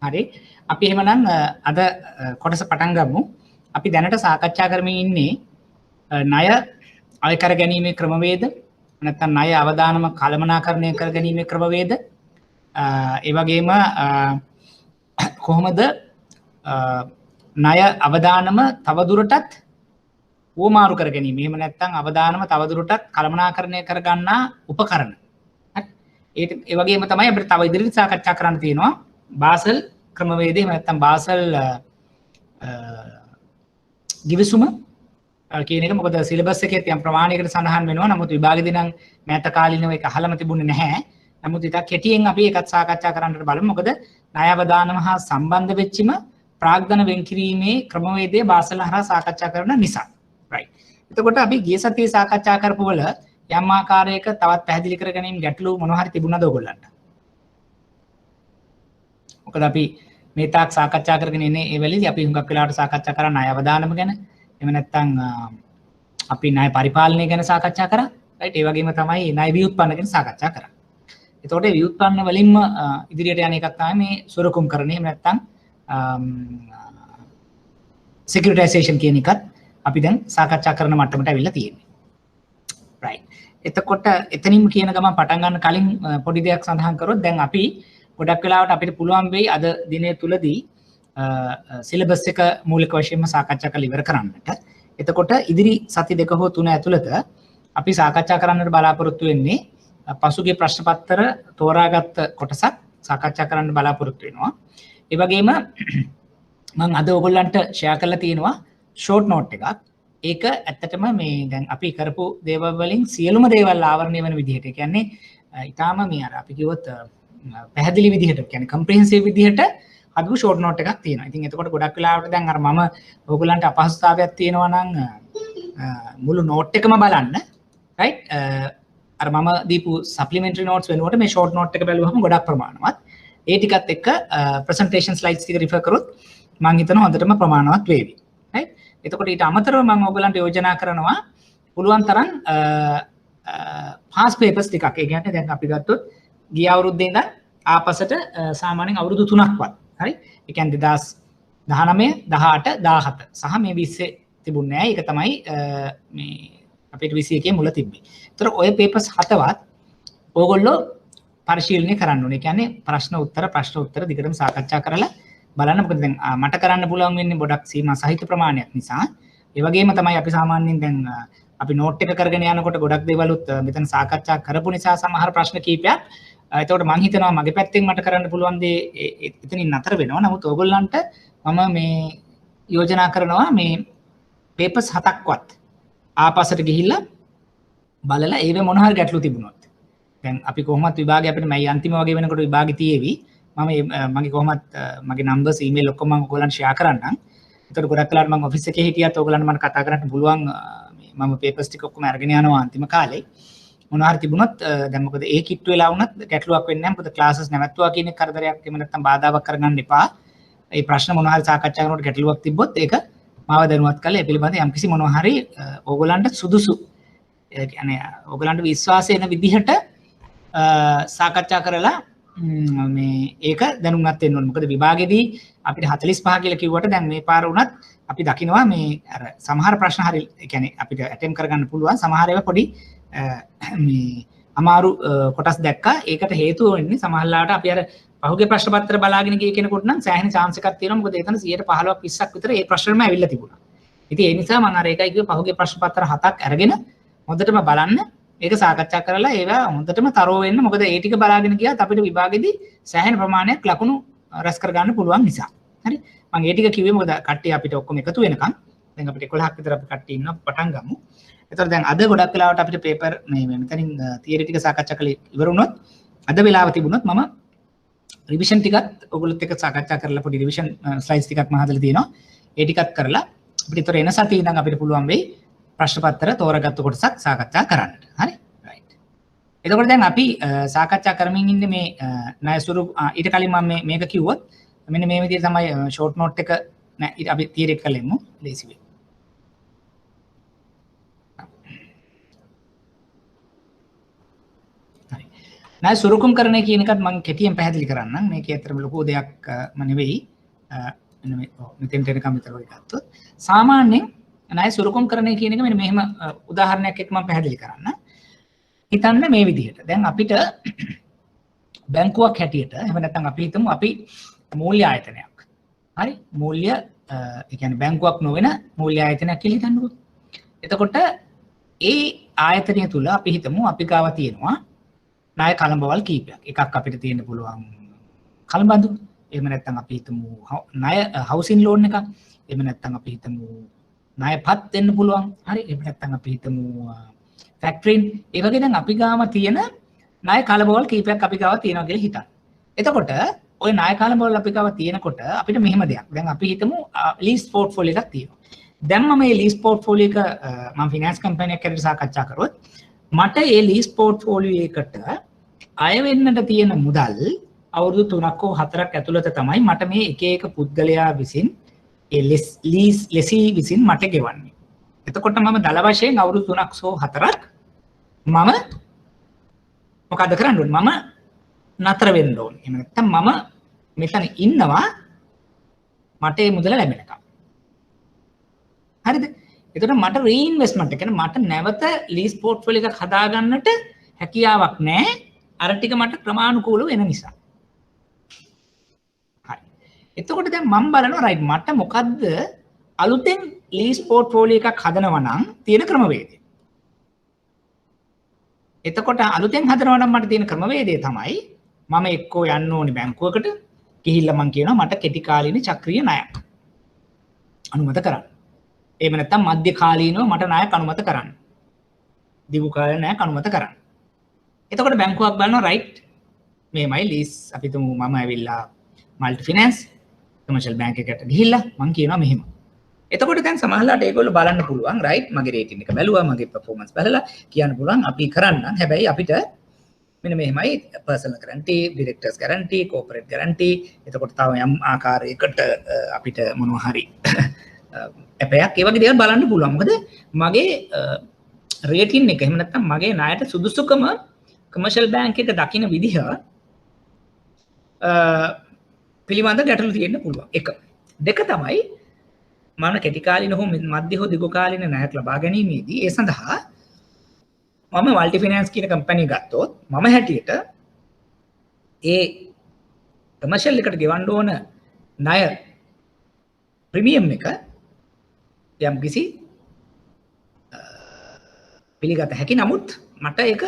හරි. අපි එහෙමනම් අද කොටස පටන් ගමු. අපි දැනට සාකච්ඡා කරමින් ඉන්නේ ණය අය කර ගැනීමේ ක්‍රමවේද නැත්නම් ණය අවදානම කළමනාකරණය කර ගැනීමේ ක්‍රමවේද ඒ වගේම කොහොමද ණය අවදානම තවදුරටත් වමාරු කර ගැනීම. එහෙම නැත්නම් අවදානම තවදුරටත් කළමනාකරණය කර ගන්නා උපකරණ. හරි. ඒ වගේම තමයි අපිට තව ඉදිරියට සාකච්ඡා කරන්න තියෙනවා බාසල් ක්‍රමවේදය. එහෙම නැත්නම් බාසල් ගිවිසුම කියන එක. මොකද සිලබස් එකේ යම් ප්‍රමාණයකට සඳහන් වෙනවා. නමුත් විභාගෙදී නම් මෑත කාලිනව ඒක අහලම තිබුණේ නැහැ. නමුත් ඉතින් කෙටියෙන් අපි ඒකත් සාකච්ඡා කරන්නට බලමු. මොකද ණය අවදානම හා සම්බන්ධ වෙච්චිම ප්‍රාග්ධන වෙන්කිරීමේ ක්‍රමවේදය බාසල් හරහා සාකච්ඡා කරන නිසා. right. එතකොට අපි ගිය සතියේ සාකච්ඡා කරපු වල යම් ආකාරයක තවත් පැහැදිලි කර ගැනීම ගැටලු මොනවා හරි තිබුණාද ඔයගොල්ලන්ට? මොකද අපි මේ තාක් සාකච්ඡා කරගෙන ඉන්නේ ඒ වෙලෙදි අපි හුඟක් වෙලාවට සාකච්ඡා කරා ණය අවදානම ගැන. එහෙම නැත්නම් අපි ණය පරිපාලනය ගැන සාකච්ඡා කරා. right. ඒ වගේම තමයි ණය ව්‍යුත්පන්න ගැන සාකච්ඡා කරා. එතකොට මේ ව්‍යුත්පන්න වලින්ම ඉදිරියට යන එකක් තමයි මේ සොරකුම් කරන. එහෙම නැත්නම් securitization කියන එකත් අපි දැන් සාකච්ඡා කරන මට්ටමට අවිල්ලා තියෙන්නේ. right. එතකොට එතනින්ම කියන ගමන් පටන් ගන්න කලින් පොඩි දෙයක් සඳහන් කරොත් දැන් අපි ගොඩක් වෙලාවට අපිට පුළුවන් වෙයි අද දිනේ තුලදී සිලබස් එක මූලික වශයෙන්ම සාකච්ඡා කරලා ඉවර කරන්නට. එතකොට ඉදිරි සති දෙක හෝ තුන ඇතුළත අපි සාකච්ඡා කරන්නට බලාපොරොත්තු වෙන්නේ පසුගිය ප්‍රශ්න පත්‍ර තෝරාගත් කොටසක් සාකච්ඡා කරන්න බලාපොරොත්තු වෙනවා. ඒ වගේම මම අද ඔයගොල්ලන්ට ෂෙයා කරලා තියෙනවා ෂෝට් නෝට් එකක්. ඒක ඇත්තටම මේ දැන් අපි කරපු දේවල් වලින් සියලුම දේවල් ආවරණය වෙන විදිහට. ඒ කියන්නේ ඊටාම මේ අර අපි කිව්වොත් පැහැදිලි විදිහට කියන්නේ කම්ප්‍රිහෙන්සිව් විදිහට හදපු ෂෝට් නෝට් එකක් තියෙනවා. ඉතින් එතකොට ගොඩක් වෙලාවට දැන් අර මම ඔයගොල්ලන්ට අපහසුතාවයක් තියෙනවා නම් මුළු නෝට් එකම බලන්න. right. අර මම දීපු සප්ලිමෙන්ටරි නෝට්ස් වෙනුවට මේ ෂෝට් නෝට් එක බැලුවහම ගොඩක් ප්‍රමාණවත්. ඒ ටිකත් එක්ක ප්‍රසන්ටේෂන් ස්ලයිඩ්ස් ටික රිෆර් කරොත් මම හිතනවා හොඳටම ප්‍රමාණවත් වේවි. right. එතකොට ඊට අමතරව මම ඔයගලන්ට යෝජනා කරනවා පුළුවන් තරම් පාස් පේපර්ස් ටිකක්. ඒ කියන්නේ දැන් අපි ගත්තොත් ගිය අවුරුද්දේ ඉඳන් ආපසට සාමාන්‍යයෙන් අවුරුදු 3ක්වත්. හරි. ඒ කියන්නේ 2019, 18, 17 සහ මේ 20 තිබුණේ නැහැ. ඒක තමයි මේ අපිට 21 මුල තිබ්බේ. ඒතර ඔය පේපර්ස් 7වත් ඕගොල්ලෝ පරිශීලනය කරන්න ඕනේ. ඒ කියන්නේ ප්‍රශ්න උත්තර දිගටම සාකච්ඡා කරලා බලන්න. මොකද දැන් මට කරන්න පුළුවන් වෙන්නේ ගොඩක් සීමා සහිත ප්‍රමාණයක් නිසා. ඒ වගේම තමයි අපි සාමාන්‍යයෙන් දැන් අපි නෝට් එක කරගෙන යනකොට ගොඩක් දේවලුත් මෙතන සාකච්ඡා කරපු නිසා සමහර ප්‍රශ්න කීපයක් එතකොට මම හිතනවා මගේ පැත්තෙන් මට කරන්න පුළුවන් දේ එතනින් නතර වෙනවා. නමුත් ඕගොල්ලන්ට මම මේ යෝජනා කරනවා මේ පේපර්ස් 7ක්වත් ආපස්සට ගිහිල්ලා බලලා ඒව මොන හරි ගැටලු තිබුණොත් දැන් අපි කොහොමත් විභාගය අපිට මේ අන්තිම වගේ වෙනකොට විභාගෙ තියේවි. මම මගේ කොහොමත් මගේ නම්බර්ස් ඊමේල් ඔක්කොම මම ඔයගොල්ලන්ට ෂෙයා කරන්නම්. ඒතකොට ගොඩක් වෙලාවට මම ඔෆිස් එකේ හිටියත් ඔයගොල්ලන්ට මම කතා කරන්න පුළුවන්. මම පේපර්ස් ටික ඔක්කොම අරගෙන යනවා අන්තිම කාලේ. මොනවා හරි තිබුණොත් දැන් මොකද ඒ කිට්ටු වෙලා වුණත් ගැටලුවක් වෙන්නේ නැහැ. මොකද ක්ලාසස් නැවැත්තුවා කියන කරදරයක් එහෙම නැත්නම් බාධාවක් කරගන්න එපා. මේ ප්‍රශ්න මොනවා හරි සාකච්ඡා කරනකොට ගැටලුවක් තිබ්බොත් ඒක මාව දැනුවත් කරලා ඒ පිළිබඳව යම්කිසි මොනවා හරි ඕගොල්ලන්ට සුදුසු ඒ කියන්නේ ඕගොල්ලන්ට විශ්වාසය එන විදිහට සාකච්ඡා කරලා මේ ඒක දැනුම්වත් වෙන්න ඕනේ. මොකද විභාගෙදී අපිට 45 කියලා කිව්වට දැන් මේ පාර වුණත් අපි දකිනවා මේ අර සමහර ප්‍රශ්න හරි ඒ කියන්නේ අපිට ඇටෙම්ප් කරගන්න පුළුවන්. සමහර ඒවා පොඩි මේ අමාරු කොටස් දැක්කා. ඒකට හේතුව වෙන්නේ සමහරලාට අපි අර පහුගිය ප්‍රශ්න පත්‍ර බලාගෙන ගිය කෙනෙකුට නම් සෑහෙන chance එකක් තියෙනවා. මොකද එතන 15ක් 20ක් විතර ඒ ප්‍රශ්නෙම ඇවිල්ලා තිබුණා. ඉතින් ඒ නිසා මම අර ඒකයි කිව්වේ පහුගිය ප්‍රශ්න පත්‍ර 7ක් අරගෙන හොඳටම බලන්න. ඒක සාකච්ඡා කරලා ඒවා හොඳටම තරෝ වෙන්න. මොකද ඒ ටික බලාගෙන ගියාත් අපිට විභාගෙදී සෑහෙන ප්‍රමාණයක් ලකුණු රැස් කරගන්න පුළුවන් නිසා. හරි. මම ඒ ටික කිව්වේ මොකද කට්ටිය අපිට ඔක්කොම එකතු වෙනකන් දැන් අපිට 11ක් විතර අපි කට්ටිය ඉන්නවා පටන් ගමු. එතකොට දැන් අද ගොඩක් වෙලාවට අපිට පේපර් මේ මෙතනින් තියරි ටික සාකච්ඡා කරලා ඉවර වුණොත් අද වෙලාව තිබුණොත් මම රිවිෂන් ටිකත් ඔයගොල්ලොත් එක්ක සාකච්ඡා කරලා පොඩි රිවිෂන් ස්ලයිඩ්ස් ටිකක් මම හදලා තියෙනවා. ඒ ටිකත් කරලා අපිට ඒතර එන සතියේ ඉඳන් අපිට පුළුවන් වෙයි ප්‍රශ්න පත්‍ර තෝරාගත්තු කොටසක් සාකච්ඡා කරන්නට. හරි. රයිට්. එතකොට දැන් අපි සාකච්ඡා කරමින් ඉන්නේ මේ ණය ස්වරූප ඊට කලින් මම මේක කිව්වොත් මෙන්න මේ විදිහට තමයි ෂෝට් නෝට් එක නෑ අපි තියරි එක කළෙමු ලේසි වෙයි. ණය සුරුකුම් කරන කියන එකත් මම කෙටියෙන් පැහැදිලි කරන්නම්. මේකේ ඇත්තටම ලොකු දෙයක්ම නෙවෙයි. මෙන්න මේ මෙතෙන්ට එනකම් විතර ඔය ගත්තොත් සාමාන්‍යයෙන් ණය සුරුකුම් කරන කියන එක මෙන්න මෙහෙම උදාහරණයක් එක්ක මම පැහැදිලි කරන්න. හිතන්න මේ විදිහට. දැන් අපිට බැංකුවක් හැටියට එහෙම නැත්නම් අපි හිතමු අපි මූල්‍ය ආයතනයක්. හරි? මූල්‍ය ඒ කියන්නේ බැංකුවක් නොවන මූල්‍ය ආයතනයක් කියලා හිතන්නකෝ. එතකොට ඒ ආයතනය තුල අපි හිතමු අපි ගාව තියෙනවා ණය කළඹවල් කීපයක්. එකක් අපිට තියෙන්න පුළුවන් කළඹඳු. එහෙම නැත්නම් අපි හිතමු ණය හවුසින් ලෝන් එකක්. එහෙම නැත්නම් අපි හිතමු ණයපත් දෙන්න පුළුවන්. හරි? එහෙම නැත්නම් අපි හිතමු ෆැක්ටරින්. ඒ වගේ දැන් අපි ගාව තියෙන ණය කළඹවල් කීපයක් අපි ගාව තියෙනවා කියලා හිතන්න. එතකොට ওই ණය කළඹවල් අපි ගාව තියෙනකොට අපිට මෙහෙම දෙයක්. දැන් අපි හිතමු ලීස් පෝර්ට්ෆෝලියෝ එකක් තියෙනවා. දැන් මම මේ ලීස් පෝර්ට්ෆෝලියෝ එක මම ෆිනෑන්ස් කම්පැනියක් හැටියට සාකච්ඡා කරොත් මට ඒ ලීස් පෝර්ට්ෆෝලියෝ එකට අය වෙන්නට තියෙන මුදල් අවුරුදු 3ක් හෝ 4ක් ඇතුළත තමයි මට මේ එක එක පුද්ගලයා විසින් ඒ ලෙසී විසින් මට ගෙවන්නේ. එතකොට මම දල වශයෙන් අවුරුදු 3ක් හෝ 4ක් මම මොකද කරන්න ඕනේ? මම නතර වෙන්න ඕනේ. එහෙම නැත්නම් මම මෙතන ඉන්නවා මට මේ මුදල ලැබෙනකම්. හරිද? එතකොට මට රීඉන්වෙස්ට්මන්ට් එක කියන්නේ මට නැවත ලීස් පෝර්ට්ෆෝලියෝ එකක් හදාගන්නට හැකියාවක් නැහැ. අර ටික මට ක්‍රමානුකූලව වෙන නිසා. හරි. එතකොට දැන් මම බලනවා රයිට් මට මොකද්ද අලුතෙන් ලීස් පෝර්ට්ෆෝලියෝ එකක් හදනවා නම් තියෙන ක්‍රමවේදය. එතකොට අලුතෙන් හදනවා නම් මට තියෙන ක්‍රමවේදය තමයි මම එක්කෝ යන්න ඕනේ බැංකුවකට ගිහිල්ලා මම කියනවා මට කෙටි කාලීන චක්‍රීය ණයක් අනුමත කරන්න. එහෙම නැත්නම් මධ්‍ය කාලීනව මට ණයක් අනුමත කරන්න. දිගු කාලීන ණයක් අනුමත කරන්න. එතකොට බැංකුවක් බලනවා රයිට් මේමයි ලීස් අපි තුමු මම ඇවිල්ලා මල්ටි ෆිනෑන්ස් කමර්ෂල් බැංක් එකට ගිහිල්ලා මම කියනවා මෙහෙම. එතකොට දැන් සමහරවිට ඒගොල්ලෝ බලන්න පුළුවන් රයිට් මගේ රේටින් එක බැලුවා මගේ පර්ෆෝමන්ස් බලලා කියන්න පුළුවන් අපි කරන්න හැබැයි අපිට මෙන්න මෙහෙමයි personal guarantee director's guarantee corporate guarantee එතකොට තව යම් ආකාරයකට අපිට මොනවා හරි අපයක් ඒ වගේ දේවල් බලන්න පුළුවන් මොකද මගේ රේටින් එක එහෙම නැත්නම් මගේ ණයට සුදුසුකම කමර්ෂල් බැංක් එක දකින්න විදිහ පිළිබඳ ගැටලු තියෙන්න පුළුවන් එක දෙක තමයි මම කෙටි කාලින හෝ මධ්‍ය හෝ දිගු කාලින ණයක් ලබා ගැනීමේදී ඒ සඳහා මම මල්ටි ෆිනෑන්ස් කියන කම්පැනි ගත්තොත් මම හැටියට ඒ කමර්ෂල් එකට ගෙවන්න ඕන ණය ප්‍රීමියම් එක යම් කිසි පිළිගත හැකි නමුත් මට ඒක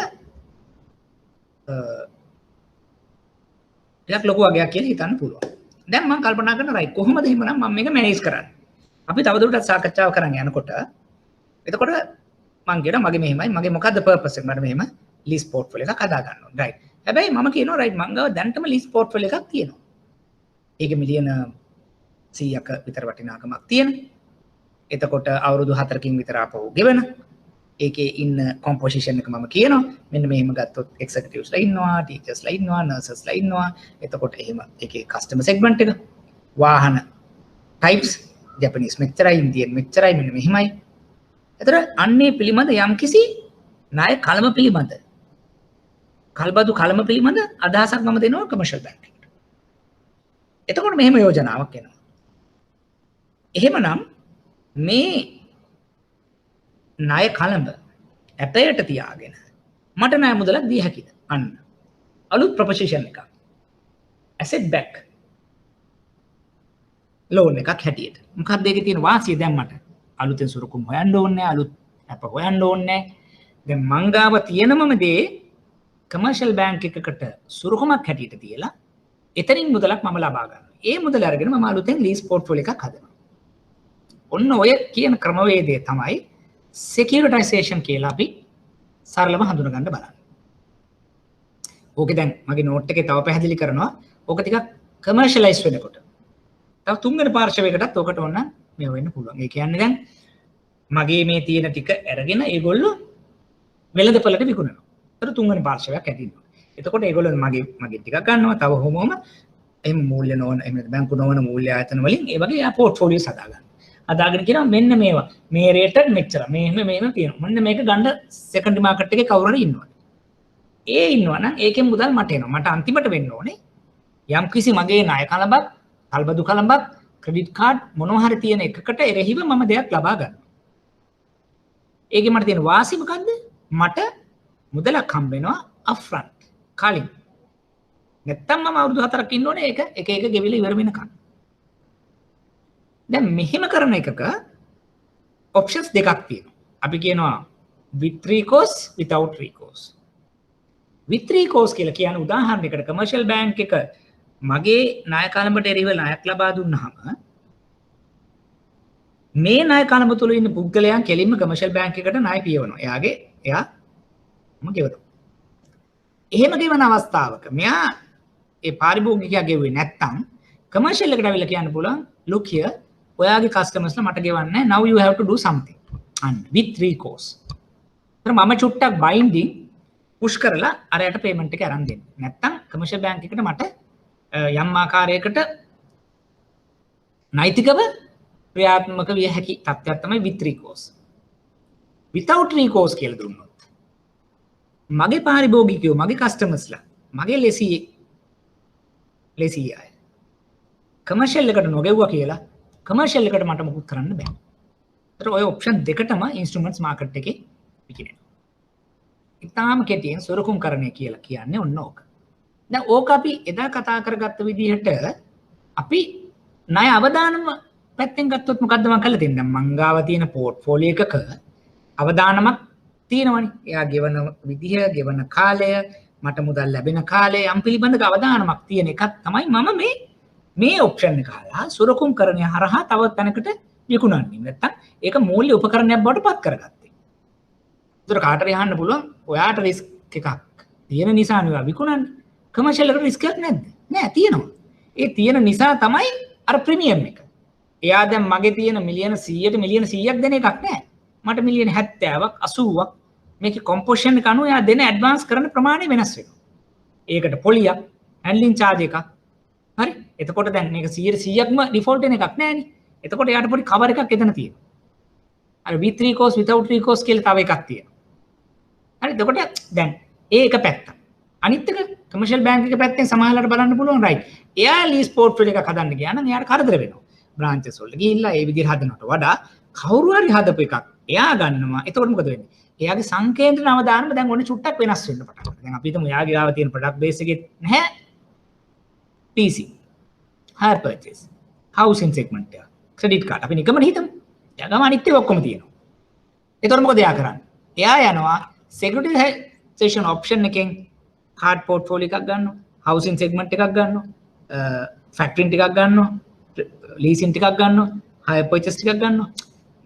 ටිකක් ලොකු වගයක් කියලා හිතන්න පුළුවන්. දැන් මම කල්පනා කරන රයිට් කොහොමද එහෙමනම් මම මේක මැනේජ් කරන්නේ? අපි තවදුරටත් සාකච්ඡාව කරන් යනකොට එතකොට මම කියනවා මගේ මෙහෙමයි මගේ මොකද්ද පර්පස් එක මට මෙහෙම ලීස් පෝර්ට්ෆෝලියෝ එකක් හදා ගන්න ඕනේ. රයිට්. හැබැයි මම කියනවා රයිට් මං ගාව දැන්ටම ලීස් පෝර්ට්ෆෝලියෝ එකක් තියෙනවා. ඒක මිලියන 100ක විතර වටිනාකමක් තියෙන. එතකොට අවුරුදු 4කින් විතර ආපහු ගෙවන. ඒකේ ඉන්න කොම්පොසිෂන් එක මම කියනවා. මෙන්න මෙහෙම ගත්තොත් එක්සිකියුටිව්ස්ලා ඉන්නවා, ටීචර්ස්ලා ඉන්නවා, නර්සස්ලා ඉන්නවා. එතකොට එහෙම ඒකේ කස්ටමර් සෙග්මන්ට් එක වාහන ටයිප්ස් ජපනීස් මෙච්චරයි ඉන්දියන් මෙච්චරයි මෙන්න මෙහෙමයි. එතකොට අන්නේ පිළිබඳ යම්කිසි ණය කලම පිළිබඳ කල්බදු කලම පිළිබඳ අදහසක් මම දෙනවා කමර්ෂල් බැංක් එකට. එතකොට මෙහෙම යෝජනාවක් එනවා. එහෙමනම් මේ ණය කලඹ ඇපයට තියාගෙන මට ණය මුදලක් දී හැකිද? අන්න අලුත් ප්‍රොපොසිෂන් එකක්. ඇසෙට් බැක් ලෝන් එකක් හැටියට. මොකක්ද ඒකේ තියෙන වාසිය දැන් මට? අලුතෙන් සුරුකුම් හොයන්න ඕනේ, අලුත් ඇප හොයන්න ඕනේ. දැන් මං ගාව තියෙනමම දේ කමර්ෂල් බැංක් එකකට සුරුකුමක් හැටියට තියලා එතනින් මුදලක් මම ලබා ගන්නවා. ඒ මුදල අරගෙන මම අලුතෙන් ලීස් පෝර්ට්ෆෝලියෝ එකක් හදනවා. ඔන්න ඔය කියන ක්‍රමවේදය තමයි securitization කියලා අපි සරලව හඳුනගන්න බලන්න. ඕකේ දැන් මගේ නෝට් එකේ තව පැහැදිලි කරනවා. ඕක ටිකක් කමර්ෂියලයිස් වෙනකොට. තව තුන්වෙනි පාර්ශවයකටත් ඕකට ඕන මේ වෙන්න පුළුවන්. ඒ කියන්නේ දැන් මගේ මේ තියෙන ටික අරගෙන ඒගොල්ලෝ වෙළඳපළට විකුණනවා. ඒතර තුන්වෙනි පාර්ශවයක් ඇතිවෙනවා. එතකොට ඒගොල්ලෝ මගේ ටිකක් ගන්නවා. තව කොහොමම එහෙම මූල්‍ය නොවන එහෙම බැංකු නොවන මූල්‍ය ආයතන වලින් ඒ වගේ පෝර්ට්ෆෝලියෝස් හදාගන්න. අදාගෙන කියනවා මෙන්න මේවා මේ රේටඩ් මෙච්චර මෙහෙම තියෙනවා මෙන්න මේක ගන්න සෙකන්ඩරි මාකට් එකේ කවුරු හරි ඉන්නවා ඒ ඉන්නවා නම් ඒකෙන් මුදල් මට එනවා. මට අන්තිමට වෙන්න ඕනේ යම් කිසි මගේ ණය කලබක්, කල්බදු කලබක්, ක්‍රෙඩිට් කාඩ් මොනවා හරි තියෙන එකකට එරෙහිව මම දෙයක් ලබා ගන්නවා. ඒකේ මට තියෙන වාසි මොකද්ද? මට මුදලක් හම්බ වෙනවා අප්ෆ්‍රන්ට් කලින්. නැත්තම් මම අවුරුදු 4ක් ඉන්න ඕනේ ඒක එක එක ගෙවිලා ඉවර වෙනකන්. දැන් මෙහෙම කරන එකක ඔප්ෂන්ස් දෙකක් තියෙනවා. අපි කියනවා with recourse without recourse. with recourse කියලා කියන්නේ උදාහරණයකට කමර්ෂල් බැංක් එක මගේ ණය කලඹට එරෙහිව ණයක් ලබා දුන්නාම මේ ණය කලඹ තුල ඉන්න පුද්ගලයන් කෙලින්ම කමර්ෂල් බැංක් එකට ණය පියවනවා. එයාම ගෙවනවා. එහෙම ගෙවන අවස්ථාවක මෙයා ඒ පාරිභෝගිකයා ගෙවුවේ නැත්තම් කමර්ෂල් එකට අවිල්ලා කියන්න පුළුවන් look here ඔයාගේ කස්ටමර්ස්ලා මට ගෙවන්නේ now you have to do something and with recourse. මම චුට්ටක් බයින්ඩින් පුෂ් කරලා අරයට පේමන්ට් එක අරන් දෙන්න. නැත්තම් කමර්ෂල් බැංක් එකට මට යම් ආකාරයකට නෛතිකව ක්‍රියාත්මක විය හැකි තත්ත්වයක් තමයි with recourse. without recourse කියලා දුන්නොත් මගේ පාරිභෝගිකයෝ මගේ කස්ටමර්ස්ලා මගේ ලෙසී අය කමර්ෂල් එකට නොගෙව්වා කියලා කමර්ෂල් එකට මට මොකුත් කරන්න බෑ. ඒතර ඔය ඔප්ෂන් දෙකටම ඉන්ස්ට්‍රුමන්ට්ස් මාකට් එකේ විකිනෙනවා. ඉතාලම කෙටියෙන් සොරකුම්කරණය කියලා කියන්නේ ඔන්න ඕක. දැන් ඕක අපි එදා කතා කරගත්ත විදිහට අපි ණය අවදානම පැත්තෙන් ගත්තොත් මොකද්ද මම කළා දෙන්න. මං ගාව තියෙන පෝර්ට්ෆෝලියෝ එකක අවදානමක් තියෙනවනේ. එයා ගෙවන විදිහ, ගෙවන කාලය, මට මුදල් ලැබෙන කාලය යම් පිළිබඳ අවදානමක් තියෙන එකක් තමයි මම මේ ඔප්ෂන් එක හරහා සොරකුම්කරණය හරහා තව තැනකට විකුණන්නේ. නැත්තම් ඒක මූල්‍ය උපකරණයක් බවට පත් කරගත්තේ. ඒතර කාටද යහන්න පුළුවන් ඔයාට රිස්ක් එකක් තියෙන නිසා නේ විකුණන්නේ. කමර්ෂල් එකට රිස්ක් එකක් නැද්ද? නෑ තියෙනවා. ඒ තියෙන නිසා තමයි අර ප්‍රීමියම් එක. එයා දැන් මගේ තියෙන මිලියන 100ට මිලියන 100ක් දෙන එකක් නෑ. මට මිලියන 70ක් 80ක් මේකේ කොම්පොසිෂන් එක අනුව එයා දෙන ඇඩ්වාන්ස් කරන ප්‍රමාණය වෙනස් වෙනවා. ඒකට පොලියක්, හැන්ඩ්ලින් චාර්ජ් එකක්. හරි? එතකොට දැන් මේක 100%ක්ම ඩිෆෝල්ට් වෙන එකක් නෑනේ. එතකොට එයාට පොඩි කවර් එකක් එතන තියෙනවා. අර with recourse without recourse කියලා තව එකක් තියෙනවා. හරි? එතකොට දැන් ඒක පැත්තක්. අනිත් එක කමර්ෂල් බැංක් එක පැත්තෙන් සමහරවල්ලාට බලන්න පුළුවන් රයිට්. එයා ලීස් පෝර්ට්ෆෝලියෝ එකක් හදන්න ගියා නම් එයාට කරදර වෙනවා. බ්‍රාන්චස් වලට ගිහිල්ලා ඒ විදිහට හදනවට වඩා කවුරු හරි හදපු එකක් එයා ගන්නවා. එතකොට මොකද වෙන්නේ? එයාගේ සංකේන්ද්‍රණ අවදානම දැන් ඔන්න චුට්ටක් වෙනස් වෙන්න පටන් ගන්නවා. දැන් අපි හිතමු එයාගේ ගාව තියෙන ප්‍රොඩක්ට් බේස් එකේ නැහැ PC, hire purchase, housing segment එක, credit card. අපි නිකම්ම හිතමු. එයා ගාව අනිත් ඒවා ඔක්කොම තියෙනවා. එතකොට මොකද එයා කරන්නේ? එයා යනවා securitization option එකෙන් card portfolio එකක් ගන්නවා, housing segment එකක් ගන්නවා, factoring ටිකක් ගන්නවා, leasing ටිකක් ගන්නවා, hire purchase ටිකක් ගන්නවා.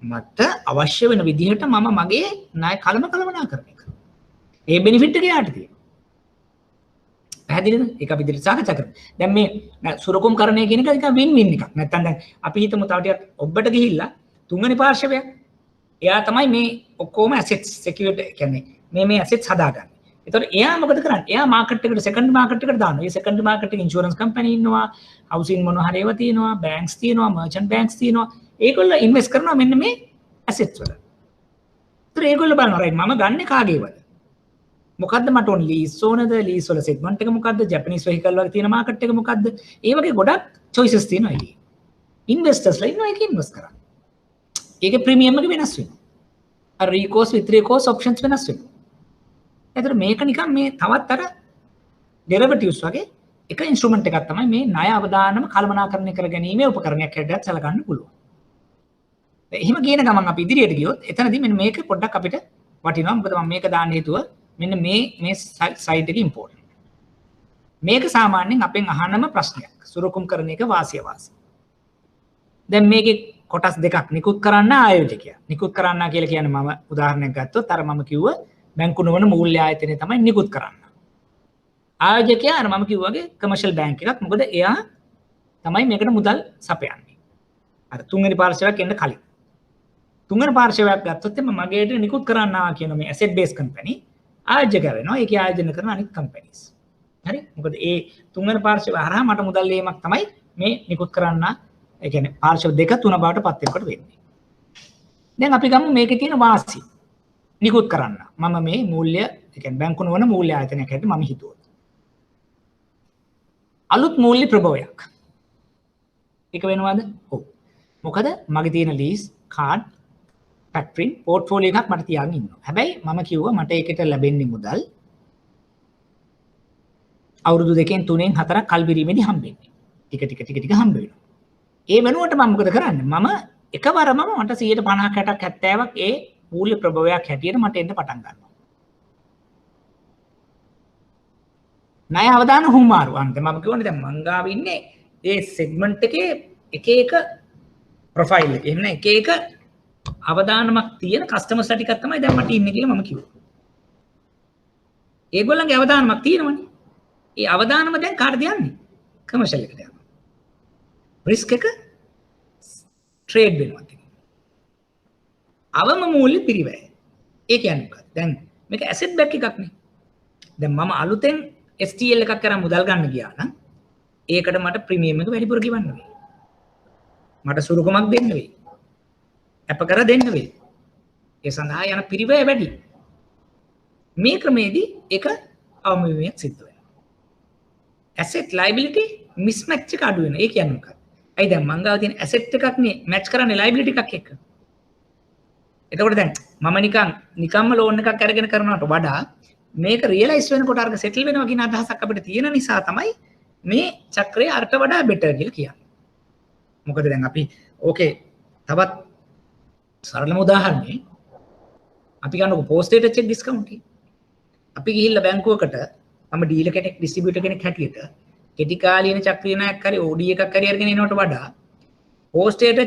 මට අවශ්‍ය වෙන විදිහට මම මගේ ණය කළමනාකරණය කරනවා. ඒ බෙනිෆිට් එක යාට තියෙනවා. පැහැදිලිද? ඒක අපි ඉදිරියට සාකච්ඡා කරමු. දැන් මේ සුරකුම්කරණය කියන එක නිකන් වින් වින් එකක්. නැත්තම් දැන් අපි හිතමු තව ටිකක් ඔබට ගිහිල්ලා තුන්වෙනි පාර්ශවයක්. එයා තමයි මේ ඔක්කොම ඇසෙට්ස් සිකියුර්ඩ් කියන්නේ මේ ඇසෙට්ස් හදාගන්නේ. ඒතකොට එයා මොකද කරන්නේ? එයා මාකට් එකට සෙකන්ඩරි මාකට් එකට දානවා. මේ සෙකන්ඩරි මාකට් එකේ ඉන්ෂුරන්ස් කම්පැනි ඉන්නවා, හවුසින් මොනවා හරි ඒවා තියෙනවා, බැංක්ස් තියෙනවා, මර්චන්ට් බැංක්ස් තියෙනවා. ඒගොල්ලෝ ඉන්වෙස්ට් කරනවා මෙන්න මේ ඇසෙට්ස් වල. ඒතර ඒගොල්ලෝ බලනවා රයිට් මම ගන්න කාගේවද? මොකද්ද මට ඕන ලීස් ඕනද? ලීස් වල සෙග්මන්ට් එක මොකද්ද? ජැපනීස් වෙහිකල් වල තියෙන මාකට් එක මොකද්ද? ඒ වගේ ගොඩක් choices තියෙනවා ඒකේ. ඉන්වෙස්ටර්ස්ලා ඉන්නවා ඒක ඉන්වෙස්ට් කරන්න. ඒකේ ප්‍රීමියම් එක වෙනස් වෙනවා. අර recourse with recourse options වෙනස් වෙනවා. ඒතර මේක නිකන් මේ තවත් අර derivatives වගේ එක ඉන්ස්ට්‍රුමන්ට් එකක් තමයි මේ ණය අවදානම කළමනාකරණය කර ගැනීමේ උපකරණයක් හැටියට සැලකන්න පුළුවන්. එහෙම කියන ගමන් අපි ඉදිරියට ගියොත් එතනදී මෙන්න මේක පොඩ්ඩක් අපිට වටිනවා. මොකද මම මේක දාන්න හේතුව මෙන්න මේ සයිට් එකේ ඉම්පෝටන්ට්. මේක සාමාන්‍යයෙන් අපෙන් අහනම ප්‍රශ්නයක්. සුරකුම්කරණයක වාසිය වාසිය. දැන් මේකේ කොටස් දෙකක් නිකුත් කරන්න ආයෝජකයා. නිකුත් කරන්න කියලා කියන්නේ මම උදාහරණයක් ගත්තොත් අර මම කිව්ව බැංකු නොවන මූල්‍ය ආයතනය තමයි නිකුත් කරන්න. ආයෝජකයා අර මම කිව්වාගේ කමර්ෂල් බැංක් එකක්. මොකද එයා තමයි මේකට මුදල් සපයන්නේ. අර තුන්වෙනි පාර්ශවයක් එන්න කලින්. තුන්වෙනි පාර්ශවයක් ගත්තොත් එම මගේට නිකුත් කරන්න කියන මේ asset based company ආයෝජක වෙනවා. ඒකේ ආයෝජන කරන අනිත් companies. හරි? මොකද ඒ තුන්වෙනි පාර්ශවය හරහා මට මුදල් ලැබීමක් තමයි මේ නිකුත් කරන්න ඒ කියන්නේ පාර්ශව දෙක තුන බවට පත් වෙනකොට වෙන්නේ. දැන් අපි ගමු මේකේ තියෙන වාසි. නිකුත් කරන්න. මම මේ මූල්‍ය ඒ කියන්නේ බැංකු නොවන මූල්‍ය ආයතනයක් හැටියට මම හිතුවා. අලුත් මූල්‍ය ප්‍රභවයක්. ඒක වෙනවද? ඔව්. මොකද මගේ තියෙන ලීස් කාඩ් ෆැක්ටරි පෝර්ට්ෆෝලියෝ එකක් මට තියාගෙන ඉන්නවා. හැබැයි මම කිව්වා මට ඒකට ලැබෙන්නේ මුදල් අවුරුදු 2කින් 3කින් 4ක් කල්බිරීමේදී හම්බෙන්නේ. ටික හම්බ වෙනවා. ඒ වෙනුවට මම මොකද කරන්නේ? මම එකවරම මට 150ක් 60ක් 70ක් ඒ මූල්‍ය ප්‍රභවයක් හැටියට මට එන්න පටන් ගන්නවා. ණය අවදාන හුමාරු අන්ත මම කියවනේ දැන් මං ගාව ඉන්නේ ඒ සෙග්මන්ට් එකේ එක එක ප්‍රොෆයිල් එක. එහෙම නැත්නම් එක එක අවදානමක් තියෙන කස්ටමර්ස්ලා ටිකක් තමයි දැන් මට ඉන්නේ කියලා මම කිව්වා. ඒගොල්ලන්ගේ අවදානමක් තියෙනවනේ. ඒ අවදානම දැන් කාටද යන්නේ? කමර්ෂල් එකට යනවා. රිස්ක් එක ට්‍රේඩ් වෙනවා. අවම මූල්‍ය පිරිවැය. ඒ කියන්නේ මොකක්ද? දැන් මේක ඇසෙට් බැක් එකක් නේ. දැන් මම අලුතෙන් STL එකක් කරන් මුදල් ගන්න ගියා නම් ඒකට මට ප්‍රීමියම් එක වැඩිපුර ගෙවන්න වෙයි. මට සුරුකමක් දෙන්න වෙයි. අප කර දෙන්න වෙයි. ඒ සඳහා යන පිරිවැය වැඩි. මේ ක්‍රමේදී එක අවම වීමක් සිද්ධ වෙනවා. asset liability mismatch එක අඩු වෙනවා. ඒ කියන්නේ මොකක්ද? අයි දැන් මං ගාව තියෙන asset එකක් නේ match කරන්නේ liability එකක් එක්ක. එතකොට දැන් මම නිකම්ම ලෝන් එකක් අරගෙන කරනවට වඩා මේක රියලයිස් වෙනකොට අර්ග සෙටල් වෙනවා කියන අදහසක් අපිට තියෙන නිසා තමයි මේ චක්‍රය අරට වඩා බෙටර් කියලා කියන්නේ. මොකද දැන් අපි ඕකේ තවත් සරලම උදාහරණේ අපි ගන්නකො පෝස්ටේජ් චෙක් ඩිස්කවුන්ට් එක. අපි ගිහිල්ලා බැංකුවකට මම ඩීලර් කෙනෙක් ඩිස්ට්‍රිබියුටර් කෙනෙක් හැටියට කෙටි කාලීන චක්‍රීයනයක් හරි OD එකක් හරි අරගෙන එනවට වඩා පෝස්ටේජ්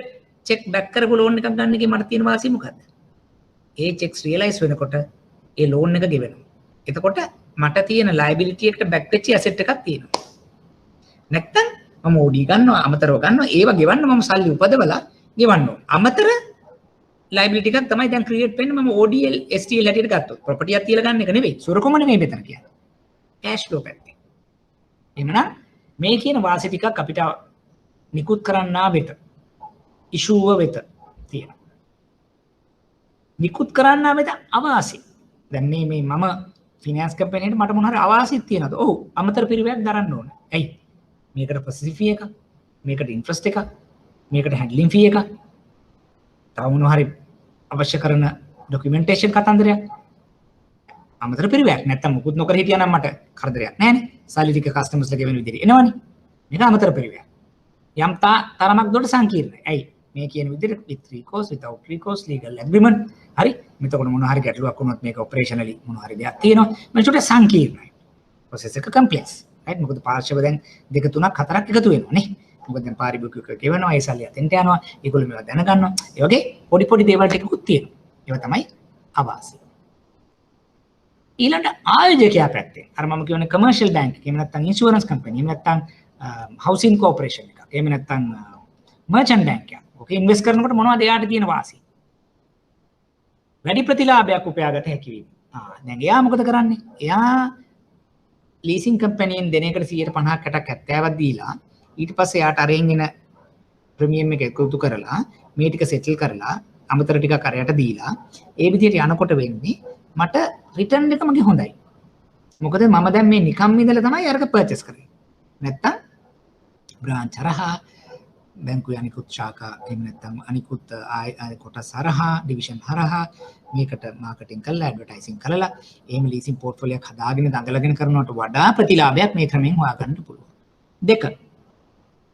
චෙක් බැක් කරපු ලෝන් එකක් ගන්න එකේ මට තියෙන වාසිය මොකද්ද? ඒ චෙක්ස් රියලයිස් වෙනකොට ඒ ලෝන් එක ගෙවෙනවා. එතකොට මට තියෙන ලයබිලිටි එකට බැක් වෙච්ච ඇසෙට් එකක් තියෙනවා. නැත්තම් මම OD ගන්නවා අමතරව ගන්නවා ඒව ගෙවන්න මම සල්ලි උපදවලා ගෙවන්න ඕන. අමතර ලයබිලිටි එකක් තමයි දැන් ක්‍රියේට් වෙන්නේ මම ODL STL හැටියට ගත්තොත්. ප්‍රොපර්ටි එකක් තියලා ගන්න එක නෙවෙයි. සුරකම නෙවෙයි මෙතන කියන්නේ. කෑෂ් ෆ්ලෝ පැත්තේ. එහෙමනම් මේ කියන වාසි ටිකක් අපිට නිකුත් කරන්නා වෙත ඉෂුව වෙත තියෙනවා. නිකුත් කරන්නා වෙත අවාසි. දැන් මේ මම ෆිනෑන්ස් කම්පැනියට මට මොන හරි අවාසියක් තියෙනවද? ඔව් අමතර පිරිවැයක් දරන්න ඕන. ඇයි? මේකට ප්‍රොසෙසින් ෆී එකක්, මේකට ඉන්ට්‍රස්ට් එකක්, මේකට හැන්ඩ්ලින් ෆී එකක්. තව මොන හරි අවශ්‍ය කරන ඩොකියුමන්ටේෂන් කතන්දරයක්. අමතර පිරිවැයක් නැත්තම් මුකුත් නොකර හිටියනම් මට කරදරයක් නැහැනේ. සල්ලි ටික කස්ටමර්ස්ලා ගෙවන විදිහට එනවනේ. මේක අමතර පිරිවැයක්. යම් තරමක් දුරට සංකීර්ණයි. ඇයි? මේ කියන විදිහට with recourse without recourse legal agreement හරි මෙතකොට මොන හරි ගැටලුවක් වුණොත් මේක ඔපරේෂනලි මොන හරි දෙයක් තියෙනවා මේ චුට්ට සංකීර්ණයි process එක complex right මොකද පාර්ශ්ව දැන් දෙක තුනක් හතරක් එකතු වෙනවා නේ මොකද දැන් පාරිභෝගිකයෝ ගෙවනවා ඒ සල්ලි අතෙන්ට යනවා ඒගොල්ලෝ මේවා දැනගන්නවා ඒ වගේ පොඩි දේවල් ටිකකුත් තියෙනවා ඒවා තමයි අවාසි ඊළඟ ආයෝජකයා පැත්තේ අර මම කියන්නේ කමර්ෂල් බැංක් එහෙම නැත්නම් ඉන්ෂුරන්ස් කම්පැනි එහෙම නැත්නම් හවුසින් කෝපරේෂන් එකක් එහෙම නැත්නම් මර්චන්ට් බැංක් එකක් ඔක ඉන්වෙස්ට් කරනකොට මොනවද එයාට තියෙන වාසිය? වැඩි ප්‍රතිලාභයක් උපයාගත හැකි වීම. දැන් එයා මොකද කරන්නේ? එයා ලීසින් කම්පැනියෙන් දෙන එකට 150ක් 60ක් 70ක් දීලා ඊට පස්සේ එයාට අරගෙන එන ප්‍රීමියම් එක එකතු කරලා මේ ටික සෙටල් කරලා අමතර ටිකක් අරයට දීලා ඒ විදිහට යනකොට වෙන්නේ මට රිටර්න් එක මගේ හොඳයි. මොකද මම දැන් මේ නිකම් ඉඳලා තමයි අරක පර්චේස් කරන්නේ. නැත්තම් බ්‍රාන්ච් හරහා බැංකුවේ අනිකුත් ශාඛා එහෙම නැත්නම් අනිකුත් කොටස් හරහා ඩිවිෂන් හරහා මේකට මාකටිං කරලා ඇඩ්වර්ටයිසින් කරලා එහෙම ලීසින් පෝර්ට්ෆෝලියෝ එකක් හදාගෙන දඟලගෙන කරනවට වඩා ප්‍රතිලාභයක් මේ ක්‍රමයෙන් හොයාගන්න පුළුවන්. දෙක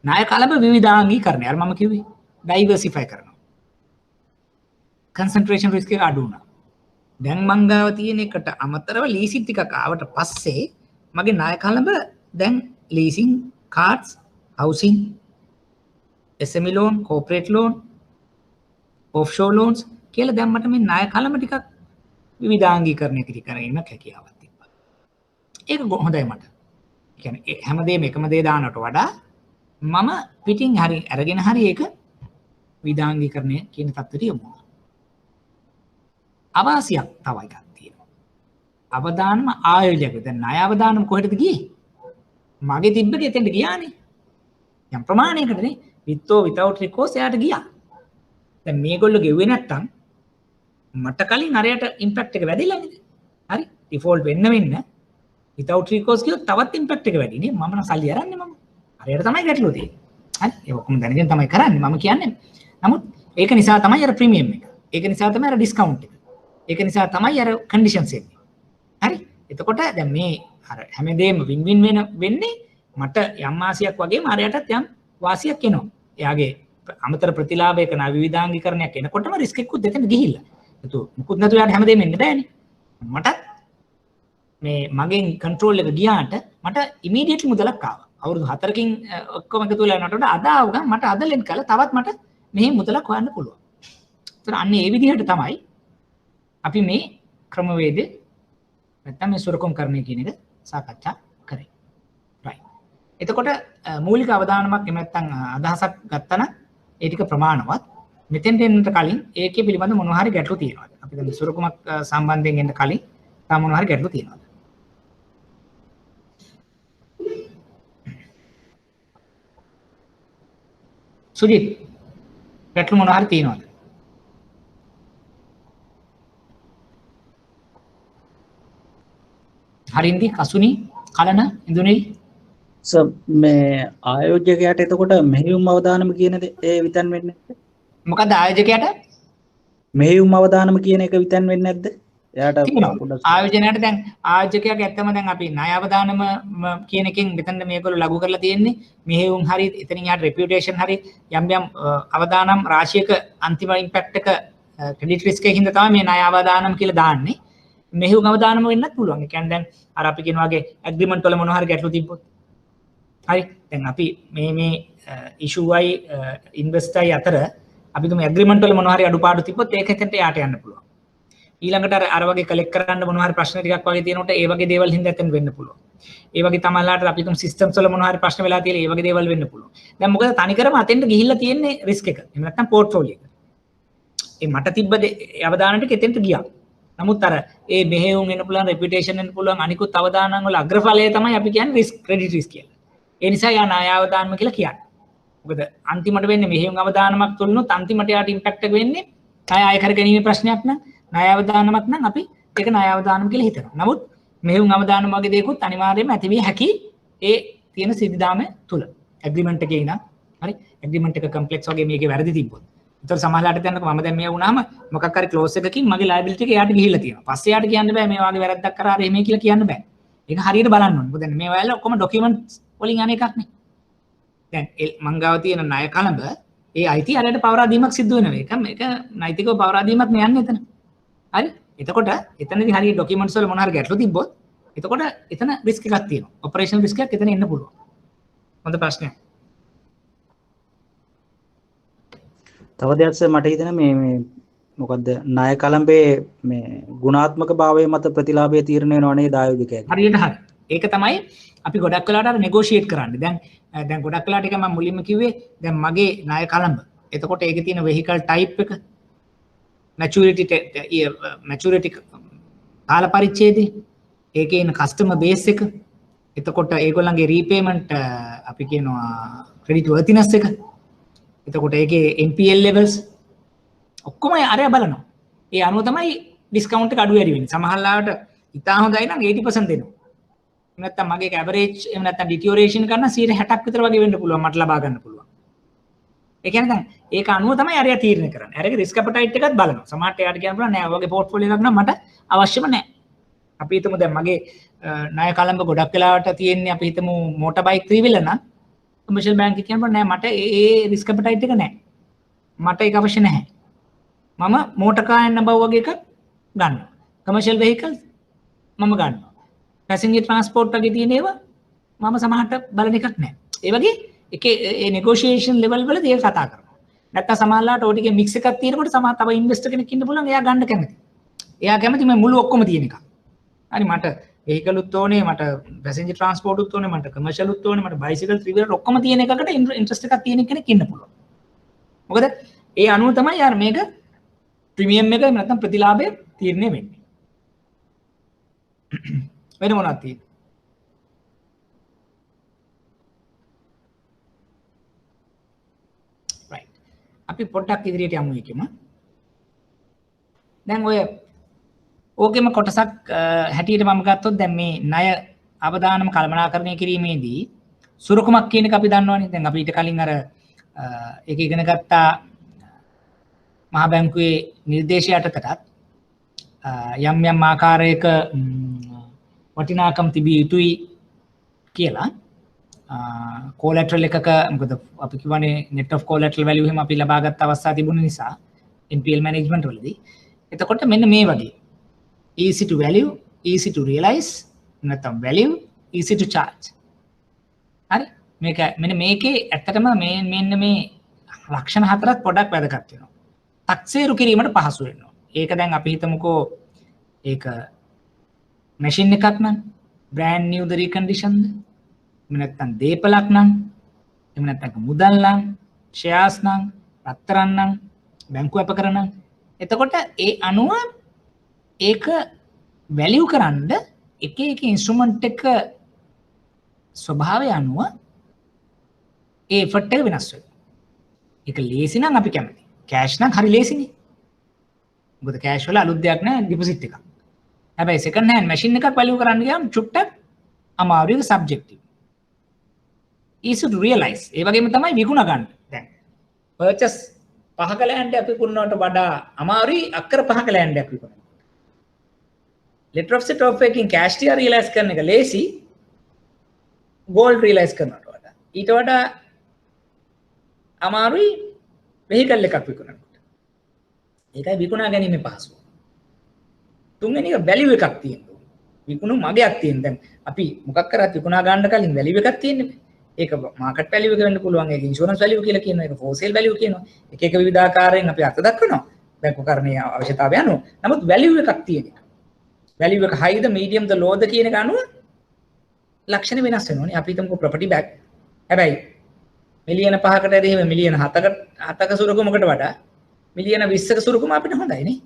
ණය කලබ විවිධාංගීකරණය. අර මම කිව්වේ ඩයිවර්සිෆයි කරනවා. කන්සන්ට්‍රේෂන් රිස්ක් එක අඩු වුණා. දැන් මං ගාව තියෙන එකට අමතරව ලීසින් ටිකක් ආවට පස්සේ මගේ ණය කලබ දැන් leasing cards housing SME loan, corporate loan, offshore loans කියලා දැන් මට මේ ණය කලම ටිකක් විවිධාංගීකරණය කිරීමක් හැකියාවක් තිබ්බා. ඒක හොඳයි මට. කියන්නේ හැමදේම එකම දේ දානට වඩා මම පිටින් හරි අරගෙන හරි ඒක විවිධාංගීකරණය කියන තත්ත්වයට යමු. අවාසියක් තව එකක් තියෙනවා. අවදානම ආයෝජක. දැන් ණය අවදානම කොහෙටද ගියේ? මගේ තිබ්බේ එතෙන්ට ගියානේ. යම් ප්‍රමාණයකටනේ with or without recourse එයාට ගියා. දැන් මේගොල්ලෝ ගෙව්වේ නැත්තම් මට කලින් අරයට ඉම්පැක්ට් එක වැඩිලා නේද? හරි. ඩිෆෝල්ට් වෙන්න without recourse කියොත් තවත් ඉම්පැක්ට් එක වැඩි නේ. මම නම් සල්ලි අරන්නේ මම. අරයට තමයි ගැටලුව තියෙන්නේ. හරි. ඒක ඔක්කොම දැනගෙන තමයි කරන්නේ මම කියන්නේ. නමුත් ඒක නිසා තමයි අර ප්‍රීමියම් එක. ඒක නිසා තමයි අර ඩිස්කවුන්ට් එක. ඒක නිසා තමයි අර කන්ඩිෂන්ස් එන්නේ. හරි. එතකොට දැන් මේ අර හැමදේම වින් වින් වෙන්නේ මට යම් ආසියක් වගේම අරයටත් යම් වාසියක් එනවා. එයාගේ අමතර ප්‍රතිලාභයක නා විවිධාංගීකරණයක් එනකොටම රිස්ක් එකකුත් දෙතන ගිහිල්ලා. ඒක මුකුත් නැතුව යාට හැමදේම එන්න බෑනේ. මටත් මේ මගෙන් කන්ට්‍රෝල් එක ගියාට මට ඉමීඩියට්ලි මුදලක් ආවා. අවුරුදු 4කින් ඔක්කොම එකතු වෙලා යනකොට අද ආව ගමන් මට අද ලෙන් කළා තවත් මට මෙහි මුදලක් හොයන්න පුළුවන්. ඒතර අන්න ඒ විදිහට තමයි අපි මේ ක්‍රමවේදය නැත්නම් මේ සුරකුම් කරන්නේ කියන එක සාකච්ඡා කරේ. right. එතකොට මූලික අවධානමක් එහෙම නැත්නම් අදහසක් ගත්තා නම් ඒ ටික ප්‍රමාණවත්. මෙතෙන්ට එන්නට කලින් ඒකේ පිළිබඳ මොනවා හරි ගැටලු තියෙනවද? අපි දැන් සුරකුමක් සම්බන්ධයෙන් එන්න කලින් තා මොනවා හරි ගැටලු තියෙනවද? සුජිත් ගැටලු මොනවා හරි තියෙනවද? හරින්දි කසුනි කලන ඉඳුනිල් මේ ආයෝජකයාට එතකොට මෙහෙයුම් අවදානම කියන ඒ විතන් වෙන්නේ නැද්ද? මොකද ආයෝජකයාට මෙහෙයුම් අවදානම කියන එක විතන් වෙන්නේ නැද්ද? එයාට ආයෝජනයට දැන් ආයෝජකයාගේ ඇත්තම දැන් අපි ණය අවදානම කියන එකෙන් මෙතන මේගොල්ලෝ ලඝු කරලා තියෙන්නේ මෙහෙයුම් හරි එතනින් යාට රෙපියුටේෂන් හරි යම් යම් අවදානම් රාශියක අන්තිම ඉම්පැක්ට් එක ක්‍රෙඩිට් රිස්ක් එකකින් තමයි මේ ණය අවදානම් කියලා දාන්නේ. මෙහෙයුම් අවදානම වෙන්නත් පුළුවන්. ඒ කියන්නේ දැන් අර අපි කියන වගේ ඇග්‍රීමන්ට් වල මොනවා හරි ගැටලු තිබ්බොත් හරි දැන් අපි මේ ඉෂුවයි ඉන්වෙස්ටර්යි අතර අපි තුමු ඇග්‍රීමන්ට් වල මොනවා හරි අඩුපාඩු තිබ්බොත් ඒක හිතෙන්ට යාට යන්න පුළුවන්. ඊළඟට අර වගේ කලෙක්ට් කරන්න මොනවා හරි ප්‍රශ්න ටිකක් වගේ තියෙනකොට ඒ වගේ දේවල් හින්දා එතන වෙන්න පුළුවන්. ඒ වගේ තමයිලාට අපි තුමු සිස්ටම්ස් වල මොනවා හරි ප්‍රශ්න වෙලා තියෙලා ඒ වගේ දේවල් වෙන්න පුළුවන්. දැන් මොකද තනිකරම අතෙන්ට ගිහිල්ලා තියෙන්නේ රිස්ක් එක. එහෙම නැත්නම් පෝර්ට්ෆෝලියෝ එක. ඒ මට තිබ්බ අවදාන ටික එතෙන්ට ගියා. නමුත් අර ඒ මෙහෙයුම් වෙන්න පුළුවන් රෙපියුටේෂන් වෙන්න පුළුවන් අනිකුත් අවදානන් වල අග්‍රඵලය තමයි අපි කියන්නේ රිස්ක් ක්‍රෙඩිට් රිස්ක් කියලා. ඒ නිසා යා ණය අවදානම කියලා කියන්නේ. මොකද අන්තිමට වෙන්නේ මෙහෙයුම් අවදානමක් තුලිනුත් අන්තිමට යාට ඉම්පැක්ට් එක වෙන්නේ ණය අය කර ගැනීම ප්‍රශ්නයක් නම් ණය අවදානමක් නම් අපි ඒක ණය අවදානම කියලා හිතනවා. නමුත් මෙහෙයුම් අවදානම වගේ දේකුත් අනිවාර්යයෙන්ම ඇති විය හැකි ඒ තියෙන සිද්ධාම තුල. ඇග්‍රීමන්ට් එකේ ඉඳන් හරි ඇග්‍රීමන්ට් එක කම්ප්ලෙක්ස් වගේ මේකේ වැරදි තිබ්බොත්. ඒතර සමහරවිට දැනනකො මම දැන් මේ වුණාම මොකක් හරි ක්ලෝස් එකකින් මගේ ලයබිලිටි එක යාට ගිහිල්ලා තියෙනවා. පස්සේ යාට කියන්න බෑ මේ වගේ වැරද්දක් කරා හරි එහෙම කියලා කියන්න බෑ. ඒක හරියට බලන්න ඕනේ. මොකද මේ වල ඔක්කොම ඩොකියුමන්ට්ස් වලින් අනේ එකක් නේ. දැන් මංගාව තියෙන ණය කලඹ ඒ අයිති අරයට පවරා දීමක් සිද්ධ වෙනවා. ඒක මේක නෛතිකව පවරා දීමක් නේ යන්නේ එතන. හරි? එතකොට එතනදී හරිය ඩොකියුමන්ට්ස් වල මොන හරි ගැටලු තිබ්බොත් එතකොට එතන රිස්ක් එකක් තියෙනවා. ඔපරේෂනල් රිස්ක් එකක් එතන එන්න පුළුවන්. හොඳ ප්‍රශ්නයක්. තව දෙයක් මට හිතෙන මේ මොකද්ද ණය කලඹේ මේ ගුණාත්මක භාවය මත ප්‍රතිලාභය තීරණය වෙනව නේද ආයෝජකයාගේ? හරියට හරි. ඒක තමයි අපි ගොඩක් වෙලාවට අර නෙගෝෂিয়েට් කරන්නේ. දැන් ගොඩක් වෙලාවට එක මම මුලින්ම කිව්වේ දැන් මගේ ණය කලඹ. එතකොට ඒකේ තියෙන vehicle type එක maturity කාල පරිච්ඡේදය ඒකේ ඉන්න customer base එක එතකොට ඒගොල්ලන්ගේ repayment අපි කියනවා credit worthiness එක එතකොට ඒකේ NPL levels ඔක්කොම අරය බලනවා. ඒ අනුව තමයි ඩිස්කවුන්ට් එක අඩු වැඩි වෙන්නේ. සමහර ලාවට ඉතා හොඳයි නම් 80% දෙනවා. එහෙම නැත්නම් මගේ ඇවරේජ් එහෙම නැත්නම් ඩිටියෝරේෂන් කරන 60ක් විතර වගේ වෙන්න පුළුවන් මට ලබා ගන්න පුළුවන්. ඒ කියන්නේ දැන් ඒක අනුව තමයි අරය තීරණය කරන්නේ. අරගේ රිස්ක් ඇපටයිට් එකත් බලනවා. සමහරට එයාට කියන්න පුළුවන් නෑ ඔයගේ පෝර්ට්ෆෝලියෝ එකක් නම් මට අවශ්‍යම නෑ. අපි හිතමු දැන් මගේ ණය කලඹ ගොඩක් වෙලාවට තියෙන්නේ අපි හිතමු මෝටර් බයික් 3 wheeler නම් කමර්ෂල් බැංක් එක කියනවා නෑ මට ඒ රිස්ක් ඇපටයිට් එක නෑ. මට ඒක අවශ්‍ය නැහැ. මම මෝටර් කාර් යන බව වගේ එකක් ගන්නවා. කමර්ෂල් වෙහිකල්ස් මම ගන්නවා. පැසෙන්ජර් ට්‍රාන්ස්පෝර්ට් වගේ තියෙන ඒවා මම සමහරට බලන එකක් නැහැ. ඒ වගේ එකේ ඒ නෙගෝෂියේෂන් ලෙවල් වලදී ඒක කතා කරනවා. නැත්තම් සමහරලාට ඔය ටිකේ මික්ස් එකක් තියෙනකොට සමහර තව ඉන්වෙස්ටර් කෙනෙක් ඉන්න පුළුවන් එයා ගන්න කැමති. එයා කැමති මේ මුළු ඔක්කොම තියෙන එක. හරි මට වෙහිකලුත් ඕනේ මට පැසෙන්ජර් ට්‍රාන්ස්පෝර්ට්ුත් ඕනේ මට කමර්ෂල්ුත් ඕනේ මට බයිසිකල් 3 wheeler ඔක්කොම තියෙන එකකට ඉන්ට්‍රස්ට් එකක් තියෙන කෙනෙක් ඉන්න පුළුවන්. මොකද ඒ අනුව තමයි යාර මේක ප්‍රීමියම් එක නැත්නම් ප්‍රතිලාභය තීරණය වෙන්නේ. වෙන මොනවද තියෙන්නේ? right. අපි පොඩ්ඩක් ඉදිරියට යමු එකෙම. දැන් ඔය ඕකෙම කොටසක් හැටියට මම ගත්තොත් දැන් මේ ණය අවදානම කළමනාකරණය කිරීමේදී සුරුකුමක් කියන එක අපි දන්නවනේ. දැන් අපි ඊට කලින් අර ඒක ඉගෙන ගත්තා මහා බැංකුවේ නිර්දේශය යටතටත් යම් යම් ආකාරයක වටිනාකම් තිබිය යුතුයි කියලා collateral එකක මොකද අපි කියවනේ net of collateral value එහෙම අපි ලබා ගත්ත අවස්ථා තිබුණ නිසා NPL management වලදී එතකොට මෙන්න මේ වගේ easy to value easy to realize නැත්නම් value easy to charge හරි මේක මෙන්න මේකේ ඇත්තටම මෙන්න මේ ලක්ෂණ හතරක් පොඩක් වැදගත් වෙනවා තක්සේරු කිරීමට පහසු වෙනවා ඒක දැන් අපි හිතමුකෝ ඒක මැෂින් එකක් නම් brand new the recondition එහෙම නැත්නම් දීපලක් නම් එහෙම නැත්නම් මුදල් නම් shares නම් පත්තරන් නම් බැංකු අපකරණ එතකොට ඒ අනුව ඒක වැලියු කරන්න එක එක ඉන්ස්ට්‍රුමන්ට් එක ස්වභාවය අනුව ඒ එෆර්ට් එක වෙනස් වෙනවා. ඒක ලේසි නම් අපි කැමති. කෑෂ් නම් හරි ලේසිනේ. මොකද කෑෂ් වල අලුත් දෙයක් නෑ ඩිපොසිට් එකක්. හැබැයි සෙකන්ඩ් හෑන්ඩ් මැෂින් එකක් වැලියු කරන්න ගියාම චුට්ටක් අමාරුයි සබ්ජෙක්ටිව්. easy to realize. ඒ වගේම තමයි විකුණ ගන්න. දැන් purchase 5ක ලෑන්ඩ් එකක් විකුණනවට වඩා අමාරුයි අක්කර 5ක ලෑන්ඩ් එකක් විකුණන්න. letter of set of එකකින් cash tier realize කරන එක ලේසි gold realize කරනවට වඩා. ඊට වඩා අමාරුයි vehicle එකක් විකුණනකොට. ඒකයි විකුණා ගැනීම පහසුව. තුන්වෙනි එක value එකක් තියෙනවා. විකුණු මගයක් තියෙන. දැන් අපි මොකක් කරත් විකුණා ගන්න කලින් value එකක් තියෙන්නේ. ඒක මාකට් වැලියු එක වෙන්න පුළුවන් ඒක ඉන්ෂුරන්ස් වැලියු කියලා කියනවා ඒක ෆෝර් සේල් වැලියු කියනවා එක එක විවිධාකාරයෙන් අපි අර්ථ දක්වනවා බැංකුකරණයේ අවශ්‍යතාවය අනුව නමුත් වැලියු එකක් තියෙන එක වැලියු එක හයිද මීඩියම්ද ලෝද කියන එක අනුව ලක්ෂණ වෙනස් වෙනවනේ අපි හිතමුකෝ ප්‍රොපර්ටි බෑග් හැබැයි මිලියන 5කට ඇදී එහෙම මිලියන 7ක සුරුකුමකට වඩා මිලියන 20ක සුරුකුම අපිට හොඳයි නේ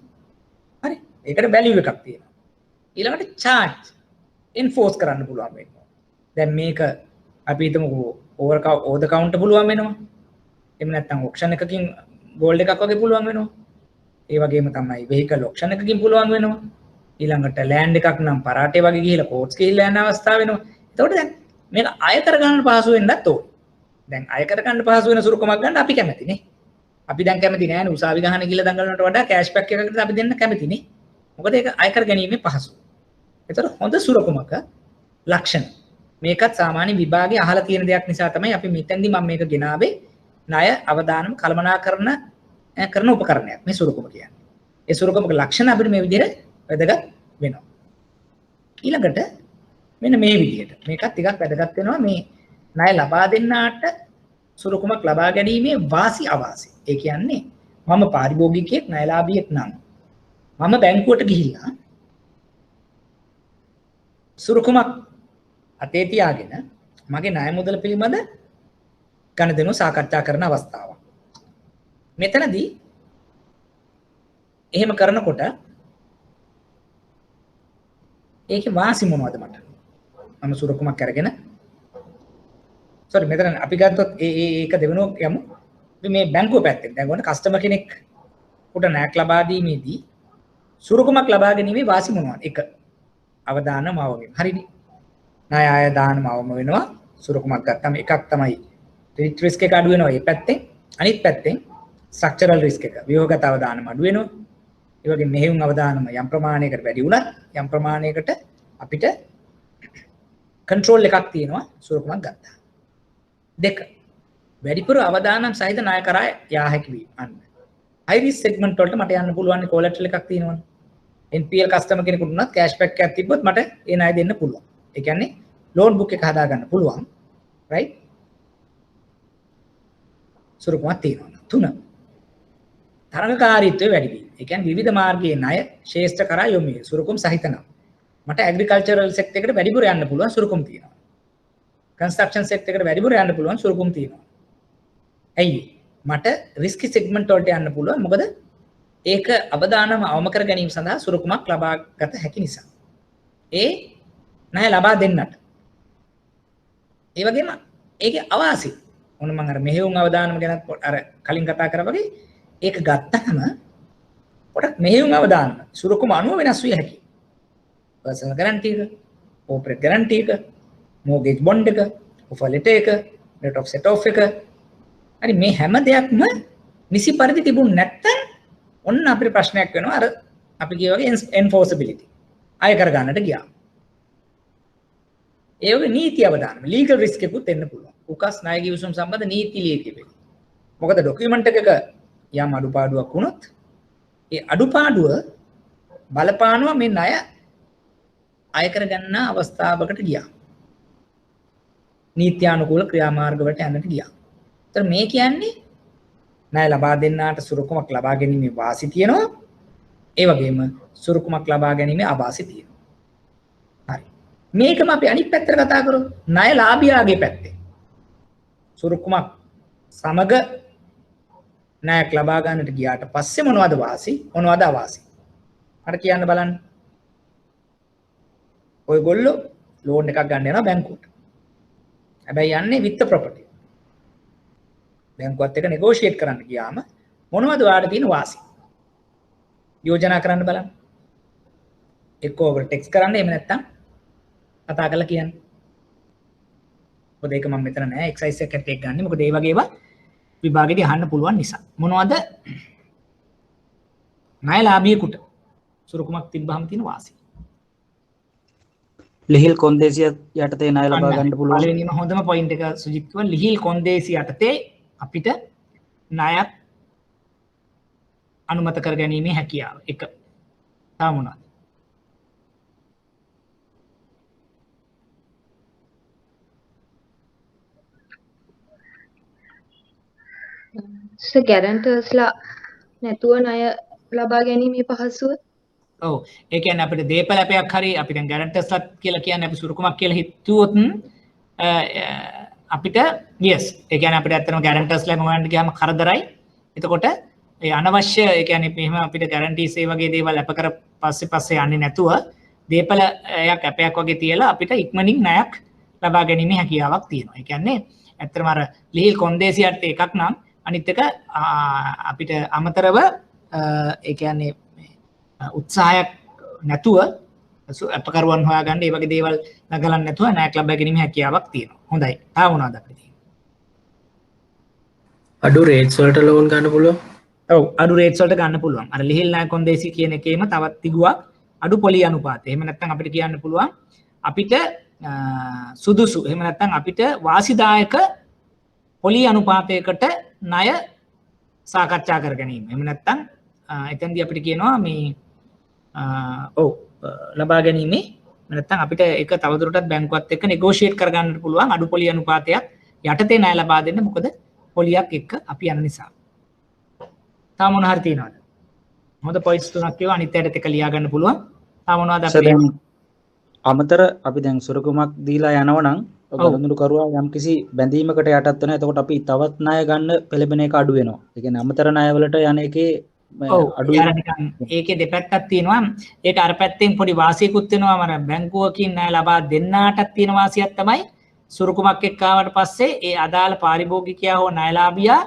හරි ඒකට වැලියු එකක් තියෙනවා ඊළඟට charge enforce කරන්න පුළුවන් වෙනවා දැන් මේක අපි හිතමුකෝ ඕවර් ද කවුන්ටර් පුළුවන් වෙනවා. එහෙම නැත්නම් ඔක්ෂන් එකකින් ගෝල්ඩ් එකක් වගේ පුළුවන් වෙනවා. ඒ වගේම තමයි වෙහිකල් ඔක්ෂන් එකකින් පුළුවන් වෙනවා. ඊළඟට ලෑන්ඩ් එකක් නම් පරාටේ වගේ ගිහිලා කෝට්ස් ගිහිල්ලා යන අවස්ථාව වෙනවා. එතකොට දැන් මේක අය කර ගන්න පහසු වෙන්නත් ඕන. දැන් අය කර ගන්න පහසු වෙන සුරුකමක් ගන්න අපි කැමතිනේ. අපි දැන් කැමති නෑනේ උසාවි ගහන ගිහිල්ලා දඟලනට වඩා කෑෂ් බෑක් එකකට අපි දෙන්න කැමතිනේ. මොකද ඒක අය කර ගැනීමේ පහසු. ඒතර හොඳ සුරුකමක ලක්ෂණ මේකත් සාමාන්‍ය විභාගයේ අහලා තියෙන දෙයක් නිසා තමයි අපි මෙතෙන්දි මම මේක ගෙනාවේ ණය අවදානම් කළමනාකරණ කරන උපකරණයක් මේ සුරුකම කියන්නේ. ඒ සුරුකමක ලක්ෂණ අපිට මේ විදිහට වැදගත් වෙනවා. ඊළඟට මෙන්න මේ විදිහට මේකත් ටිකක් වැදගත් වෙනවා මේ ණය ලබා දෙන්නාට සුරුකමක් ලබා ගැනීමේ වාසි අවාසි. ඒ කියන්නේ මම පාරිභෝගිකයෙක් ණයලාභියෙක් නම් මම බැංකුවට ගිහිල්ලා සුරුකමක් අතේ තියාගෙන මගේ ණය මුදල පිළිබඳ ගනුදෙනු සාකච්ඡා කරන අවස්ථාවක්. මෙතනදී එහෙම කරනකොට ඒකේ වාසි මොනවද මට? මම සුරුකුමක් අරගෙන මෙතන අපි ගත්තොත් ඒක දෙවෙනුව යමු. අපි මේ බැංකුව පැත්තෙන් දැන් ගන්න කස්ටමර් කෙනෙක් උට ණයක් ලබා දීමේදී සුරුකුමක් ලබා ගැනීමේ වාසි මොනවද? එක අවදානම අවගෙන්. හරිනේ. ණය ආය දානම අවම වෙනවා සුරුකුමක් ගත්තම එකක් තමයි ක්‍රෙඩිට් රිස්ක් එක අඩු වෙනවා මේ පැත්තෙන් අනිත් පැත්තෙන් ස්ට්‍රක්චරල් රිස්ක් එක ව්‍යුහගත අවදානම අඩු වෙනවා ඒ වගේ මෙහෙයුම් අවදානම යම් ප්‍රමාණයකට වැඩි වුණත් යම් ප්‍රමාණයකට අපිට කන්ට්‍රෝල් එකක් තියෙනවා සුරුකුමක් ගත්තා දෙක වැඩිපුර අවදානම් සහිත ණය කරා යා හැකි වීම අන්න හයි රිස්ක් සෙග්මන්ට් වලට මට යන්න පුළුවන් කොලැටරල් එකක් තියෙනවනේ NPL කස්ටමර් කෙනෙකුට උනත් කෑෂ් බෑක් එකක් තිබ්බොත් මට ඒ ණය දෙන්න පුළුවන් ඒ කියන්නේ ලෝන් බුක් එක හදා ගන්න පුළුවන් රයිට් සුරුකුමක් තියෙනවා තුන තරඟකාරීත්වය වැඩි වීම ඒ කියන්නේ විවිධ මාර්ගයේ ණය ශේෂ්ඨ කරා යොමු වේ සුරුකුම් සහිත නම් මට ඇග්‍රිකල්චරල් සෙක්ටර් එකට වැඩිපුර යන්න පුළුවන් සුරුකුම් තියෙනවා කන්ස්ට්‍රක්ෂන් සෙක්ටර් එකට වැඩිපුර යන්න පුළුවන් සුරුකුම් තියෙනවා ඇයි මට රිස්කි සෙග්මන්ට් වලට යන්න පුළුවන් මොකද ඒක අවදානම අවම කර ගැනීම සඳහා සුරුකුමක් ලබා ගත හැකි නිසා ඒ ණය ලබා දෙන්නට ඒ වගේම ඒකේ අවාසි මොන මම අර මෙහෙයුම් අවදානම ගැන අර කලින් කතා කරා වගේ ඒක ගත්තම පොඩක් මෙහෙයුම් අවදාන්න සුරුකුම අනුව වෙනස් විය හැකියි. පර්සනල් ගැරන්ටි එක, කෝපරේට් ගැරන්ටි එක, මෝගේජ් බොන්ඩ් එක, ඔෆර් ලෙටර් එක, රේට් ඔෆ් සෙට් ඔෆ් එක. හරි මේ හැම දෙයක්ම නිසි පරිදි තිබුණ නැත්නම් ඔන්න අපිට ප්‍රශ්නයක් වෙනවා. අර අපි කිය වගේ එන්ෆෝසබිලිටි අය කර ගන්නට ගියා. ඒ වගේ නීති අවදානම ලීගල් රිස්ක් එකකුත් එන්න පුළුවන්. උකස් ණය ගිවිසුම් සම්බන්ධ නීති ලියකියවිලි. මොකද ડોකියුමන්ට් එකක යම් අඩුපාඩුවක් වුණොත් ඒ අඩුපාඩුව බලපානවා මේ ණය අය කර ගන්න අවස්ථාවකට ගියා. නීත්‍යානුකූල ක්‍රියාමාර්ග වලට යන්නට ගියා. ඒතර මේ කියන්නේ ණය ලබා දෙන්නාට සුරුකුමක් ලබා ගැනීමේ වාසි තියෙනවා. ඒ වගේම සුරුකුමක් ලබා ගැනීමේ අවාසි තියෙනවා. හරි. මේකම අපි අනිත් පැත්තට කතා කරමු. ණය ලාභියාගේ පැත්තේ. සුරුකුමක් සමග ණයක් ලබා ගන්නට ගියාට පස්සේ මොනවද වාසි මොනවද අවාසි? අර කියන්න බලන්න. ඔයගොල්ලෝ ලෝන් එකක් ගන්න යනවා බැංකුවට. හැබැයි යන්නේ විත්ත ප්‍රොපර්ටි. බැංකුවත් එක්ක නෙගෝෂিয়েට් කරන්න ගියාම මොනවද ඔයාලට තියෙන වාසි? යෝජනා කරන්න බලන්න. එක්ක ඔයගොල්ලෝ ටෙක්ස්ට් කරන්න එහෙම නැත්නම් කතා කරලා කියන්න. මොකද ඒක මම මෙතන නෑ එක්සයිස් එකට එක ගන්න. මොකද ඒ වගේ ඒවා විභාගෙදී අහන්න පුළුවන් නිසා. මොනවද ණයලාභියෙකුට සුරුකුමක් තිබ්බහම තියෙන වාසි? ලිහිල් කොන්දේසිය යටතේ ණය ලබා ගන්න පුළුවන්. පළවෙනිම හොඳම පොයින්ට් එක සුජිත් කිව්වා ලිහිල් කොන්දේසිය යටතේ අපිට ණයක් අනුමත කර ගැනීමේ හැකියාව. එක. තව මොනවද? ගැරන්ටර්ස්ලා නැතුව ණය ලබා ගැනීමේ පහසුව. ඔව් ඒ කියන්නේ අපිට දීපල අපයක් හරි අපි දැන් ගැරන්ටර්ස්ලා කියලා කියන්නේ අපි සුරුකුමක් කියලා හිතුවොත් අපිට yes ඒ කියන්නේ අපිට ඇත්තටම ගැරන්ටර්ස්ලා හොයන්න ගියාම කරදරයි. එතකොට ඒ අනවශ්‍ය ඒ කියන්නේ මෙහෙම අපිට ගැරන්ටිස් ඒ වගේ දේවල් අප කර පස්සේ යන්නේ නැතුව දීපලයක් අපයක් වගේ තියලා අපිට ඉක්මනින් ණයක් ලබා ගැනීමේ හැකියාවක් තියෙනවා. ඒ කියන්නේ ඇත්තටම අර ලිහිල් කොන්දේසියට එකක් නම් අනිත් එක අපිට අමතරව ඒ කියන්නේ උත්සාහයක් නැතුව අපකරුවන් හොයාගන්න ඒ වගේ දේවල් නගලන්න නැතුව ණයක් ලබා ගැනීම හැකියාවක් තියෙනවා. හොඳයි. තා මොනවද අපිට තියෙන්නේ? අඩු රේට්ස් වලට ලෝන් ගන්න පුළුවන්. ඔව් අඩු රේට්ස් වලට ගන්න පුළුවන්. අර ලිහිල් ණය කොන්දේසි කියන එකේම තවත් තිගුවක් අඩු පොලි අනුපාතය. එහෙම නැත්නම් අපිට කියන්න පුළුවන් අපිට සුදුසු එහෙම නැත්නම් අපිට වාසිදායක පොලි අනුපාතයකට ණය සාකච්ඡා කර ගැනීම. එහෙම නැත්නම් එතෙන්දී අපිට කියනවා මේ ඔව් ලබා ගැනීමේ නැත්නම් අපිට ඒක තවදුරටත් බැංකුවත් එක්ක නෙගෝෂিয়েට් කර ගන්නට පුළුවන් අඩු පොලි අනුපාතයක් යටතේ ණය ලබා දෙන්න. මොකද පොලියක් එක්ක අපි යන නිසා. තා මොන හරි තියනවද? හොඳ පොයින්ට්ස් තුනක් කියවා අනිත් පැයට එක ලියා ගන්න පුළුවන්. තා මොනවද අපි අමතර අපි දැන් සුරකුමක් දීලා යනවා නම් ගොනුරු කරුවා යම්කිසි බැඳීමකට යටත් වෙනවා. එතකොට අපි තවත් ණය ගන්න පෙළඹෙන එක අඩු වෙනවා. ඒ කියන්නේ අමතර ණය වලට යන එකේ අඩු ඒකේ දෙපැත්තක් තියෙනවා. ඒක අර පැත්තෙන් පොඩි වාසියකුත් වෙනවා. මම බැංකුවකින් ණය ලබා දෙන්නාටත් තියෙන වාසියක් තමයි සුරුකුමක් එක්ක ආවට පස්සේ ඒ අදාළ පාරිභෝගිකයා හෝ ණයලාභියා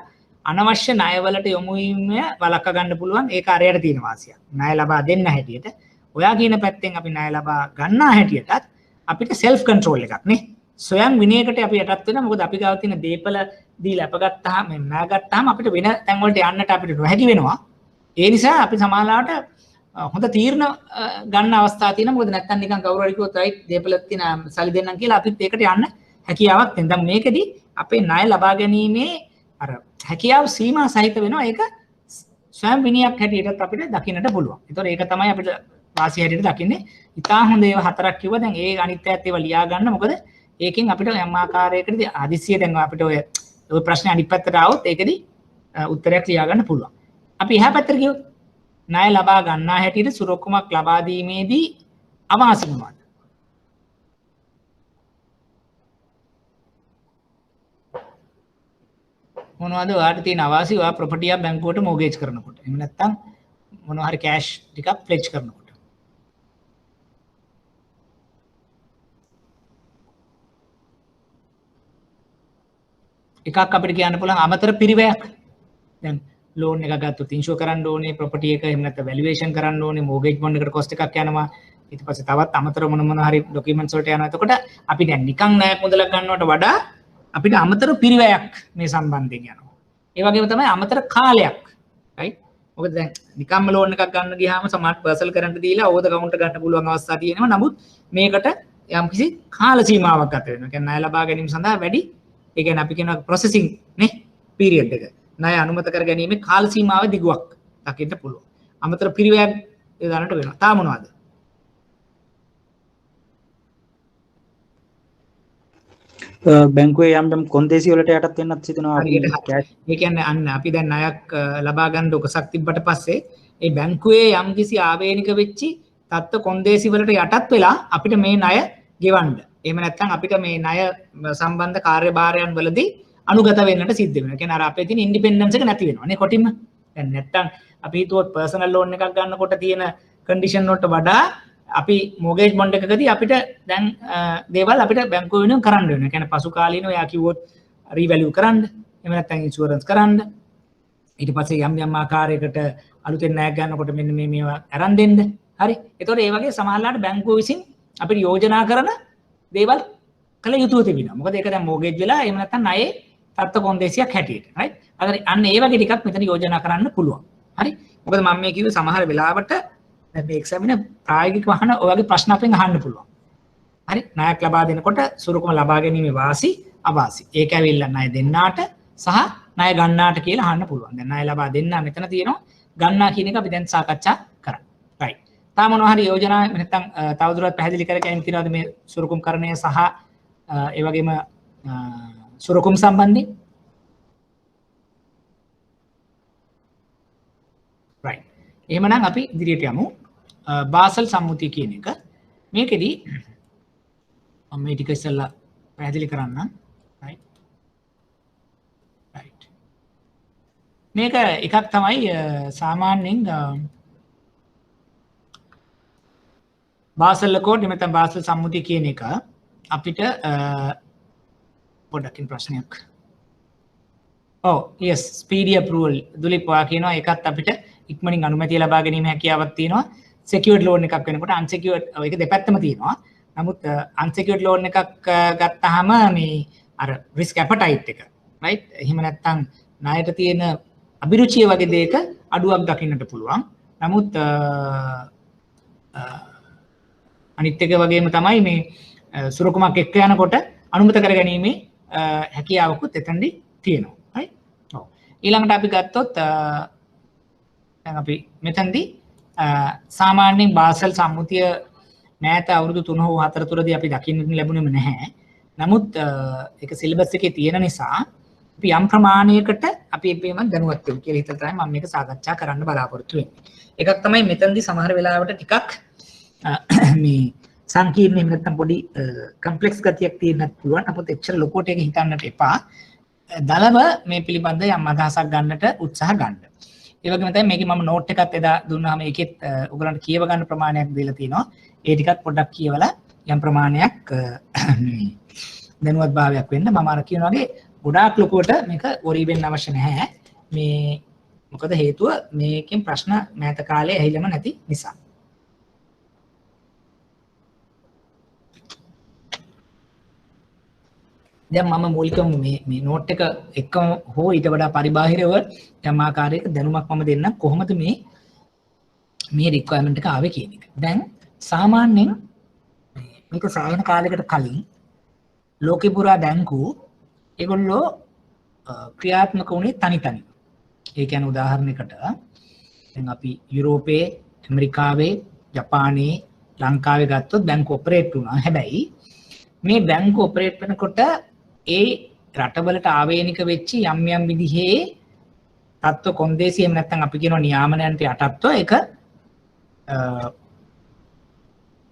අනවශ්‍ය ණයවලට යොමු වීම වළක්වා ගන්න පුළුවන්. ඒක අරයට තියෙන වාසියක්. ණය ලබා දෙන්න හැටියට ඔයා කියන පැත්තෙන් අපි ණය ලබා ගන්නා හැටියටත් අපිට self control එකක් නේ. ස්වයං විනයකට අපි යටත් වෙනවා. මොකද අපි ගාව තියෙන දීපල දීලා අපගත්තාම ණය ගත්තාම අපිට වෙන තැන් වලට යන්නට අපිට නොහැකි වෙනවා. ඒ නිසා අපි සමාජලාට හොඳ තීරණ ගන්න අවස්ථා තියෙනවා. මොකද නැත්තම් නිකන් කවුරු හරි කිව්වොත් right දීපලක් තියෙන සල්ලි දෙන්නම් කියලා අපිත් ඒකට යන්න හැකියාවක් තියෙනවා. දැන් මේකෙදි අපේ ණය ලබා ගැනීමේ අර හැකියාව සීමා සහිත වෙනවා. ඒක ස්වයං විනයක් හැටියටත් අපිට දකින්නට පුළුවන්. ඒතකොට ඒක තමයි අපිට වාසිය හැටියට දකින්නේ. ඉතා හොඳ ඒවා හතරක් කිව්වා. දැන් ඒ අනිත් පැත්ත ඒවා ලියා ගන්න. මොකද ඒකෙන් අපිට යම් ආකාරයකදී හදිස්සිය දැන් අපිට ඔය ප්‍රශ්නේ අනිත් පැත්තට ආවොත් ඒකෙදි උත්තරයක් ලියා ගන්න පුළුවන්. අපි එහා පැත්තට ගියොත් ණය ලබා ගන්නා හැටියට සුරකුමක් ලබා දීමේදී අවාසි මොනවද? මොනවද ඔයාලට තියෙන අවාසි? ඔයා ප්‍රොපර්ටි එක බැංකුවට මෝගේජ් කරනකොට. එහෙම නැත්නම් මොනවා හරි කෑෂ් ටිකක් ප්ලෙජ් කරනකොට. එකක් අපිට කියන්න පුළුවන් අමතර පිරිවැයක්. දැන් ලෝන් එකක් ගත්තොත් ඉන්ෂුර් කරන්න ඕනේ, ප්‍රොපර්ටි එක එහෙම නැත්නම් වැලුවේෂන් කරන්න ඕනේ, මෝගේජ් බොන්ඩ් එකට කොස්ට් එකක් යනවා. ඊට පස්සේ තවත් අමතර මොන හරි ඩොකියුමන්ට්ස් වලට යනවා. එතකොට අපි දැන් නිකන් ණයක් මුදලක් ගන්නවට වඩා අපිට අමතර පිරිවැයක් මේ සම්බන්ධයෙන් යනවා. ඒ වගේම තමයි අමතර කාලයක්. right? මොකද දැන් නිකම්ම ලෝන් එකක් ගන්න ගියාම සමහරට පර්සනල් කරන්ට් දීලා ඕවර් ද කවුන්ට් ගන්න පුළුවන් අවස්ථා තියෙනවා. නමුත් මේකට යම්කිසි කාල සීමාවක් ගත වෙනවා. ඒ කියන්නේ ණය ලබා ගැනීම සඳහා වැඩි ඒ කියන්නේ අපි කියනවා ප්‍රොසෙසින් නේ පීරියඩ් එක. ණය අනුමත කර ගැනීමේ කාල සීමාව දිගුවක් දකින්න පුළුවන්. අමතර පිරිවැයක් දාන්නට වෙනවා. තා මොනවද? බැංකුවේ යම් කොන්දේසි වලට යටත් වෙන්නත් සිදෙනවා. ඒ කියන්නේ අන්න අපි දැන් ණයක් ලබා ගන්න උකසක් තිබ්බට පස්සේ ඒ බැංකුවේ යම්කිසි ආවේනික වෙච්චි තත්ත්ව කොන්දේසි වලට යටත් වෙලා අපිට මේ ණය ගෙවන්න. එහෙම නැත්නම් අපිට මේ ණය සම්බන්ධ කාර්යභාරයන් වලදී අනුගත වෙන්නට සිද්ධ වෙනවා. ඒ කියන්නේ අර අපේ තියෙන ඉන්ඩිපෙන්ඩන්ස් එක නැති වෙනවා නේ කොටින්ම. දැන් නැත්නම් අපි හිතුවොත් පර්සනල් ලෝන් එකක් ගන්නකොට තියෙන කන්ඩිෂන් වලට වඩා අපි මෝගේජ් බොන්ඩ් එකකදී අපිට දැන් දේවල් අපිට බැංකුව වෙනුවෙන් කරන්න වෙනවා. ඒ කියන්නේ පසු කාලීනව යා කිව්වොත් රීවැලියු කරන්න, එහෙම නැත්නම් ඉන්ෂුරන්ස් කරන්න. ඊට පස්සේ යම් ආකාරයකට අලුතෙන් ණයක් ගන්නකොට මෙන්න මේවා අරන් දෙන්න. හරි. ඒතකොට ඒ වගේ සමහරලාට බැංකුව විසින් අපිට යෝජනා කරන දේවල් කළ යුතුව තිබෙනවා. මොකද ඒක දැන් මෝගේජ් වෙලා එහෙම නැත්නම් ණයේ තත්ත්ව කොන්දේසියක් හැටියට. right? අන්න ඒ වගේ ටිකක් මෙතන යෝජනා කරන්න පුළුවන්. හරි. මොකද මම මේ කිව්වේ සමහර වෙලාවට මේ එක්සැමින ප්‍රායෝගික වහන ඔයගේ ප්‍රශ්න අපෙන් අහන්න පුළුවන්. හරි. ණයක් ලබා දෙනකොට සුරුකම ලබා ගැනීමේ වාසි අවාසි. ඒක ඇවිල්ලා ණය දෙන්නාට සහ ණය ගන්නාට කියලා අහන්න පුළුවන්. දැන් ණය ලබා දෙන්නා මෙතන තියෙනවා. ගන්නා කියන එක අපි දැන් සාකච්ඡා කරා. right. තා මොනවා හරි යෝජනා නැත්නම් තවදුරටත් පැහැදිලි කර ගැනීම තියෙනවද මේ සුරුකුම් කරණය සහ ඒ වගේම සුරුකුම් සම්බන්ධයෙන්? right. එහෙමනම් අපි ඉදිරියට යමු. බාසල් සම්මුතිය කියන එක මේකෙදි මම මේ ටික ඉස්සෙල්ලා පැහැදිලි කරන්නම්. right. right. මේක එකක් තමයි සාමාන්‍යයෙන් බාසල් කෝඩ් නැත්නම් බාසල් සම්මුතිය කියන එක අපිට පොඩ්ඩකින් ප්‍රශ්නයක්. yes speedy approval දුලිප් වා කියනවා ඒකත් අපිට ඉක්මනින් අනුමැතිය ලබා ගැනීම හැකියාවක් තියෙනවා. secured loan එකක් වෙනකොට unsecured ඒක දෙපැත්තම තියෙනවා. නමුත් unsecured loan එකක් ගත්තාම මේ අර risk appetite එක right එහෙම නැත්නම් ණයට තියෙන අභිරුචිය වගේ දෙයක අඩුවක් දකින්නට පුළුවන්. නමුත් අනිත් එක වගේම තමයි මේ සුරුකුමක් එක්ක යනකොට අනුමත කරගැනීමේ හැකියාවකුත් එතනදී තියෙනවා. right? ඔව්. ඊළඟට අපි ගත්තොත් දැන් අපි මෙතනදී සාමාන්‍යයෙන් බාසල් සම්මුතිය මෑත අවුරුදු 3 හෝ 4 තුරදී අපි දකින්න ලැබුණෙම නැහැ. නමුත් ඒක සිලබස් එකේ තියෙන නිසා අපි යම් ප්‍රමාණයකට අපි එපේම දැනුවත් වෙමු කියලා හිතලා තමයි මම මේක සාකච්ඡා කරන්න බලාපොරොත්තු වෙන්නේ. එකක් තමයි මෙතනදී සමහර වෙලාවට ටිකක් මේ සංකීර්ණ එහෙම නැත්නම් පොඩි කම්ප්ලෙක්ස් ගතියක් තියෙන්නත් පුළුවන්. අපොත් එච්චර ලොකුට ඒක හිතන්නට එපා. දලව මේ පිළිබඳ යම් අදහසක් ගන්නට උත්සාහ ගන්න. ඒ වගේම තමයි මේකේ මම නෝට් එකක් එදා දුන්නාම ඒකෙත් ඔයගලන්ට කියව ගන්න ප්‍රමාණයක් දීලා තියෙනවා. ඒ ටිකත් පොඩ්ඩක් කියවලා යම් ප්‍රමාණයක් දැනුවත් භාවයක් වෙන්න මම අර කියන වගේ ගොඩාක් ලොකුවට මේක වොරි වෙන්න අවශ්‍ය නැහැ. මේ මොකද හේතුව මේකෙන් ප්‍රශ්න මෑත කාලේ ඇහිලම නැති නිසා. දැන් මම මූලිකව මේ නෝට් එක එකම හෝ ඊට වඩා පරිබාහිරව යම් ආකාරයක දැනුමක් මම දෙන්නම් කොහොමද මේ රික්වයර්මන්ට් එක ආවේ කියන එක. දැන් සාමාන්‍යයෙන් මේක සායන කාලයකට කලින් ලෝකේ පුරා බැංකු ඒගොල්ලෝ ක්‍රියාත්මක වුණේ තනි තනි. ඒ කියන්නේ උදාහරණයකට දැන් අපි යුරෝපයේ, ඇමරිකාවේ, ජපානයේ, ලංකාවේ ගත්තොත් බැංකු ඔපරේට් වුණා. හැබැයි මේ බැංකු ඔපරේට් වෙනකොට ඒ රටවලට ආවේනික වෙච්ච යම් යම් විදිහේ තත්ත්ව කොන්දේසි එහෙම නැත්නම් අපි කියනවා නියාමනයන්ට යටත්ව ඒක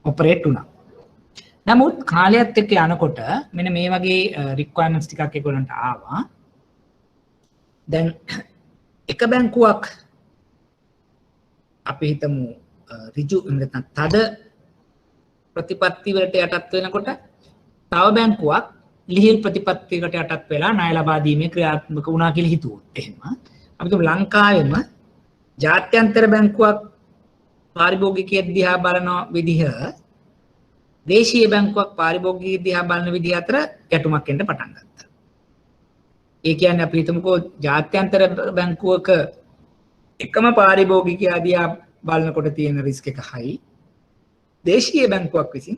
ඔපරේට් වුණා. නමුත් කාලයත් එක්ක යනකොට මෙන්න මේ වගේ රික්වයර්මන්ට්ස් ටිකක් ඒගොල්ලන්ට ආවා. දැන් එක බැංකුවක් අපි හිතමු ඍජු නැත්නම් තද ප්‍රතිපත්ති වලට යටත් වෙනකොට තව බැංකුවක් ලිහිල් ප්‍රතිපත්තියකට යටත් වෙලා ණය ලබා දීමේ ක්‍රියාත්මක වුණා කියලා හිතුවොත් එහෙම අපි තුමු ලංකාවේම ජාත්‍යන්තර බැංකුවක් පාරිභෝගිකයෙක් දිහා බලන විදිහ දේශීය බැංකුවක් පාරිභෝගිකයෙක් දිහා බලන විදිහ අතර ගැටුමක් එන්න පටන් ගත්තා. ඒ කියන්නේ අපි හිතමුකෝ ජාත්‍යන්තර බැංකුවක එකම පාරිභෝගිකයා දිහා බලනකොට තියෙන රිස්ක් එක හයි. දේශීය බැංකුවක් විසින්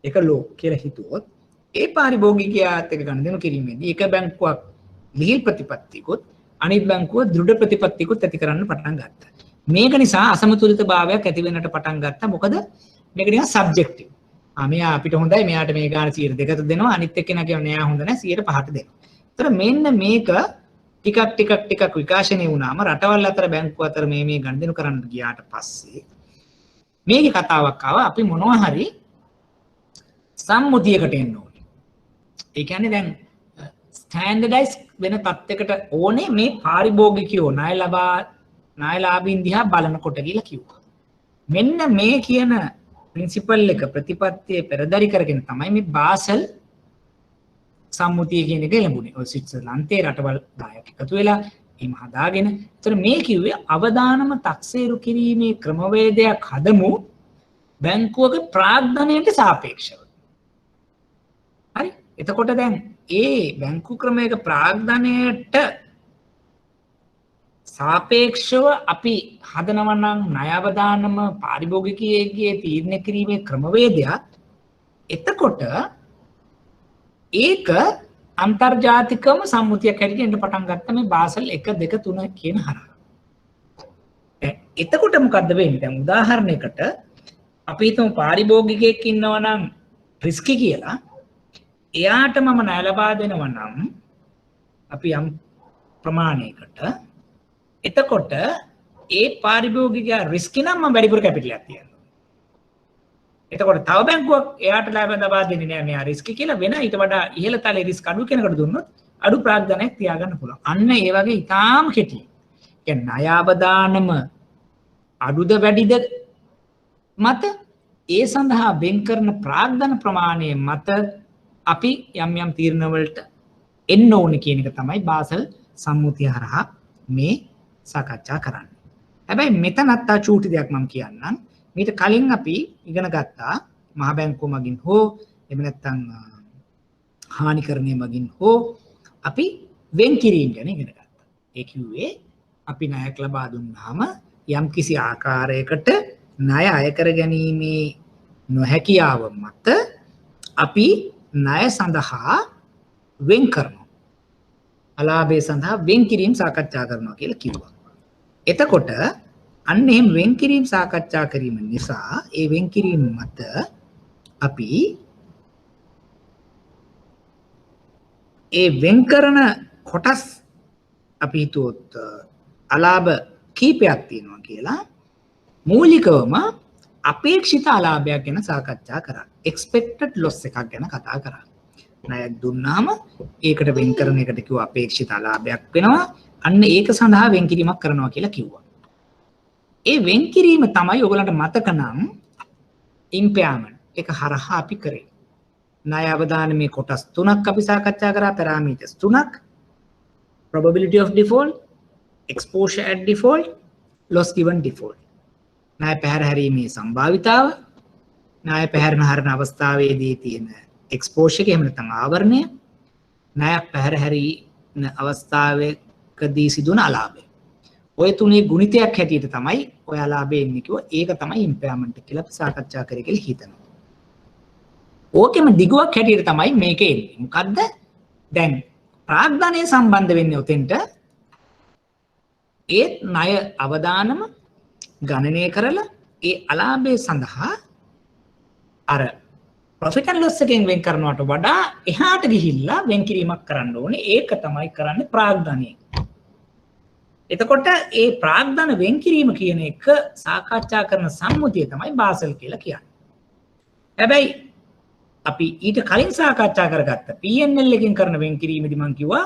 ඒක ලෝ කියලා හිතුවොත් ඒ පාරිභෝගිකයාත් එක්ක ගනුදෙනු කිරීමේදී එක බැංකුවක් ලිහිල් ප්‍රතිපත්තියකුත් අනිත් බැංකුව දෘඪ ප්‍රතිපත්තියකුත් ඇති කරන්න පටන් ගත්තා. මේක නිසා අසමතුලිතභාවයක් ඇති වෙන්නට පටන් ගත්තා. මොකද මේක නිකන් සබ්ජෙක්ටිව්. මෙයා අපිට හොඳයි මෙයාට මේ ගාන 102ක් දෙනවා අනිත් එක්කෙනා කියනවා නෑ හොඳ නෑ 105ට දෙනවා. ඒතර මෙන්න මේක ටිකක් විකාශනය වුණාම රටවල් අතර බැංකුව අතර මේ ගනුදෙනු කරන්න ගියාට පස්සේ මේකේ කතාවක් ආවා අපි මොනවා හරි සම්මුතියකට එන්න ඕනේ. ඒ කියන්නේ දැන් ස්ටෑන්ඩඩයිස් වෙන තත්යකට ඕනේ මේ පාරිභෝගිකයෝ ණයලාභීන් දිහා බලනකොට කියලා කිව්වා. මෙන්න මේ කියන ප්‍රින්සිපල් එක ප්‍රතිපත්තිය පෙරදරි කරගෙන තමයි මේ බාසල් සම්මුතිය කියන එක ලැබුණේ. ඔය ස්විට්සර්ලන්තේ රටවල් 10ක් එකතු වෙලා එහෙම හදාගෙන. ඒතර මේ කිව්වේ අවදානම තක්සේරු කිරීමේ ක්‍රමවේදයක් හදමු බැංකුවක ප්‍රාග්ධනයට සාපේක්ෂව. හරි? එතකොට දැන් ඒ බැංකු ක්‍රමයක ප්‍රාග්ධනයට සාපේක්ෂව අපි හදනවා නම් ණය අවදානම පාරිභෝගිකයෙකුගේ තීරණය කිරීමේ ක්‍රමවේදයක්. එතකොට ඒක අන්තර්ජාතිකම සම්මුතියක් හැටියට එන්න පටන් ගත්ත මේ බාසල් 1 2 3 කියන හරහා. එතකොට මොකද්ද වෙන්නේ? දැන් උදාහරණයකට අපි හිතමු පාරිභෝගිකයෙක් ඉන්නවා නම් රිස්කි කියලා. එයාට මම ණය ලබා දෙනවා නම් අපි යම් ප්‍රමාණයකට එතකොට ඒ පාරිභෝගිකයා රිස්කි නම් මම වැඩිපුර කැපිටලයක් තියනවා. එතකොට තව බැංකුවක් එයාට ලාභ ලබා දෙන්නේ නැහැ මෙයා රිස්කි කියලා වෙන ඊට වඩා ඉහළ තලයේ රිස්ක් අඩු කෙනෙකුට දුන්නොත් අඩු ප්‍රාග්ධනයක් තියාගන්න පුළුවන්. අන්න ඒ වගේ ඉතාම කෙටි. කියන්නේ ණය අවදානම අඩුද වැඩිද මත ඒ සඳහා වෙන් කරන ප්‍රාග්ධන ප්‍රමාණය මත අපි යම් තීරණ වලට එන්න ඕනේ කියන එක තමයි බාසල් සම්මුතිය හරහා මේ සාකච්ඡා කරන්නේ. හැබැයි මෙතනත් චූටි දෙයක් මම කියන්නම්. මීට කලින් අපි ඉගෙන ගත්තා මහ බැංකුව මගින් හෝ එහෙම නැත්නම් හානිකරණය මගින් හෝ අපි වෙන් කිරීම ගැන ඉගෙන ගත්තා. ඒ කිව්වේ අපි ණයක් ලබා දුන්නාම යම් කිසි ආකාරයකට ණය අය කර ගැනීමේ නොහැකියාව මත අපි ණය සඳහා වෙන් කරනවා. අලාභය සඳහා වෙන් කිරීම සාකච්ඡා කරනවා කියලා කිව්වා. එතකොට අන්න එහෙම වෙන් කිරීම සාකච්ඡා කිරීම නිසා ඒ වෙන් කිරීම මත අපි ඒ වෙන් කරන කොටස් අපි හිතුවොත් අලාභ කීපයක් තියෙනවා කියලා මූලිකවම අපේක්ෂිත අලාභයක් ගැන සාකච්ඡා කරා. expected loss එකක් ගැන කතා කරා. ණයක් දුන්නාම ඒකට වෙන් කරන එකට කිව්ව අපේක්ෂිත අලාභයක් වෙනවා. අන්න ඒක සඳහා වෙන් කිරීමක් කරනවා කියලා කිව්වා. ඒ වෙන් කිරීම තමයි ඔයගලන්ට මතක නම් impairment එක හරහා අපි කරේ. ණය අවදානමේ කොටස් තුනක් අපි සාකච්ඡා කරා parameters තුනක්. probability of default, exposure at default, loss given default. ණය පැහැර හැරීමේ සම්භාවිතාව, ණය පැහැරෙන හරන අවස්ථාවේදී තියෙන exposure එක එහෙම නැත්නම් ආවරණය, ණයක් පැහැර හැරීන අවස්ථාවකදී සිදුවන අලාභය. ඔය තුනේ ගුණිතයක් හැටියට තමයි ඔය අලාභය එන්නේ කිව්වා. ඒක තමයි impairment කියලා අපි සාකච්ඡා කරේ කියලා හිතනවා. ඕකෙම දිගුවක් හැටියට තමයි මේක එන්නේ. මොකද්ද? දැන් ප්‍රාග්ධනය සම්බන්ධ වෙන්නේ උතෙන්ට ඒ ණය අවදානම ගණනය කරලා ඒ අලාභය සඳහා අර profit and loss එකෙන් වෙන් කරනවට වඩා එහාට ගිහිල්ලා වෙන් කිරීමක් කරන්න ඕනේ. ඒක තමයි කරන්නේ ප්‍රාග්ධනය. එතකොට ඒ ප්‍රාග්ධන වෙන් කිරීම කියන එක සාකච්ඡා කරන සම්මුතිය තමයි බාසල් කියලා කියන්නේ. හැබැයි අපි ඊට කලින් සාකච්ඡා කරගත්ත P&L එකෙන් කරන වෙන් කිරීමේදී මම කිව්වා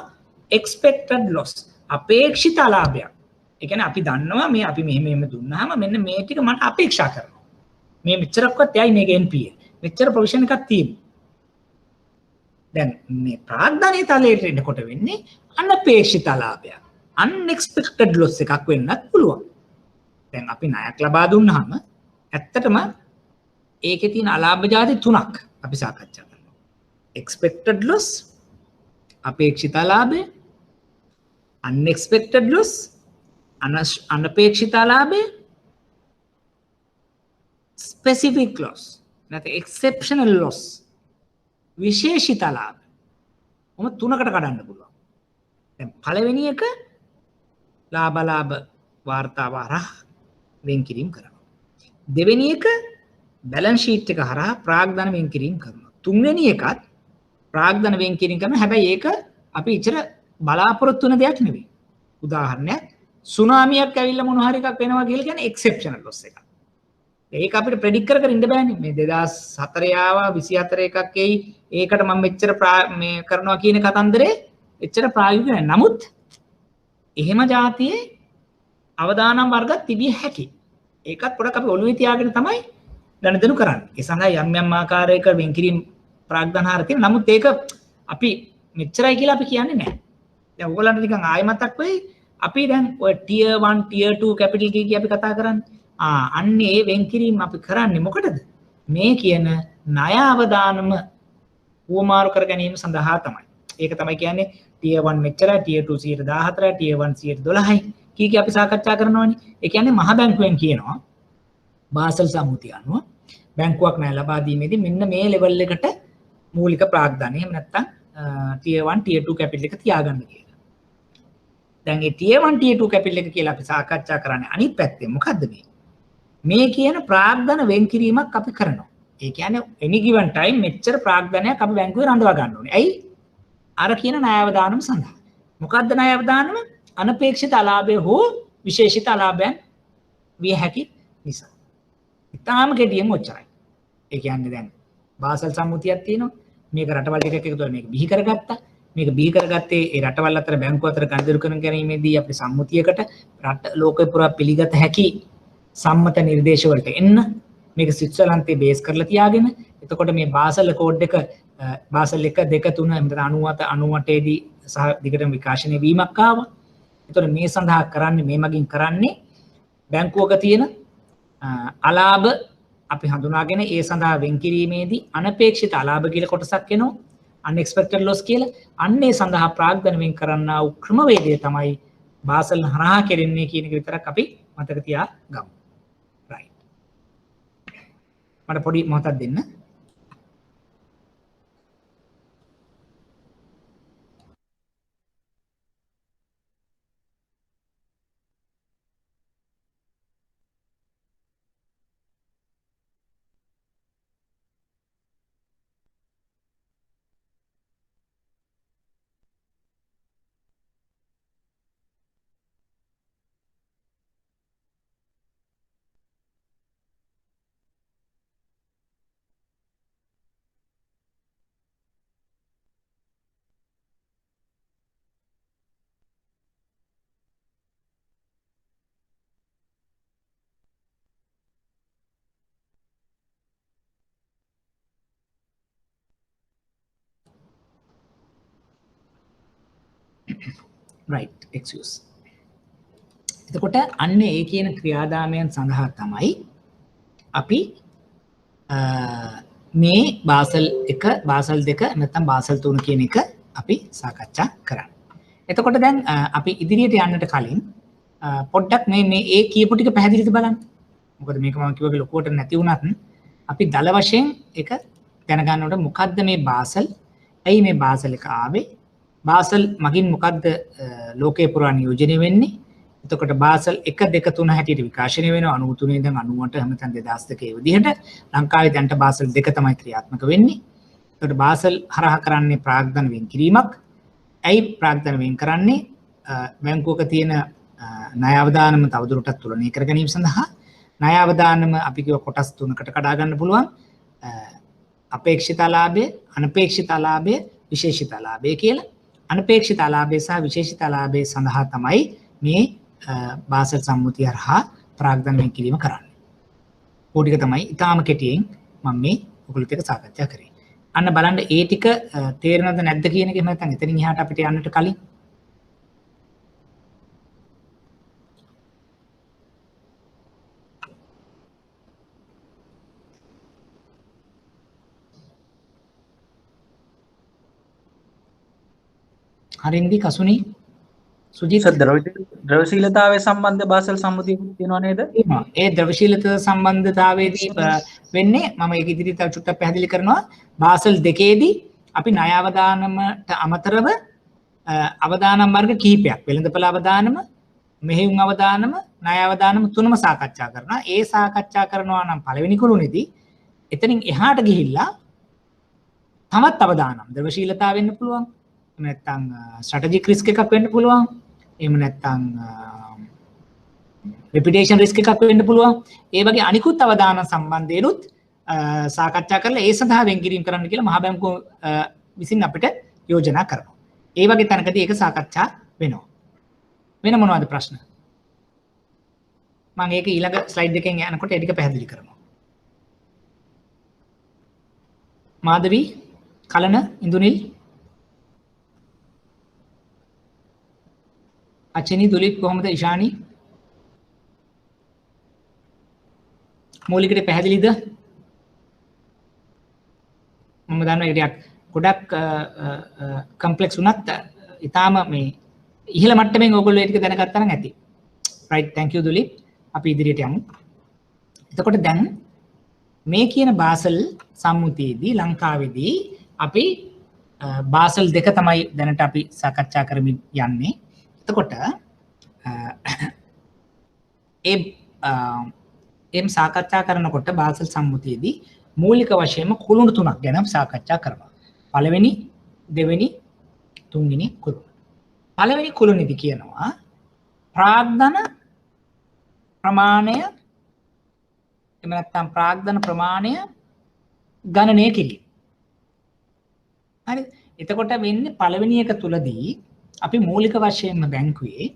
expected loss අපේක්ෂිත අලාභයක්. ඒ කියන්නේ අපි දන්නවා මේ අපි මෙහෙම දුන්නාම මෙන්න මේ ටික මට අපේක්ෂා කරනවා. මේ මෙච්චරක්වත් යයි මේක NPL. මෙච්චර ප්‍රොවිෂන් එකක් තියෙනවා. දැන් මේ ප්‍රාග්ධනීය තලයට එනකොට වෙන්නේ අනපේක්ෂිත ලාභයක්. unexpected loss එකක් වෙන්නත් පුළුවන්. දැන් අපි ණයක් ලබා දුන්නාම ඇත්තටම ඒකේ තියෙන අලාභ ಜಾති තුනක් අපි සාකච්ඡා කරනවා. expected loss, අපේක්ෂිත ලාභය, unexpected loss, අනපේක්ෂිත ලාභය, specific loss, නැත්නම් exceptional loss, විශේෂිත ලාභ. ඔම තුනකට කඩන්න පුළුවන්. දැන් පළවෙනි එක ලාභ වාර්තාව හරහා වෙන් කිරීම කරනවා. දෙවෙනි එක බැලන්ස් ෂීට් එක හරහා ප්‍රාග්ධන වෙන් කිරීම කරනවා. තුන්වෙනි එකත් ප්‍රාග්ධන වෙන් කිරීම කරනවා. හැබැයි ඒක අපි ඉතර බලාපොරොත්තු වෙන දෙයක් නෙවෙයි. උදාහරණයක් සුනාමියක් ඇවිල්ලා මොන හරි එකක් වෙනවා කියලා කියන්නේ එක්සෙප්ෂනල් ලොස් එකක්. ඒක අපිට ප්‍රෙඩික්ට් කර කර ඉන්න බෑනේ. මේ 2004 ආවා 24 එකක් එයි. ඒකට මම මෙච්චර මේ කරනවා කියන කතන්දරේ එච්චර ප්‍රායෝගික නැහැ. නමුත් එහෙම જાතියේ අවදානම් වර්ගයක් තිබිය හැකි. ඒකත් පොඩක් අපි ඔළුවේ තියාගෙන තමයි ගණදෙනු කරන්නේ. ඒ සඳහා යම් යම් ආකාරයක වෙන්කිරීම ප්‍රාග්ධනහාර තියෙන. නමුත් ඒක අපි මෙච්චරයි කියලා අපි කියන්නේ නැහැ. දැන් ඔයගොල්ලන්ට නිකන් ආයෙ මතක් වෙයි. අපි දැන් ඔය tier 1 tier 2 capital කී අපි කතා කරන්නේ. අන්නේ ඒ වෙන්කිරීම අපි කරන්නේ මොකටද? මේ කියන ණය අවදානම උවමාරු කර ගැනීම සඳහා තමයි. ඒක තමයි කියන්නේ tier 1 මෙච්චරයි, tier 2 114යි, tier 1 112යි කී අපි සාකච්ඡා කරනවානේ. ඒ කියන්නේ මහ බැංකුවෙන් කියනවා බාසල් සම්මුතිය අනුව බැංකුවක් ණය ලබා දීමේදී මෙන්න මේ ලෙවල් එකට මූලික ප්‍රාග්ධනය එහෙම නැත්නම් tier 1 tier 2 capital එක තියාගන්න කියලා. දැන් ඒ tier 1 tier 2 capital එක කියලා අපි සාකච්ඡා කරන්නේ අනිත් පැත්තෙන් මොකද්ද මේ? මේ කියන ප්‍රාග්ධන වෙන් කිරීමක් අපි කරනවා. ඒ කියන්නේ any given time මෙච්චර ප්‍රාග්ධනයක් අපි බැංකුවේ රඳවා ගන්න ඕනේ. ඇයි? අර කියන ණය අවදානම සඳහා. මොකද්ද ණය අවදානම? අනපේක්ෂිත අලාභය හෝ විශේෂිත අලාභයන් විය හැකි නිසා. ඉතාලම කෙටියෙන් ඔච්චරයි. ඒ කියන්නේ දැන් බාසල් සම්මුතියක් තියෙනවා. මේක රටවල් දෙකක් එකතු කරලා මේක බිහි කරගත්තා. මේක බිහි කරගත්තේ ඒ රටවල් අතර බැංකුව අතර ගනුදෙනු කරන ගැනීමේදී අපි සම්මුතියකට රට ලෝකෙ පුරා පිළිගත හැකි සම්මත නිර්දේශ වලට එන්න මේක ස්විට්සර්ලන්තේ බේස් කරලා තියාගෙන එතකොට මේ බාසල් කෝඩ් එක බාසල් 1 2 3 97 98 දී සහ දිගටම විකාශනය වීමක් ආවා. එතකොට මේ සඳහා කරන්නේ මේ මගින් කරන්නේ බැංකුවක තියෙන අලාභ අපි හඳුනාගෙන ඒ සඳහා වෙන් කිරීමේදී අනපේක්ෂිත අලාභ කියලා කොටසක් එනවා. unexpected loss කියලා. අන්නේ සඳහා ප්‍රාග්ධන වෙන් කරන්නා වූ ක්‍රමවේදය තමයි බාසල් හරහා කෙරෙන්නේ කියන එක විතරක් අපි මතක තියා ගමු. right. මට පොඩි මොහොතක් දෙන්න. right excuse. එතකොට අන්න ඒ කියන ක්‍රියාදාමයන් සඳහා තමයි අපි මේ බාසල් 1 බාසල් 2 නැත්නම් බාසල් 3 කියන එක අපි සාකච්ඡා කරන්නේ. එතකොට දැන් අපි ඉදිරියට යන්නට කලින් පොඩ්ඩක් මේ ඒ කියපු ටික පැහැදිලිද බලන්න. මොකද මේක මම කිව්වගේ ලොකුවට නැති වුණත් අපි දල වශයෙන් එක දැනගන්න ඕනේ මොකද්ද මේ බාසල්? ඇයි මේ බාසල් එක ආවේ? බාසල් මගින් මොකද්ද ලෝකේ පුරා නියෝජනය වෙන්නේ? එතකොට බාසල් 1 2 3 හැටියට විකාශනය වෙනවා 93 ඉඳන් 90ට හැමතැන 2002 ඒ විදිහට ලංකාවේ දැන්ට බාසල් 2 තමයි ක්‍රියාත්මක වෙන්නේ. එතකොට බාසල් හරහා කරන්නේ ප්‍රාග්ධන වෙන් කිරීමක්. ඇයි ප්‍රාග්ධන වෙන් කරන්නේ? බැංකුවක තියෙන ණය අවදානම තවදුරටත් තුලනය කර ගැනීම සඳහා ණය අවදානම අපි කියව කොටස් තුනකට කඩා ගන්න පුළුවන්. අපේක්ෂිත ලාභය, අනපේක්ෂිත ලාභය, විශේෂිත ලාභය කියලා. අනපේක්ෂිත ලාභය සහ විශේෂිත ලාභය සඳහා තමයි මේ බාසල් සම්මුතිය හරහා ප්‍රාග්ධන වෙන් කිරීම කරන්නේ. ඕටික තමයි ඊටාම කෙටියෙන් මම මේ ඔයගොල්ලොත් එක්ක සාකච්ඡා කරේ. අන්න බලන්න ඒ ටික තේරෙනවද නැද්ද කියන එක එහෙම නැත්නම් එතනින් එහාට අපිට යන්නට කලින් හරින්දි කසුනි සුජිත් ද්‍රවශීලතාවය සම්බන්ධ බාසල් සම්මුතියකුත් තියෙනවා නේද? තියෙනවා. ඒ ද්‍රවශීලතා සම්බන්ධතාවයේදී වෙන්නේ මම ඒක ඉදිරියට චුට්ටක් පැහැදිලි කරනවා. බාසල් 2 දී අපි ණය අවදානමට අමතරව අවදානම් වර්ග කිහිපයක් වෙළඳපොළ අවදානම, මෙහෙයුම් අවදානම, ණය අවදානම තුනම සාකච්ඡා කරනවා. ඒ සාකච්ඡා කරනවා නම් පළවෙනි කුළුණේදී එතනින් එහාට ගිහිල්ලා තවත් අවදානම් ද්‍රවශීලතාව වෙන්න පුළුවන්. එහෙම නැත්නම් ස්ට්‍රැටජික් රිස්ක් එකක් වෙන්න පුළුවන්. එහෙම නැත්නම් reputation risk එකක් වෙන්න පුළුවන්. ඒ වගේ අනිකුත් අවදානම් සම්බන්ධයෙන්ුත් සාකච්ඡා කරලා ඒ සඳහා වෙන්කිරීම කරන්න කියලා මහා බැංකුව විසින් අපිට යෝජනා කරනවා. ඒ වගේ තැනකදී ඒක සාකච්ඡා වෙනවා. වෙන මොනවද ප්‍රශ්න? මම ඒක ඊළඟ ස්ලයිඩ් එකෙන් යනකොට ඒ ටික පැහැදිලි කරනවා. මාධවි, කලන, ඉන්දුනිල්, අචිනි, දුලිප් කොහොමද? ඉෂානි මූලිකට පැහැදිලිද? මම දන්නවා ඒක ටිකක් ගොඩක් කම්ප්ලෙක්ස් වුණත් ඊටාම මේ ඉහළ මට්ටමින් ඕගොල්ලෝ ඒක දැනගත්තා නම් ඇති. right, thank you දුලිප්. අපි ඉදිරියට යමු. එතකොට දැන් මේ කියන බාසල් සම්මුතියේදී ලංකාවේදී අපි බාසල් 2 තමයි දැනට අපි සාකච්ඡා කරමින් යන්නේ. එතකොට එම් සාකච්ඡා කරනකොට බාසල් සම්මුතියේදී මූලික වශයෙන්ම කුළුණු 3ක් ගැන සාකච්ඡා කරනවා. පළවෙනි, දෙවෙනි, තුන්වෙනි කුළුණ. පළවෙනි කුළුණේදී කියනවා ප්‍රාග්ධන ප්‍රමාණය එහෙම නැත්නම් ප්‍රාග්ධන ප්‍රමාණය ගණනය කිරීම. හරි. එතකොට වෙන්නේ පළවෙනි එක තුලදී අපි මූලික වශයෙන්ම බැංකුවේ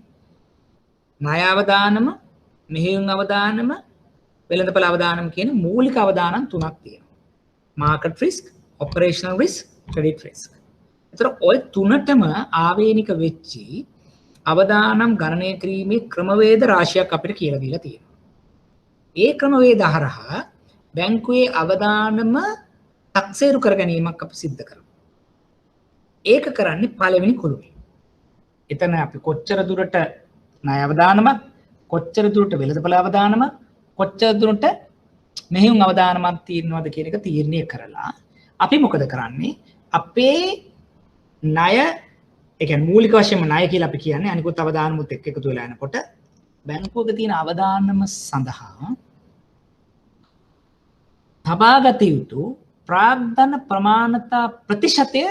ණය අවදානම, මෙහෙයුම් අවදානම, වෙළඳපොළ අවදානම් කියන මූලික අවදානම් 3ක් තියෙනවා. Market risk, operational risk, credit risk. ඒතර ඔය තුනටම ආවේනික වෙච්චි අවදානම් ගණනය කිරීමේ ක්‍රමවේද රාශියක් අපිට කියලා දීලා තියෙනවා. ඒ ක්‍රමවේද හරහා බැංකුවේ අවදානම තක්සේරු කර ගැනීමක් අපි සිද්ධ කරනවා. ඒක කරන්නේ පළවෙනි කුළුණේ. එතන අපි කොච්චර දුරට ණය අවදානමක්, කොච්චර දුරට වෙළඳපොළ අවදානමක්, කොච්චර දුරට මෙහෙයුම් අවදානමක් තියෙනවද කියන එක තීරණය කරලා අපි මොකද කරන්නේ? අපේ ණය, ඒ කියන්නේ මූලික වශයෙන්ම ණය කියලා අපි කියන්නේ අනිකුත් අවදානමුත් එක්ක එකතු වෙලා යනකොට බැංකුවක තියෙන අවදානම සඳහා තබාගත යුතු ප්‍රාග්ධන ප්‍රමාණතා ප්‍රතිශතය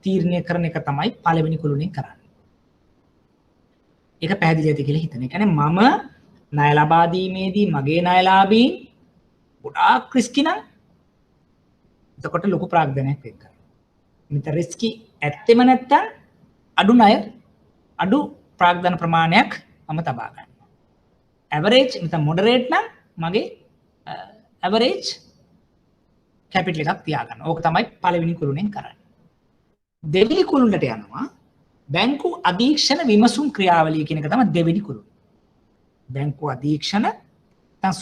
තීරණය කරන එක තමයි පළවෙනි කුළුණෙන් කරන්නේ. ඒක පැහැදිලි ඇති කියලා හිතන. ඒ කියන්නේ මම ණය ලබා දීමේදී මගේ ණයලාභීන් ගොඩාක් රිස්කි නම් එතකොට ලොකු ප්‍රාග්ධනයක් වෙන්න කරනවා. මෙතන රිස්කි ඇත්තෙම නැත්තම් අඩු ණය, අඩු ප්‍රාග්ධන ප්‍රමාණයක් මම තබා ගන්නවා. ඇවරේජ් නැත්නම් මොඩරේට් නම් මගේ ඇවරේජ් කැපිටල් එකක් තියාගන්න. ඕක තමයි පළවෙනි කුළුණෙන් කරන්නේ. දෙවෙනි කුළුණට යනවා බැංකු අධීක්ෂණ විමසුම් ක්‍රියාවලිය කියන එක තමයි දෙවෙනි කුළුණ. බැංකු අධීක්ෂණ නැත්නම්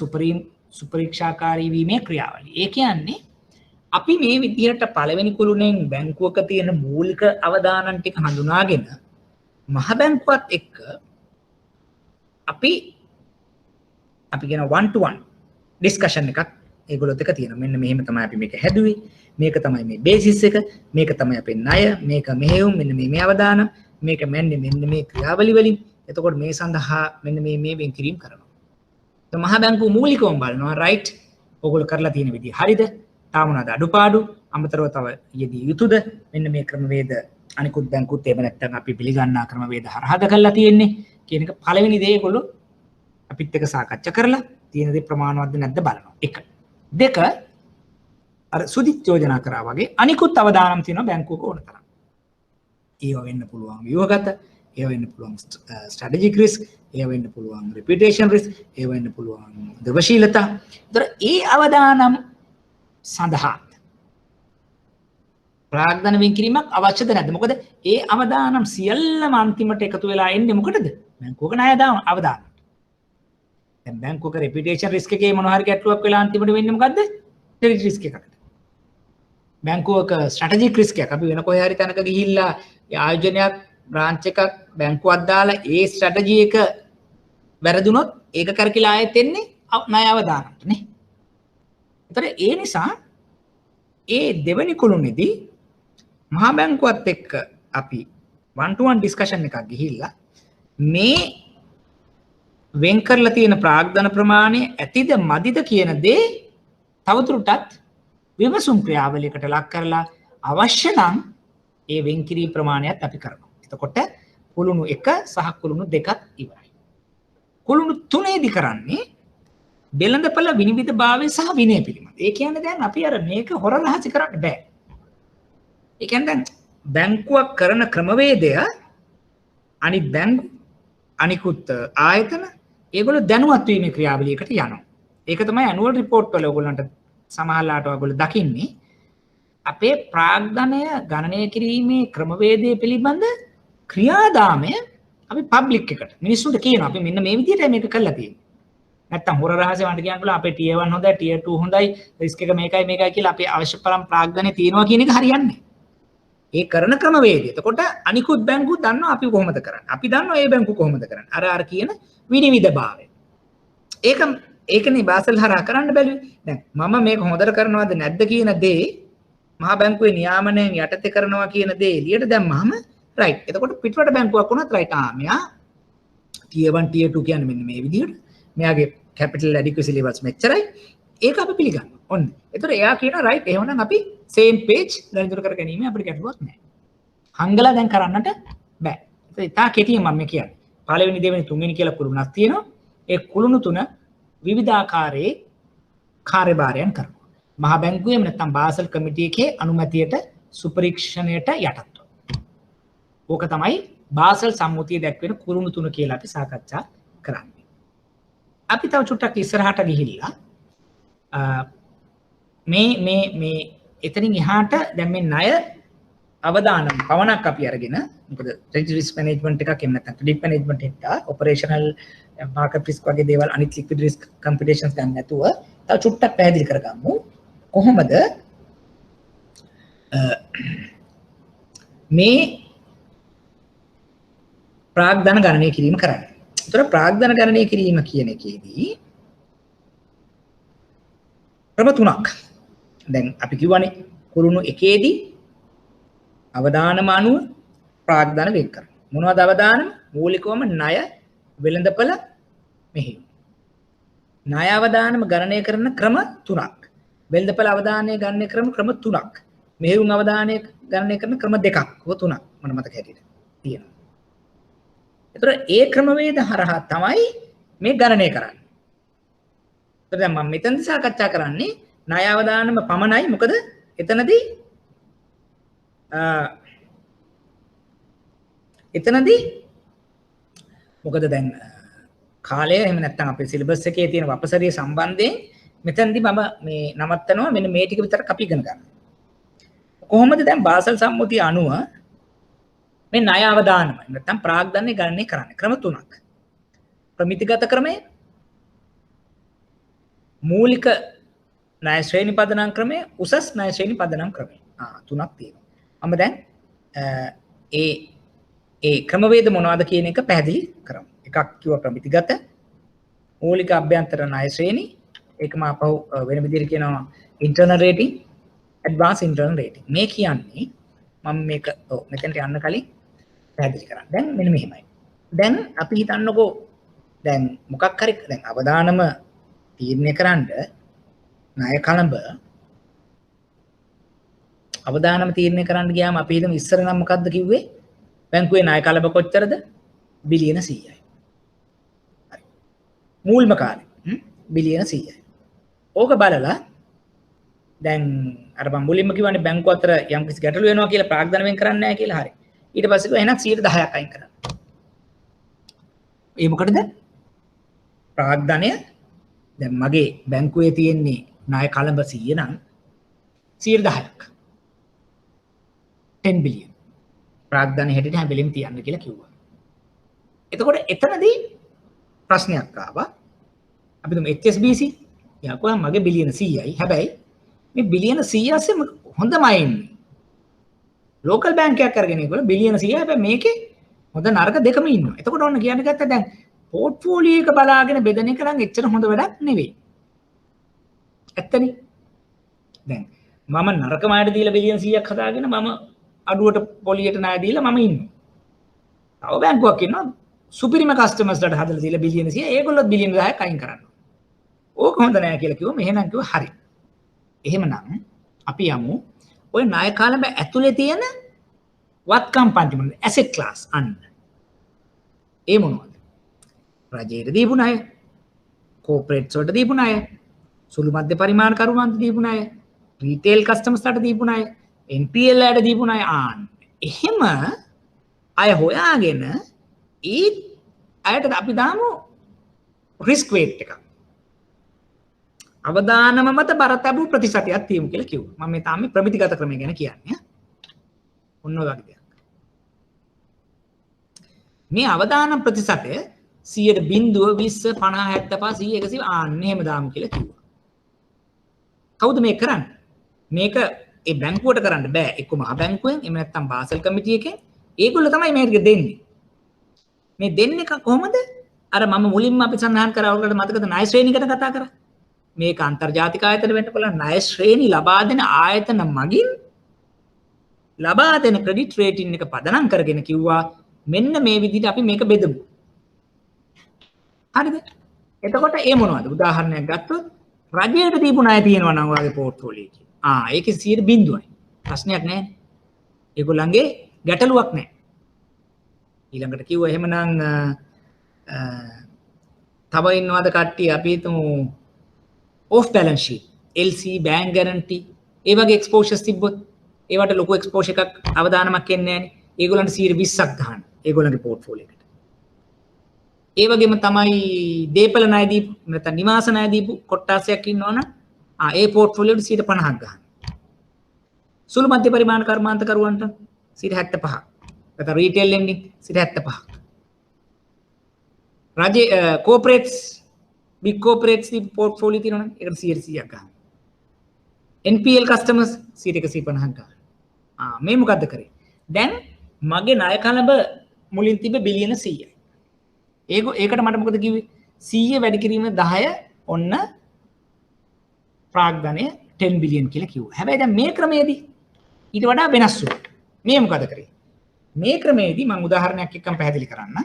සුපරීක්ෂාකාරී වීමේ ක්‍රියාවලිය. ඒ කියන්නේ අපි මේ විදිහට පළවෙනි කුළුණෙන් බැංකුවක තියෙන මූලික අවදානම් ටික හඳුනාගෙන මහ බැංකුවත් එක්ක අපි කියන 1-to-1 ඩිස්කෂන් එකක් ඒගොල්ලොත් එක්ක තියෙනවා. මෙන්න මෙහෙම තමයි අපි මේක හැදුවේ. මේක තමයි මේ බේසිස් එක. මේක තමයි අපේ ණය. මේක මෙහෙයුම්. මෙන්න මේ අවදානම්. මේක මෙන්න මේ ක්‍රියාවලි වලින්. එතකොට මේ සඳහා මෙන්න මේ වෙන් කිරීම කරනවා. તો මහ බැංකුව මූලිකවම බලනවා රයිට්. ඔයගොල්ලෝ කරලා තියෙන විදිහ හරිද? තාම මොනවාද අඩුපාඩු? අමතරව තව යෙදී යුතුද? මෙන්න මේ ක්‍රමවේද අනිකුත් බැංකුත් එහෙම නැත්නම් අපි පිළිගන්නා ක්‍රමවේද හරහාද කරලා තියෙන්නේ කියන එක පළවෙනි දේ ඒගොල්ලෝ අපිත් එක්ක සාකච්ඡා කරලා තියෙන දේ ප්‍රමාණවත්ද නැද්ද බලනවා. 1. 2 අර සුදිත් යෝජනා කරා වගේ අනිකුත් අවදානම් තියෙනවා බැංකුවක ඕන තරම්. ඒව වෙන්න පුළුවන් ව්‍යුහගත, ඒව වෙන්න පුළුවන් ස්ට්‍රැටජික් රිස්ක්, ඒව වෙන්න පුළුවන් රෙපියුටේෂන් රිස්ක්, ඒව වෙන්න පුළුවන් ද්‍රවශීලතා. ඒතර ඒ අවදානම් සඳහා ප්‍රාග්ධන වෙන් කිරීමක් අවශ්‍යද නැද්ද? මොකද ඒ අවදානම් සියල්ලම අන්තිමට එකතු වෙලා එන්නේ මොකටද? බැංකුවක ණය අවදානම්. දැන් බැංකුවක රෙපියුටේෂන් රිස්ක් එකේ මොන හරි ගැටලුවක් වෙලා අන්තිමට වෙන්නේ මොකද්ද? ක්‍රෙඩිට් රිස්ක් එකකට. බැංකුවක ස්ට්‍රැටජික් රිස්ක් එකක් අපි වෙන කොහේ හරි තැනක ගිහිල්ලා ආයෝජනයක් බ්‍රාන්ච් එකක් බැංකුවක් දාලා ඒ ස්ට්‍රැටජි එක වැරදුනොත් ඒක කරකිලා ආයෙත් එන්නේ ණය අවදානමට නේ. ඒතර ඒ නිසා ඒ දෙවෙනි කුළුනේදී මහා බැංකුවත් එක්ක අපි 1-to-1 ඩිස්කෂන් එකක් ගිහිල්ලා මේ වෙන් කරලා තියෙන ප්‍රාග්ධන ප්‍රමාණය ඇතිද මදිද කියන දේ තවදුරටත් විමසුම් ක්‍රියාවලියකට ලක් කරලා අවශ්‍ය නම් ඒ වෙන් කිරීම ප්‍රමාණයත් අපි කරනවා. එතකොට කුළුණු 1 සහ කුළුණු 2ක් ඉවරයි. කුළුණු 3ේදී කරන්නේ බෙළඳපළ විනිවිදභාවය සහ විනය පිළිබඳ. ඒ කියන්නේ දැන් අපි අර මේක හොර රහසි කරන්න බෑ. ඒ කියන්නේ දැන් බැංකුවක් කරන ක්‍රමවේදය අනිත් බැංකු අනිකුත් ආයතන ඒගොල්ලෝ දැනුවත් වීමේ ක්‍රියාවලියකට යනවා. ඒක තමයි ඇනුවල් රිපෝට් වල ඔයගොල්ලන්ට සමහරලාට ඔයගොල්ලෝ දකින්නේ අපේ ප්‍රාග්ධනය ගණනය කිරීමේ ක්‍රමවේදය පිළිබඳ ක්‍රියාදාමය අපි පබ්ලික් එකට මිනිස්සුන්ට කියනවා අපි මෙන්න මේ විදිහට මේක කරලා තියෙනවා. නැත්තම් හොර රහසෙ වන්ට කියනකොට අපේ tier 1 හොඳයි tier 2 හොඳයි රිස්ක් එක මේකයි කියලා අපේ අවශ්‍ය තරම් ප්‍රාග්ධනය තියෙනවා කියන එක හරියන්නේ. ඒ කරන ක්‍රමවේදය. එතකොට අනිකුත් බැංකු දන්නවා අපි කොහොමද කරන්නේ. අපි දන්නවා ඒ බැංකු කොහොමද කරන්නේ. අර කියන විනිවිදභාවය. ඒකනේ බාසල් හරහා කරන්න බැලුවේ. දැන් මම මේක හොඳට කරනවද නැද්ද කියන දේ මහා බැංකුවේ නියාමනයෙන් යටතේ කරනවා කියන දේ එළියට දැම්මම රයිට්. එතකොට පිටරට බැංකුවක් වුණත් රයිට්. මෙයා tier 1 tier 2 කියන්නේ මෙන්න මේ විදිහට. මෙයාගේ capital adequacy levels මෙච්චරයි. ඒක අපි පිළිගන්නවා. ඔන්න. එතකොට එයා කියනවා රයිට් එහෙනම් අපි same page ගණිතර කර ගැනීම අපිට ගැටලුවක් නැහැ. හංගලා දැන් කරන්නට බෑ. ඒක ඉතා කෙටියෙන් මම කියන්නේ. පළවෙනි දෙවෙනි තුන්වෙනි කියලා කුළුණක් තියෙනවා. ඒ කුළුණු තුන විවිධාකාරයේ කාර්යභාරයන් කරනවා. මහා බැංකුවේම නැත්නම් බාසල් කමිටු එකේ අනුමැතියට සුපරීක්ෂණයට යටත්ව. ඕක තමයි බාසල් සම්මුතිය දැක්වෙන කුළුණු තුන කියලා අපි සාකච්ඡා කරන්නේ. අපි තව චුට්ටක් ඉස්සරහට ගිහිල්ලා මේ එතනින් එහාට දැන් මේ ණය අවදානම් පවණක් අපි අරගෙන මොකද ක්‍රෙඩිට් රිස්ක් මැනේජ්මන්ට් එකක් එහෙම නැත්නම් ක්‍රෙඩිට් මැනේජ්මන්ට් එක ඔපරේෂනල් මාකට් රිස්ක් වගේ දේවල් අනිත් ලික්විඩ් රිස්ක් කම්පියුටේෂන්ස් ගන්න නැතුව තව චුට්ටක් පැහැදිලි කරගමු කොහොමද මේ ප්‍රාග්ධන ගණනය කිරීම කරන්නේ. ඒතර ප්‍රාග්ධන ගණනය කිරීම කියන එකේදී ක්‍රම තුනක්. දැන් අපි කියවනේ කුළුණු එකේදී අවදානම අනුව ප්‍රාග්ධන වෙන් කරනවා. මොනවද අවදානම? මූලිකවම ණය වෙළඳපළ මෙහෙයුම්. ණය අවදානම ගණනය කරන ක්‍රම තුනක්. වෙළඳපළ අවදානය ගණනය කරන ක්‍රම තුනක්. මෙහෙයුම් අවදානය ගණනය කරන ක්‍රම දෙකක්. ඔය තුනක් මම මතක හැටියට තියෙනවා. ඒතර ඒ ක්‍රමවේද හරහා තමයි මේ ගණනය කරන්නේ. ඒතර දැන් මම මෙතනදී සාකච්ඡා කරන්නේ ණය අවදානම පමණයි. මොකද එතනදී මොකද දැන් කාලය එහෙම නැත්නම් අපේ සිලබස් එකේ තියෙන වපසරිය සම්බන්ධයෙන් මෙතනදී මම මේ නවත්තනවා මෙන්න මේ ටික විතරක් අපි ඉගෙන ගන්න. කොහොමද දැන් බාසල් සම්මුතිය අනුව මේ ණය අවදානම නැත්නම් ප්‍රාග්ධනය ගණනය කරන්නේ? ක්‍රම තුනක්. ප්‍රමිතිගත ක්‍රමය, මූලික ණය ශ්‍රේණි පදනම් ක්‍රමය, උසස් ණය ශ්‍රේණි පදනම් ක්‍රමය. තුනක් තියෙනවා. මම දැන් ඒ ක්‍රමවේද මොනවද කියන එක පැහැදිලි කරමු. එකක් කිව්ව ප්‍රමිතිගත, මූලික අභ්‍යන්තර ණය ශ්‍රේණි, ඒකම අපහු වෙන විදිහට කියනවා internal rating, advance internal rating. මේ කියන්නේ මම මේක මෙතනට යන්න කලින් පැහැදිලි කරන්න. දැන් මෙන්න මෙහෙමයි. දැන් අපි හිතන්නකෝ දැන් මොකක් හරි දැන් අවදානම තීරණය කරන්න ණය කළඹ අවදානම තීරණය කරන්න ගියාම අපි හිතමු ඉස්සර නම් මොකද්ද කිව්වේ? බැංකුවේ ණය කළඹ කොච්චරද? බිලියන 100යි. හරි. මූල්ම කාලේ බිලියන 100යි. ඕක බලලා දැන් අර මම මුලින්ම කිව්වනේ බැංකුව අතර යම් කිසි ගැටලු වෙනවා කියලා ප්‍රාග්ධන වෙන් කරන්නේ නැහැ කියලා. හරි. ඊට පස්සේ කිව්වා එහෙනම් 10%ක් අයින් කරන්න. ඒ මොකටද? ප්‍රාග්ධනය දැන් මගේ බැංකුවේ තියෙන්නේ ණය කළඹ 100 නම් 10%ක් 10 බිලියන් ප්‍රාග්ධනය හැටියට හැම වෙලෙම තියන්න කියලා කිව්වා. එතකොට එතනදී ප්‍රශ්නයක් ආවා. අපි තුමු HSBC යකෝ මගේ බිලියන 100යි. හැබැයි මේ බිලියන 100 අස්සේ හොඳමයි ඉන්නේ. ලෝකල් බැංකයක් අරගෙන ඒගොල්ලෝ බිලියන 100 හැබැයි මේකේ හොඳ නරක දෙකම ඉන්නවා. එතකොට ඔන්න කියන්න ගත්තා දැන් පෝර්ට්ෆෝලියෝ එක බලාගෙන බෙදන එක නම් එච්චර හොඳ වැඩක් නෙවෙයි. ඇත්තනේ. දැන් මම නරක ණයට දීලා බිලියන් 100ක් හදාගෙන මම අඩුවට පොලියට ණය දීලා මම ඉන්නවා. තව බැංකුවක් ඉන්නවා සුපිරිම කස්ටමර්ස්ලාට හදලා දීලා බිලියන 100 ඒගොල්ලොත් බිලියන 10ක් අයින් කරනවා. ඕක හොඳ නෑ කියලා කිව්වම එහෙනම් කිව්වා හරි. එහෙමනම් අපි යමු ඔය ණය කාලෙම ඇතුලේ තියෙන වත්කම් පන්ති මොනවද? ඇසෙට් ක්ලාස් අන්න. ඒ මොනවද? රජයට දීපු ණය, කෝපරේට්ස් වලට දීපු ණය, සුළු මධ්‍ය පරිමාණ කරුවන්ට දීපු ණය, රීටේල් කස්ටමර්ස්ලාට දීපු ණය, NPL වලට දීපු ණය ආන්න. එහෙම අය හොයාගෙන ඒ අයට අපි දාමු රිස්ක් වේට් එක. අවදානම මත බර තැබූ ප්‍රතිශතයක් තියමු කියලා කිව්වා. මම මේ තාම ප්‍රමිතිගත ක්‍රමය ගැන කියන්නේ. ඔන්න ඔය වගේ දෙයක්. මේ අවදානම් ප්‍රතිශතය 100 20 20 50 75 100 100 ආන්න එහෙම දාමු කියලා කිව්වා. කවුද මේක කරන්නේ? මේක ඒ බැංකුවට කරන්න බෑ. එක්ක මහ බැංකුවෙන් එහෙම නැත්නම් බාසල් කමිටුව එකෙන් ඒගොල්ලෝ තමයි මේක දෙන්නේ. මේ දෙන්නේ කොහොමද? අර මම මුලින්ම අපි සඳහන් කරා ඔයගොල්ලන්ට මතකද ණය ශ්‍රේණියකට කතා කරා. මේක අන්තර්ජාතික ආයතන වෙන්න පුළුවන් ණය ශ්‍රේණි ලබා දෙන ආයතන මගින් ලබා දෙන ක්‍රෙඩිට් රේටින් එක පදනම් කරගෙන කිව්වා මෙන්න මේ විදිහට අපි මේක බෙදමු. හරිද? එතකොට ඒ මොනවද? උදාහරණයක් ගත්තොත් රජයට දීපු ණය තියෙනවා නම් ඔයාගේ පෝර්ට්ෆෝලියෝ එකේ. ඒකේ 0.0යි. ප්‍රශ්නයක් නැහැ. ඒගොල්ලන්ගේ ගැටලුවක් නැහැ. ඊළඟට කිව්වා එහෙමනම් තව ඉන්නවද කට්ටිය අපි හිතමු off balance sheet LC bank guarantee ඒ වගේ exposures තිබ්බොත් ඒවට ලොකු exposure එකක් අවදානමක් එන්නේ නැහැනේ. ඒගොල්ලන්ට 20ක් ගන්න. ඒගොල්ලන්ගේ පෝර්ට්ෆෝලියෝ එකට. ඒ වගේම තමයි දීපල ණය දීපු නැත්නම් නිවාස ණය දීපු කොට්ටාසයක් ඉන්නවනම් ඒ පෝර්ට්ෆෝලියෝට 50ක් ගන්න. සුළු මධ්‍ය පරිමාණ කර්මාන්ත කරුවන්ට 75ක්. නැත්නම් රීටේල් ලෙන්ඩින් 75ක්. රජේ කෝපරේට්ස් big corporates දී පෝර්ට්ෆෝලියෝ තියෙනවනේ ඒකට 100ක් ගන්න. NPL customers 150ක් ගන්න. මේ මොකද්ද කරේ? දැන් මගේ ණය කලබ මුලින් තිබ්බ බිලියන 100යි. ඒකට මට මොකද කිව්වේ? 100 වැඩි කිරීම 10 ඔන්න ප්‍රාග්ධනය 10 බිලියන් කියලා කිව්වා. හැබැයි දැන් මේ ක්‍රමයේදී ඊට වඩා වෙනස් වුණා. මේ මොකද කරේ? මේ ක්‍රමයේදී මම උදාහරණයක් එක්කම පැහැදිලි කරන්න.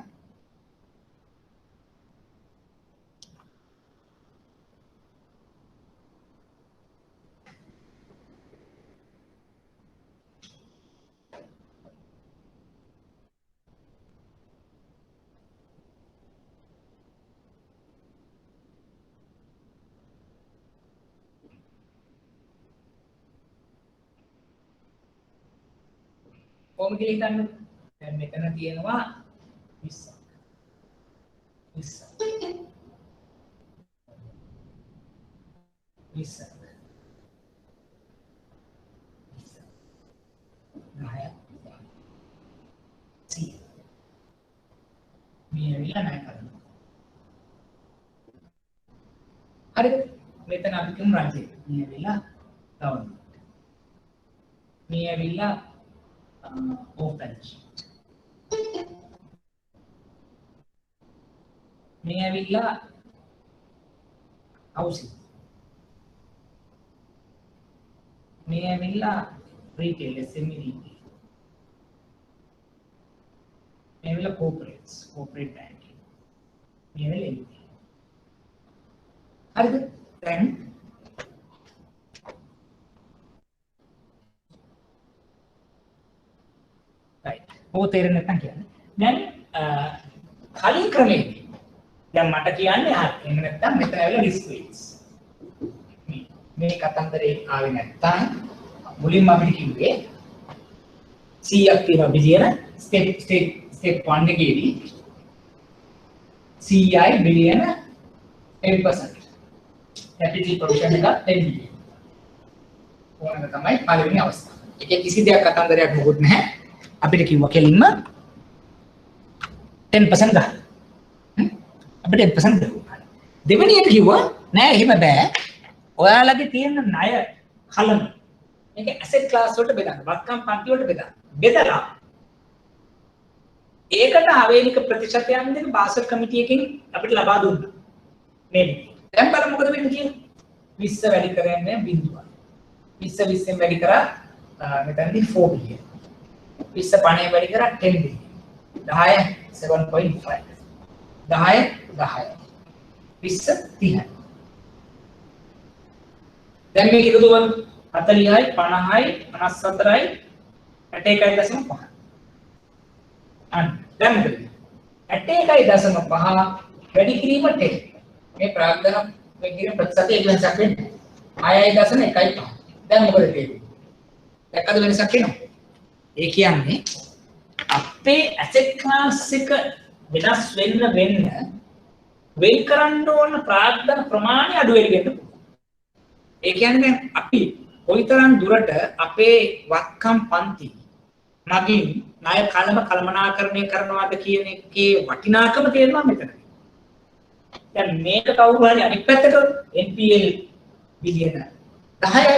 කොහොමද කියලා හිතන්න. දැන් මෙතන තියෙනවා 20ක්. 20ක්. 20ක්. 10ක්. 100. මේ විලා නැහැ කරනවා. හරිද? මෙතන අපි කියමු රජේ. මේ විලා තවන්න. මේ විලා off balance sheet. මේ ඇවිල්ලා housing. මේ ඇවිල්ලා retail SME retail. මේ ඇවිල්ලා corporate banking. මේ ඇවිල්ලා LP. හරිද? දැන් ඕක තේරෙන්නේ නැත්නම් කියන්නේ. දැන් කලින් ක්‍රමයේදී දැන් මට කියන්නේ හරි. එහෙම නැත්නම් මෙතන ඇවිල්ලා රිස්ක් වේට්ස්. මේ කතන්දරේ ආවේ නැත්නම් මුලින්ම අපිට කිව්වේ 100ක් තියෙනවා බිලියන ස්ටෙප් 1 එකේදී 100යි බිලියන 10%. කැපිටල් ප්‍රොවිෂන් එක 10 බිලියන. ඕනම තමයි පළවෙනි අවස්ථාව. ඒකේ කිසි දෙයක් කතන්දරයක් මොකුත් නැහැ. අපිට කිව්වා කෙලින්ම 10% ගන්න. අපිට 10% ගන්න. දෙවෙනි එක කිව්වා නෑ එහෙම බෑ. ඔයාලගේ තියෙන ණය කලම මේක ඇසෙට් ක්ලාස් වලට බෙදන්න. වත්කම් පන්ති වලට බෙදන්න. බෙදලා ඒකට ආවේනික ප්‍රතිශතයන් දෙක බාසල් කමිටි එකෙන් අපිට ලබා දුන්නා. මේ දැන් බලමු මොකද වෙන්නේ කියලා. 20 වැඩි කරන්නේ බිඳුවක්. 20 20ෙන් වැඩි කරා මෙතනදී 4 බිලියන්. 20 50 වැඩි කරා 10 බිලියන්. 10 7.5. 10 10. 20 30. දැන් මේක එකතු කරමු 40යි 50යි 54යි 61.5. අන්න දැන් මොකද 61.5 වැඩි කිරීම 10. මේ ප්‍රාග්ධන වෙගින ප්‍රතිශතය වෙනසක් වෙන්නේ 6.1.5. දැන් මොකද වෙන්නේ? දැක්කද වෙනසක් වෙනවා? ඒ කියන්නේ අපේ ඇසෙට් ක්ලාස් එක වෙනස් වෙන්න වෙන් කරන්න ඕන ප්‍රාග්ධන ප්‍රමාණය අඩු වෙන්න පුළුවන්. ඒ කියන්නේ දැන් අපි කොයිතරම් දුරට අපේ වත්කම් පන්ති මගින් ණය කළමනාකරණය කරනවාද කියන එකේ වටිනාකම තේරෙනවා මෙතන. දැන් මේක කවුරු හරි අනිත් පැත්තට NPL බිලියන 10යි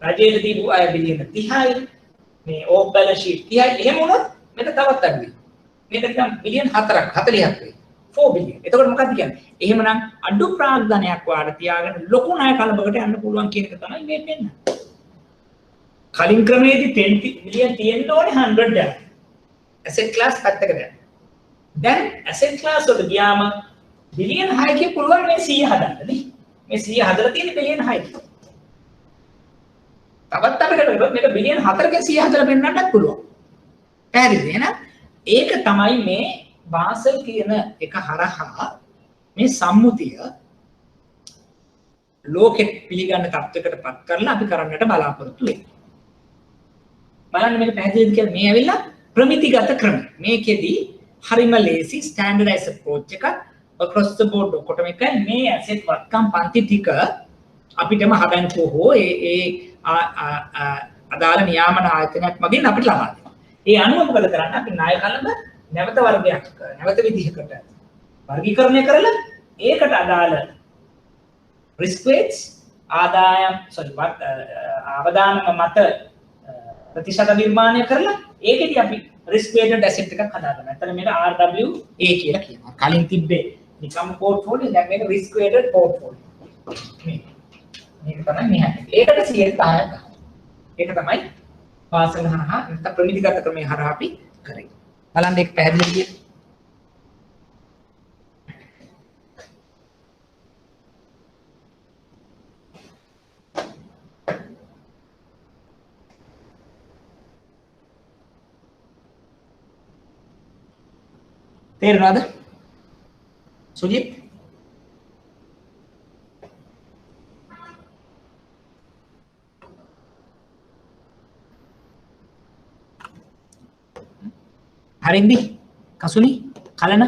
රජයේ දීපු අය බිලියන 30යි මේ ඕෆ් බැලන්ස් ෂීට් 30යි එහෙම වුණොත් මේක තවත් අඩුයි. මේක නිකන් බිලියන 4ක් 40ක් වෙයි. 4 බිලියන්. එතකොට මොකක්ද කියන්නේ? එහෙමනම් අඩු ප්‍රාග්ධනයක් වාට තියාගෙන ලොකු ණය කළඹකට යන්න පුළුවන් කියන එක තමයි මේ පෙන්නන්නේ. කලින් ක්‍රමයේදී 10 මිලියන් තියෙන්න ඕනේ 100 යක්. asset class පැත්තකට යන්න. දැන් asset class වලට ගියාම බිලියන් 6කින් පුළුවන් මේ 100 හදන්න නේ. මේ 100 හදලා තියෙන බිලියන් 6කින්. තවත් අපිට මේක බිලියන් 4කින් 100 හදලා පෙන්නන්නත් පුළුවන්. පැහැදිලිද එහෙනම්? ඒක තමයි මේ බාසල් කියන එක හරහා මේ සම්මුතිය ලෝකෙට පිළිගන්න තත්ත්වයකට පත් කරලා අපි කරන්නට බලාපොරොත්තු වෙන්නේ. බලන්න මේක පැහැදිලිද කියලා මේ ඇවිල්ලා ප්‍රමිතිගත ක්‍රම. මේකෙදි හරිම ලේසි ස්ටෑන්ඩර්ඩයිස් අප්‍රෝච් එකක් across the board ඔක්කොටම එකයි මේ ඇසෙට් වත්කම් පන්ති ටික අපිටම හදන්කෝ හෝ ඒ අදාළ නියාමන ආයතනයක් මගින් අපිට ලබා දෙනවා. ඒ අනුව මොකද කරන්නේ? අපි ණය කළඹ නැවත වර්ගයක් නැවත විදිහකට වර්ගීකරණය කරලා ඒකට අදාළ risk weights ආදායම් අවදානම මත ප්‍රතිශත නිර්මාණය කරලා ඒකෙදි අපි risk weighted asset එකක් හදාගන්නවා. නැත්නම් මේක RWA කියලා කියනවා. කලින් තිබ්බේ නිකම් portfolio දැන් මේක risk weighted portfolio. මේක තමයි මෙහාට. ඒකට 10%ක් ගන්න. ඒක තමයි වාසන හරහා නැත්නම් ප්‍රමිතිගත ක්‍රමයේ හරහා අපි කරේ. බලන්න ඒක පැහැදිලිද කියලා. තේරුණාද? සුජිත් හරින්දි කසුනි කලන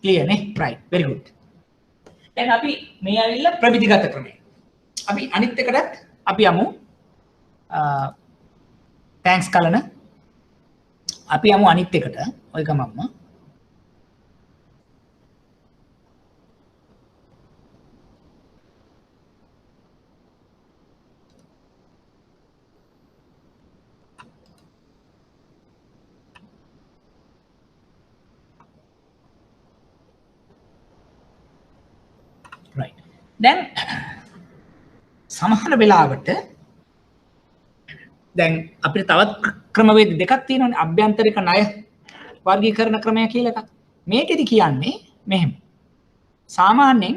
clear නේ right very good දැන් අපි මේ ඇවිල්ලා ප්‍රමිතිගත ක්‍රමය අපි අනිත් එකටත් අපි යමු thanks කලන අපි යමු අනිත් එකට ඔය ගමම්ම right දැන් සමහර වෙලාවට දැන් අපිට තවත් ක්‍රමවේද දෙකක් තියෙනවානේ අභ්‍යන්තරික ණය වර්ගීකරණ ක්‍රමය කියලා එකක්. මේකෙදි කියන්නේ මෙහෙම. සාමාන්‍යයෙන්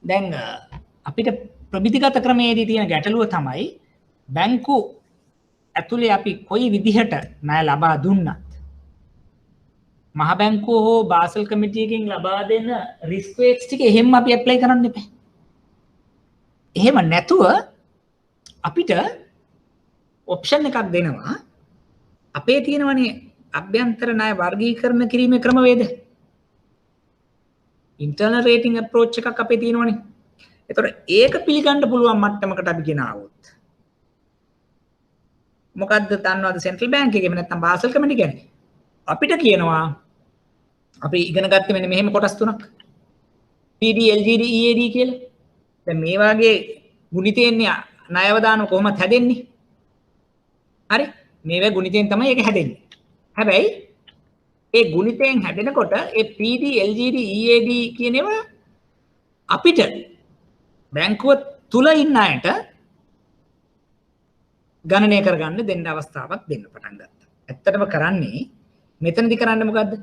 දැන් අපිට ප්‍රමිතිගත ක්‍රමයේදී තියෙන ගැටලුව තමයි බැංකු ඇතුලේ අපි කොයි විදිහට ණය ලබා දුන්නත් මහ බැංකුව හෝ බාසල් කමිටියකින් ලබා දෙන රිස්ක් වේට්ස් ටික එහෙම අපි ඇප්ලයි කරන්න එපා. එහෙම නැතුව අපිට ඔප්ෂන් එකක් දෙනවා. අපේ තියෙනවනේ අභ්‍යන්තර ණය වර්ගීකරණ කිරීමේ ක්‍රමවේද. ඉන්ටර්නල් රේටින් අප්‍රෝච් එකක් අපේ තියෙනවනේ. ඒතකොට ඒක පිළිගන්න පුළුවන් මට්ටමකට අපි ගෙනාවොත් මොකද්ද දන්නවද සෙන්ට්‍රල් බැංක් එකේ නැත්නම් බාසල් කමිටි කියන්නේ අපිට කියනවා අපි ඉගෙන ගත්තේ මෙන්න මෙහෙම කොටස් තුනක් PD LGD EAD කියලා දැන් මේ වාගේ ගුණිතයෙන් ණයව දාන කොහොමද හැදෙන්නේ? හරි. මේවා ගුණිතයෙන් තමයි ඒක හැදෙන්නේ. හැබැයි ඒ ගුණිතයෙන් හැදෙනකොට ඒ PD LGD EAD කියන ඒවා අපිට බැංකුව තුල ඉන්න අයට ගණනය කරගන්න දෙන්න අවස්ථාවක් දෙන්න පටන් ගත්තා. ඇත්තටම කරන්නේ මෙතනදි කරන්නේ මොකද්ද?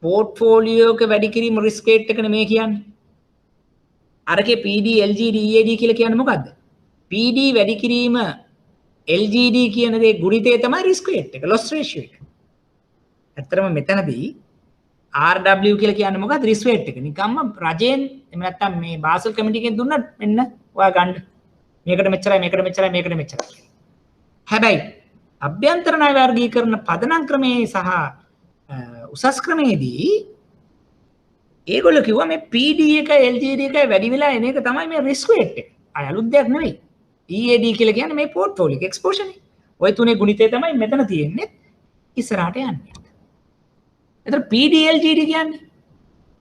පෝර්ට්ෆෝලියෝ එක වැඩි කිරීම රිස්ක් රේට් එක නෙමෙයි කියන්නේ. අරකේ PD LGD EAD කියලා කියන්නේ මොකද්ද? PD වැඩි කිරීම LGD කියන දේ ගුණිතය තමයි රිස්ක් රේට් එක, loss ratio එක. ඇත්තටම මෙතනදී RW කියලා කියන්නේ මොකද්ද? රිස්ක් රේට් එක. නිකම්ම රජයෙන් එහෙම නැත්නම් මේ බාසල් කමිටි එකෙන් දුන්නත් මෙන්න ඔයා ගන්න. මේකට මෙච්චරයි, මේකට මෙච්චරයි, මේකට මෙච්චරයි. හැබැයි අභ්‍යන්තර ණය වර්ගීකරණ පදනම් ක්‍රමයේ සහ උසස් ක්‍රමයේදී ඒගොල්ලෝ කිව්වා මේ PD එක LGD එක වැඩි වෙලා එන එක තමයි මේ රිස්ක් රේට් එක. අය අලුත් දෙයක් නෙවෙයි. EAD කියලා කියන්නේ මේ පෝර්ට්ෆෝලියෝ එක එක්ස්පෝෂර් නේ. ওই තුනේ ගුණිතය තමයි මෙතන තියෙන්නේ. ඉස්සරහට යන්නේ. එතන PD LGD කියන්නේ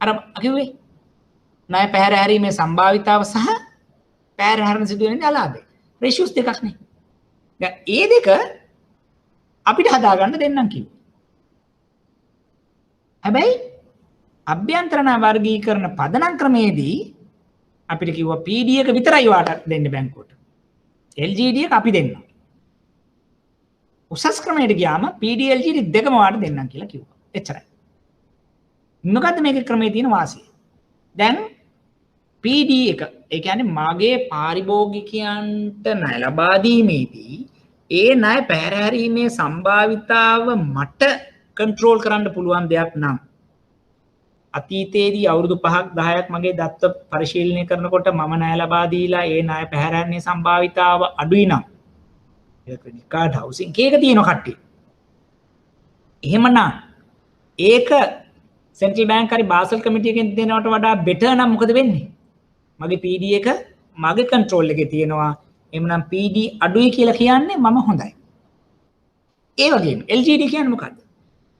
අර කිව්වේ ණය පැහැර හැරීමේ සම්භාවිතාව සහ පැහැර හැරෙන සිදුවෙන අලාභය. රේෂියෝස් දෙකක් නේ. දැන් ඒ දෙක අපිට හදාගන්න දෙන්නම් කිව්වා. හැබැයි අභ්‍යන්තර ණය වර්ගීකරණ පදනම් ක්‍රමයේදී අපිට කිව්වා PD එක විතරයි වාට දෙන්න බැංකුවට. LGD එක අපි දෙන්නම්. උසස් ක්‍රමයට ගියාම PD LGD දෙකම වාට දෙන්නම් කියලා කිව්වා. එච්චරයි. මොකද්ද මේකේ ක්‍රමයේ තියෙන වාසිය? දැන් PD එක ඒ කියන්නේ මාගේ පාරිභෝගිකයන්ට ණය ලබා දීමේදී ඒ ණය පැහැර හැරීමේ සම්භාවිතාව මට කන්ට්‍රෝල් කරන්න පුළුවන් දෙයක් නම් අතීතයේදී අවුරුදු 5ක් 10ක් මගේ දත්ත පරිශීලනය කරනකොට මම ණය ලබා දීලා ඒ ණය පැහැර හැරීමේ සම්භාවිතාව අඩුයි නම් ඒ ක්‍රෙඩිට් කාඩ් හවුසින් කේක තියෙන කට්ටිය. එහෙමනම් ඒක සෙන්ට්‍රල් බැංක් හරි බාසල් කමිටි එකෙන් දෙනවට වඩා බෙටර් නම් මොකද වෙන්නේ? මගේ PD එක මගේ කන්ට්‍රෝල් එකේ තියෙනවා. එහෙමනම් PD අඩුයි කියලා කියන්නේ මම හොඳයි. ඒ වගේම LGD කියන්නේ මොකද්ද?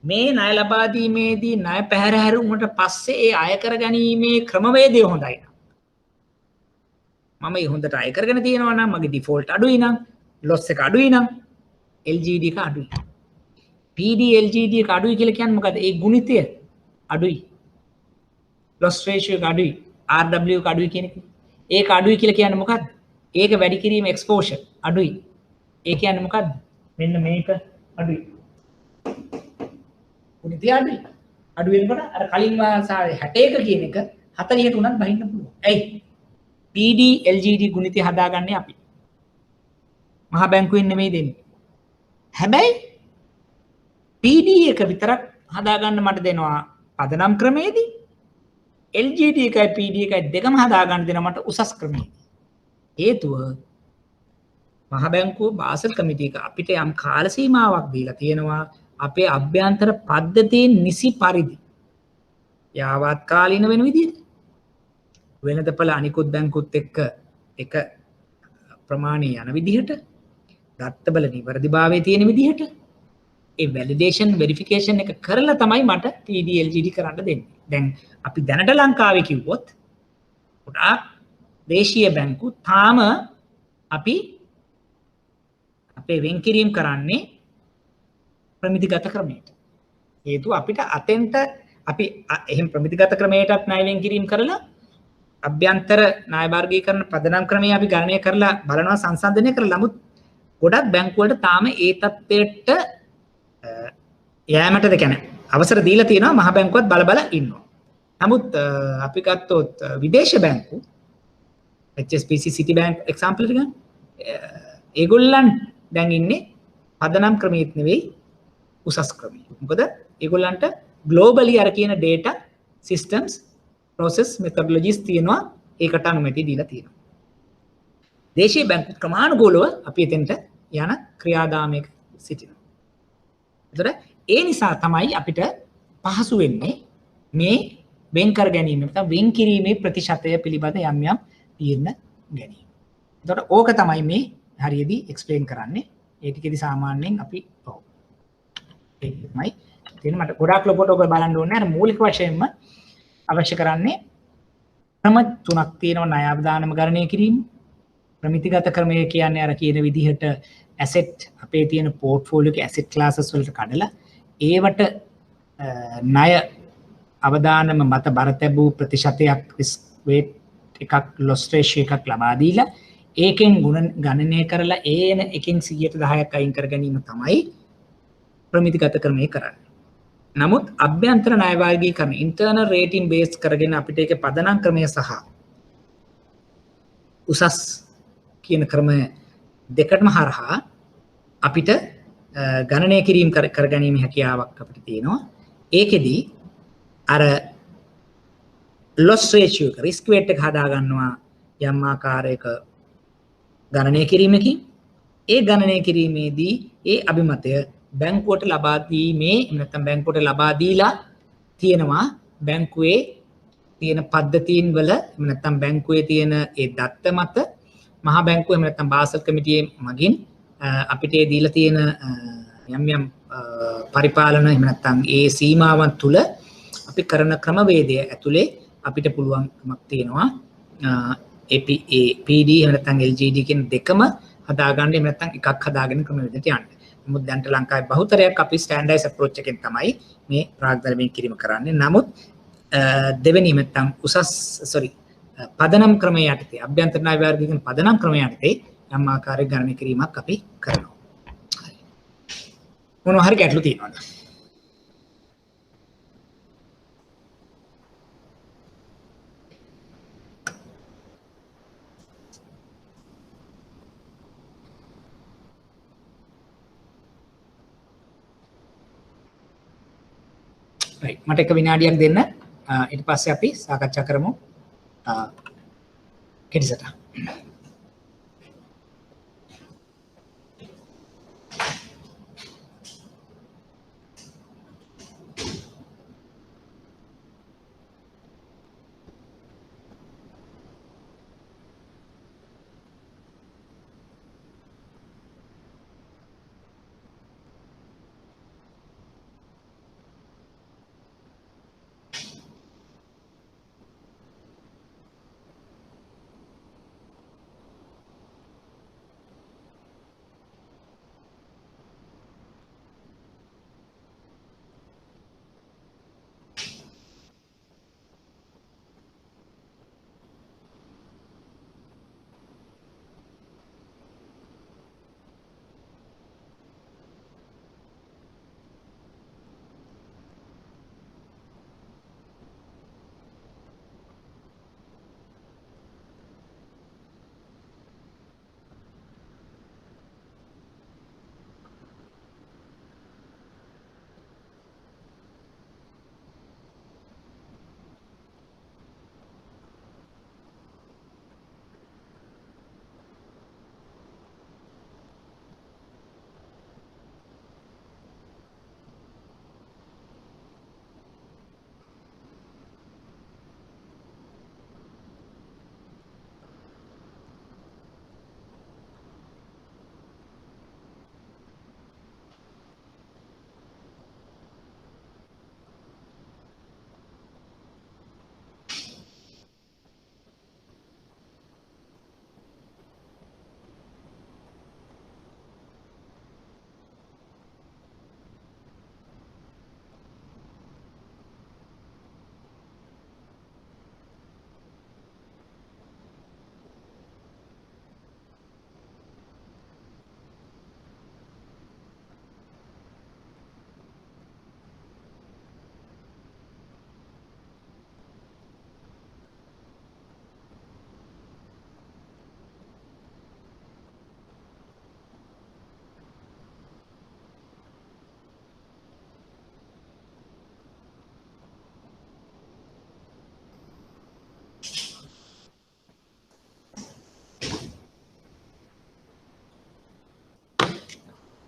මේ ණය ලබා දීමේදී ණය පැහැර හැරුමට පස්සේ ඒ අය කර ගැනීමේ ක්‍රමවේදය හොඳයි නම් මම ඒ හොඳට අය කරගෙන තියෙනවා නම් මගේ ඩිෆෝල්ට් අඩුයි නම් loss එක අඩුයි නම් LGD එක අඩුයි. PD LGD එක අඩුයි කියලා කියන්නේ මොකද්ද? ඒ ගුණිතය අඩුයි. loss ratio එක අඩුයි. RW එක අඩුයි කියන එක. ඒක අඩුයි කියලා කියන්නේ මොකද්ද? ඒක වැඩි කිරීම exposure අඩුයි. ඒ කියන්නේ මොකද්ද? මෙන්න මේක අඩුයි. ගුණිතය අඩුයි. අඩු වෙනකොට අර කලින් වාසාවේ 61 කියන එක 40ට උනත් බහින්න පුළුවන්. ඇයි? PD LGD ගුණිතය හදාගන්නේ අපි. මහා බැංකුවෙන් නෙමෙයි දෙන්නේ. හැබැයි PD එක විතරක් හදාගන්න මට දෙනවා පදනම් ක්‍රමයේදී LGD එකයි PD එකයි දෙකම හදාගන්න දෙනවා මට උසස් ක්‍රමයේදී. හේතුව මහා බැංකුව බාසල් කමිටු එක අපිට යම් කාල සීමාවක් දීලා තියෙනවා අපේ අභ්‍යන්තර පද්ධතියෙන් නිසි පරිදි යාවත් කාලීන වෙන විදිහට වෙනදපළ අනිකුත් බැංකුත් එක්ක එක ප්‍රමාණය යන විදිහට දත්තබල නිවැරදිභාවයේ තියෙන විදිහට ඒ වැලිඩේෂන් වෙරිෆිකේෂන් එක කරලා තමයි මට PD LGD කරන්න දෙන්නේ. දැන් අපි දැනට ලංකාවේ කිව්වොත් ගොඩාක් දේශීය බැංකු තාම අපි අපේ වෙන්කිරීම කරන්නේ ප්‍රමිතිගත ක්‍රමයට. හේතුව අපිට අතෙන්ට අපි එහෙම ප්‍රමිතිගත ක්‍රමයටත් ණය වෙන්කිරීම කරලා අභ්‍යන්තර ණය වර්ගීකරණ පදනම් ක්‍රමය අපි ගණනය කරලා බලනවා සංසන්දනය කරලා නමුත් ගොඩක් බැංකු වලට තාම ඒ තත්ත්වයට යෑමටද කියන්නේ අවසර දීලා තියෙනවා මහ බැංකුවත් බල ඉන්නවා. නමුත් අපි ගත්තොත් විදේශ බැංකු HSBC Citibank example එක ගන්න. ඒගොල්ලන් දැන් ඉන්නේ පදනම් ක්‍රමයේත් නෙවෙයි උසස් ක්‍රමයේ. මොකද ඒගොල්ලන්ට globally අර කියන data systems process methodologies තියෙනවා ඒකට අනුමැතිය දීලා තියෙනවා. දේශීය බැංකු ක්‍රමානුකූලව අපි එතෙන්ට යන ක්‍රියාදාමයක සිටිනවා. ඒතර ඒ නිසා තමයි අපිට පහසු වෙන්නේ මේ වෙන් කර ගැනීම නැත්නම් වෙන් කිරීමේ ප්‍රතිශතය පිළිබඳ යම් යම් තීරණ ගැනීම. එතකොට ඕක තමයි මේ හරියදී එක්ස්ප්ලেইন කරන්නේ. ඒ ටිකේදී සාමාන්‍යයෙන් අපි ඔව්. ඒකමයි. ඉතින් මට ගොඩාක් ලොකුට ඔබ බලන්න ඕනේ අර මූලික වශයෙන්ම අවශ්‍ය කරන්නේ ක්‍රම තුනක් තියෙනවා ණය අවදානම ගණනය කිරීම. ප්‍රමිතිගත ක්‍රමය කියන්නේ අර කියන විදිහට ඇසෙට් අපේ තියෙන පෝර්ට්ෆෝලියෝ එකේ ඇසෙට් ක්ලාසස් වලට කඩලා ඒවට ණය අවදානම මත බර තැබූ ප්‍රතිශතයක් රිස්ක් වේට් එකක් ලොස් රේෂියෝ එකක් ලබා දීලා ඒකෙන් ගණනය කරලා ඒන එකෙන් 110ක් අයින් කර ගැනීම තමයි ප්‍රමිතිගත ක්‍රමය කරන්නේ. නමුත් අභ්‍යන්තර ණය වර්ගීකරණ ඉන්ටර්නල් රේටින් බේස් කරගෙන අපිට ඒකේ පදනම් ක්‍රමය සහ උසස් කියන ක්‍රමය දෙකටම හරහා අපිට ගණනය කිරීම කරගැනීමේ හැකියාවක් අපිට තියෙනවා. ඒකෙදි අර loss ratio එක risk weight එක හදා ගන්නවා යම් ආකාරයක ගණනය කිරීමකින්. ඒ ගණනය කිරීමේදී ඒ අභිමතය බැංකුවට ලබා දීමේ නැත්නම් බැංකුවට ලබා දීලා තියෙනවා බැංකුවේ තියෙන පද්ධතීන් වල නැත්නම් බැංකුවේ තියෙන ඒ දත්ත මත මහා බැංකුව එහෙම නැත්නම් බාසල් කමිටියේ මගින් අපිට ඒ දීලා තියෙන යම් යම් පරිපාලන එහෙම නැත්නම් ඒ සීමාවන් තුල අපි කරන ක්‍රමවේදය ඇතුලේ අපිට පුළුවන්කමක් තියෙනවා PD එහෙම නැත්නම් LGD කියන දෙකම හදාගන්න එහෙම නැත්නම් එකක් හදාගෙන ක්‍රමවේදයට යන්න. නමුත් දැන් ලංකාවේ බහුතරයක් අපි ස්ටෑන්ඩර්ඩයිස් අප්‍රෝච් එකෙන් තමයි මේ ප්‍රාග්ධර්මයෙන් කිරීම කරන්නේ. නමුත් දෙවෙනි නැත්නම් පදනම් ක්‍රමය යටතේ අභ්‍යන්තර ණය වර්ගීකරණ පදනම් ක්‍රමය යටතේ යම් ආකාරයක ගණනය කිරීමක් අපි කරනවා. මොනවා හරි ගැටලු තියෙනවද? right මට එක විනාඩියක් දෙන්න ඊට පස්සේ අපි සාකච්ඡා කරමු කෙටිසට.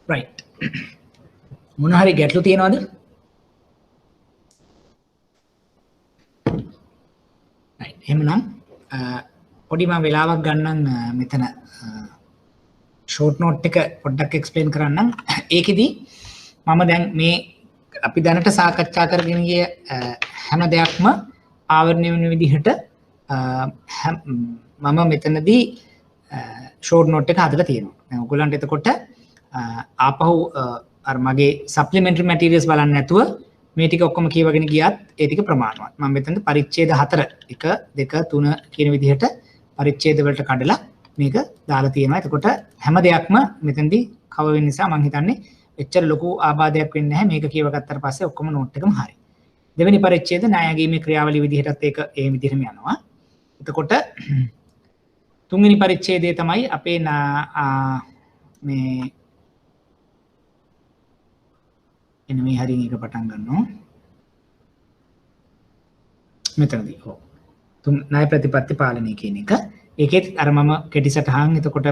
right මොන හරි ගැටලු තියෙනවද? right එහෙනම් පොඩි මම වෙලාවක් ගන්නම් මෙතන ෂෝට් නෝට් එක පොඩ්ඩක් එක්ස්ප්ලেইন කරන්නම්. ඒකෙදි මම දැන් මේ අපි දැනට සාකච්ඡා කරගෙන ගිය හැම දෙයක්ම ආවරණය වෙන විදිහට මම මෙතනදී ෂෝට් නෝට් එක හදලා තියෙනවා. දැන් ඔයගොල්ලන්ට එතකොට ආපහු අර මගේ සප්ලිමෙන්ටරි මැටීරියල්ස් බලන්න නැතුව මේ ටික ඔක්කොම කියවගෙන ගියත් ඒ ටික ප්‍රමාණවත්. මම මෙතන පරිච්ඡේද 4 1 2 3 කියන විදිහට පරිච්ඡේද වලට කඩලා මේක දාලා තියෙනවා. එතකොට හැම දෙයක්ම මෙතනදී කව වෙන නිසා මම හිතන්නේ එච්චර ලොකු ආබාධයක් වෙන්නේ නැහැ. මේක කියවගත්තට පස්සේ ඔක්කොම නෝට් එකම හරි. දෙවෙනි පරිච්ඡේද ණයගීමේ ක්‍රියාවලිය විදිහටත් ඒක ඒ විදිහටම යනවා. එතකොට තුන්වෙනි පරිච්ඡේදය තමයි අපේ මේ එන්න මේ හරියට එක පටන් ගන්නවා. මෙතනදී ඔව්. තුන් ණය ප්‍රතිපත්ති පාලනය කියන එක. ඒකෙත් අර මම කෙටි සටහන් එතකොට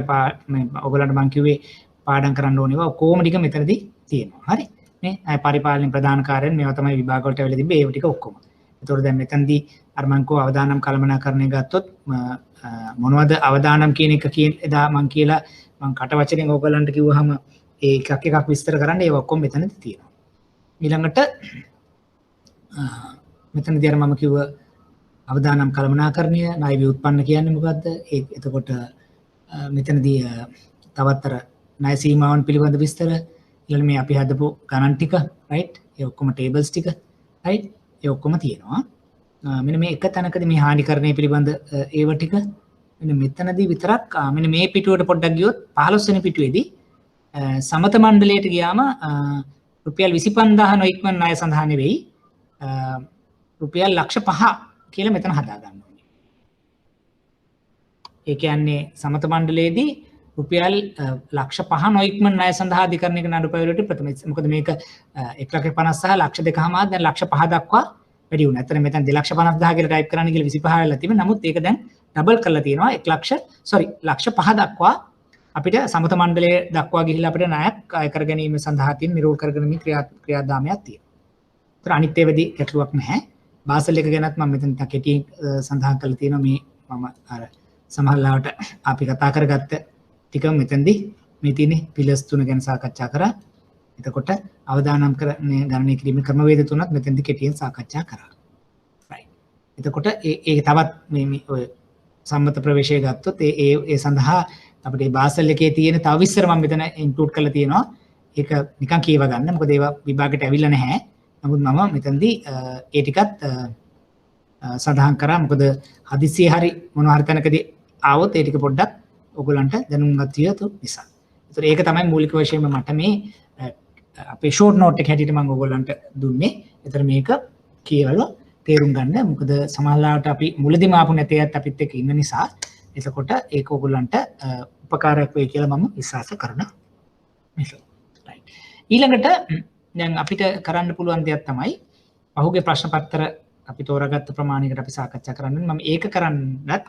මේ ඔයගලන්ට මම කිව්වේ පාඩම් කරන්න ඕනේවා ඔක්කොම ටික මෙතනදී තියෙනවා. හරි. මේ ණය පරිපාලන ප්‍රධාන කාර්යයන් මේවා තමයි විභාග වලට ඇවිල්ලා තිබ්බේ. ඒව ටික ඔක්කොම. එතකොට දැන් මෙතනදී අර මම කෝ අවදානම් කළමනාකරණය ගත්තොත් මොනවද අවදානම් කියන එක එදා මම කියලා මම කට වචනෙන් ඔයගලන්ට කිව්වහම ඒ එකක් විස්තර කරන්න ඒව ඔක්කොම මෙතනදී තියෙනවා. ඊළඟට මෙතනදී අර මම කිව්ව අවදානම් කළමනාකරණය ණය ව්‍යුත්පන්න කියන්නේ මොකද්ද? එතකොට මෙතනදී තවත් අර ණය සීමාවන් පිළිබඳ විස්තර ඊළඟ මේ අපි හදපු ගණන් ටික රයිට් ඒ ඔක්කොම ටේබල්ස් ටික රයිට් ඒ ඔක්කොම තියෙනවා. මෙන්න මේ එක තැනකදී මේ හානිකරණය පිළිබඳ ඒව ටික මෙන්න මෙතනදී විතරක් මෙන්න මේ පිටුවට පොඩ්ඩක් ගියොත් 15 වෙනි පිටුවේදී සමත මණ්ඩලයට ගියාම රුපියල් 25000 නොඉක්මන ණය සඳහා නෙවෙයි රුපියල් ලක්ෂ 5 කියලා මෙතන හදා ගන්න ඕනේ. ඒ කියන්නේ සමත මණ්ඩලයේදී රුපියල් ලක්ෂ 5 නොඉක්මන ණය සඳහා අධිකරණයක නඩු පැවරීමට ප්‍රථම මොකද මේක 1,50,000 සහ ලක්ෂ 2.5 දැන් ලක්ෂ 5 දක්වා වැඩි වුණා. ඇත්තට මෙතන 2,50,000 කියලා ටයිප් කරන්න කියලා 25 වෙලා තිබෙනවා. නමුත් ඒක දැන් ඩබල් කරලා තියෙනවා. ලක්ෂ 5 දක්වා අපිට සමත මණ්ඩලයේ දක්වා ගිහිල්ලා අපිට ණයක් අය කර ගැනීම සඳහා තියෙන නිරෝධ කරගැනීමේ ක්‍රියාදාමයක් තියෙනවා. ඒතර අනිත් ඒවාදී ගැටලුවක් නැහැ. බාසල් එක ගැනත් මම මෙතන කෙටියෙන් සඳහන් කරලා තියෙනවා. මේ මම අර සමහරවිට අපි කතා කරගත්ත ටික මෙතනදී මේ තියෙන පිලස් 3 ගැන සාකච්ඡා කරා. එතකොට අවදානම් කරන්නේ ගණනය කිරීමේ ක්‍රමවේද තුනත් මෙතනදී කෙටියෙන් සාකච්ඡා කරා. right. එතකොට ඒ තවත් මේ ඔය සම්මත ප්‍රවේශය ගත්තොත් ඒ සඳහා අපිට මේ බාසල් එකේ තියෙන තව විස්තර මම මෙතන ඉන්ක්ලූඩ් කරලා තියෙනවා. ඒක නිකන් කියව ගන්න. මොකද ඒවා විභාගයට ඇවිල්ලා නැහැ. නමුත් මම මෙතනදී ඒ ටිකත් සඳහන් කරා. මොකද හදිසියෙ හරි මොනවා හරි තැනකදී ආවොත් ඒ ටික පොඩ්ඩක් ඔයගලන්ට දැනුම් ගත යුතු නිසා. ඒතර ඒක තමයි මූලික වශයෙන්ම මට මේ අපේ ෂෝට් නෝට් එක හැටියට මම ඔයගලන්ට දුන්නේ. ඒතර මේක කියවලා තේරුම් ගන්න. මොකද සමහරවිට අපි මුලදීම ආපු නැතේත් අපිත් එක්ක ඉන්න නිසා එතකොට ඒක ඔයගලන්ට උපකාරයක් වෙයි කියලා මම විශ්වාස කරනවා. ඊළඟට දැන් අපිට කරන්න පුළුවන් දෙයක් තමයි පහුගිය ප්‍රශ්න පත්‍ර අපි තෝරාගත්ත ප්‍රමාණයකට අපි සාකච්ඡා කරන්න. මම ඒක කරන්නත්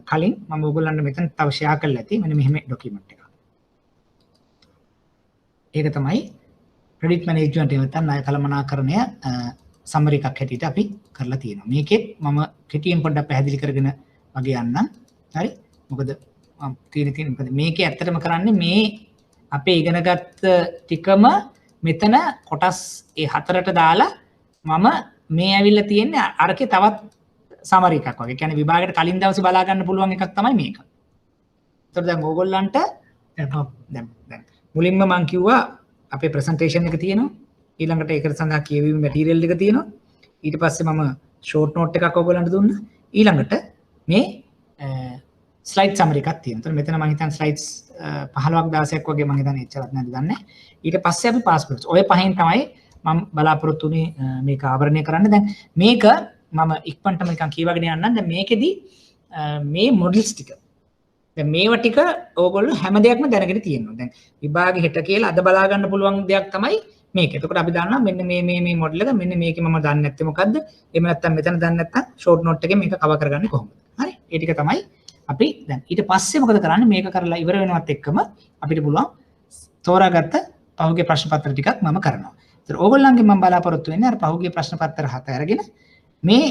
කලින් මම ඔයගොල්ලන්ට මෙතන තව ෂෙයා කරලා ඇති මෙන්න මෙහෙම ડોකියුමන්ට් එකක්. ඒක තමයි ක්‍රෙඩිට් මැනේජ්මන්ට් එක නැත්නම් ණය කළමනාකරණය සම්මරි එකක් හැටියට අපි කරලා තියෙනවා. මේකෙත් මම කෙටියෙන් පොඩ්ඩක් පැහැදිලි කරගෙන වගේ යන්නම්. හරි? මොකද මම තියෙන මොකද මේකේ ඇත්තටම කරන්නේ මේ අපේ ඉගෙනගත්ත ටිකම මෙතන කොටස් ඒ හතරට දාලා මම මේ ඇවිල්ලා තියෙන්නේ අරකේ තවත් සමරි එකක් වගේ. කියන්නේ විභාගයට කලින් දවසේ බලා ගන්න පුළුවන් එකක් තමයි මේක. ඒතකොට දැන් ඕගොල්ලන්ට දැන් මුලින්ම මම කිව්වා අපේ ප්‍රසන්ටේෂන් එක තියෙනවා. ඊළඟට ඒකට සඳහා කියවීම මැටීරියල් එක තියෙනවා. ඊට පස්සේ මම ෂෝට් නෝට් එකක් ඔයගොල්ලන්ට දුන්නා. ඊළඟට මේ ස්ලයිඩ් සමරි එකක් තියෙනවා. ඒතකොට මෙතන මම හිතන්නේ ස්ලයිඩ්ස් 15ක් 16ක් වගේ මම හිතන්නේ එච්චරත් නැද්ද දන්නේ. ඊට පස්සේ අපි පාස්පෝර්ට්ස් ඔය පහෙන් තමයි මම බලාපොරොත්තු වෙන්නේ මේක ආවරණය කරන්න. දැන් මේක මම ඉක්මනටම නිකන් කියවගෙන යන්නම්. දැන් මේකෙදි මේ මොඩල්ස් ටික දැන් මේවා ටික ඕගොල්ලෝ හැම දෙයක්ම දැනගෙන තියෙනවා. දැන් විභාගෙ හෙට කියලා අද බලා ගන්න පුළුවන් දෙයක් තමයි මේක. එතකොට අපි දන්නවා මෙන්න මේ මොඩල් එක මෙන්න මේකේ මම දන්නේ නැත්තේ මොකද්ද? එහෙම නැත්නම් මෙතන දන්නේ නැත්නම් ෂෝට් නෝට් එකෙන් මේක කවර් කරගන්නේ කොහොමද? හරි? ඒ ටික තමයි අපි දැන් ඊට පස්සේ මොකද කරන්නේ? මේක කරලා ඉවර වෙනවත් එක්කම අපිට පුළුවන් තෝරාගත්ත පහුගිය ප්‍රශ්න පත්‍ර ටිකක් මම කරනවා. ඒතර ඕගොල්ලන්ගෙන් මම බලාපොරොත්තු වෙන්නේ අර පහුගිය ප්‍රශ්න පත්‍ර 7 අරගෙන මේ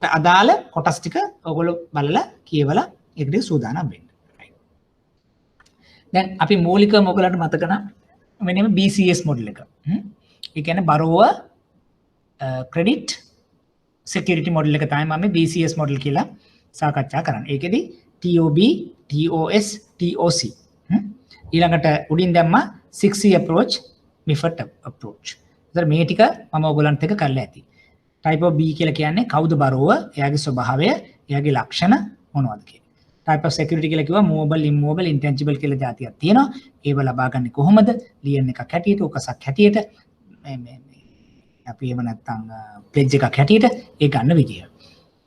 අදාළ කොටස් ටික ඔයගොල්ලෝ බලලා කියවලා ඒකට සූදානම් වෙන්න. දැන් අපි මූලිකව ඔයගොල්ලන්ට මතක නම් මෙන්න BCS මොඩල් එක. ඒ කියන්නේ borrower credit security model එක තමයි මම BCS model කියලා සාකච්ඡා කරන්නේ. ඒකෙදි TOB, TOS, TOC. ඊළඟට උඩින් දැම්මා 6C approach, MIFT approach. ඒතර මේ ටික මම ඔයගලන්ට එක කරලා ඇති. type of B කියලා කියන්නේ කවුද borrower, එයාගේ ස්වභාවය, එයාගේ ලක්ෂණ මොනවද කියලා. type of security කියලා කිව්වා movable, immovable, intangible කියලා જાතියක් තියෙනවා. ඒව ලබා ගන්න කොහොමද? lien එකක් හැටියට, උකසක් හැටියට අපි එහෙම නැත්නම් pledge එකක් හැටියට ඒ ගන්න විදිය.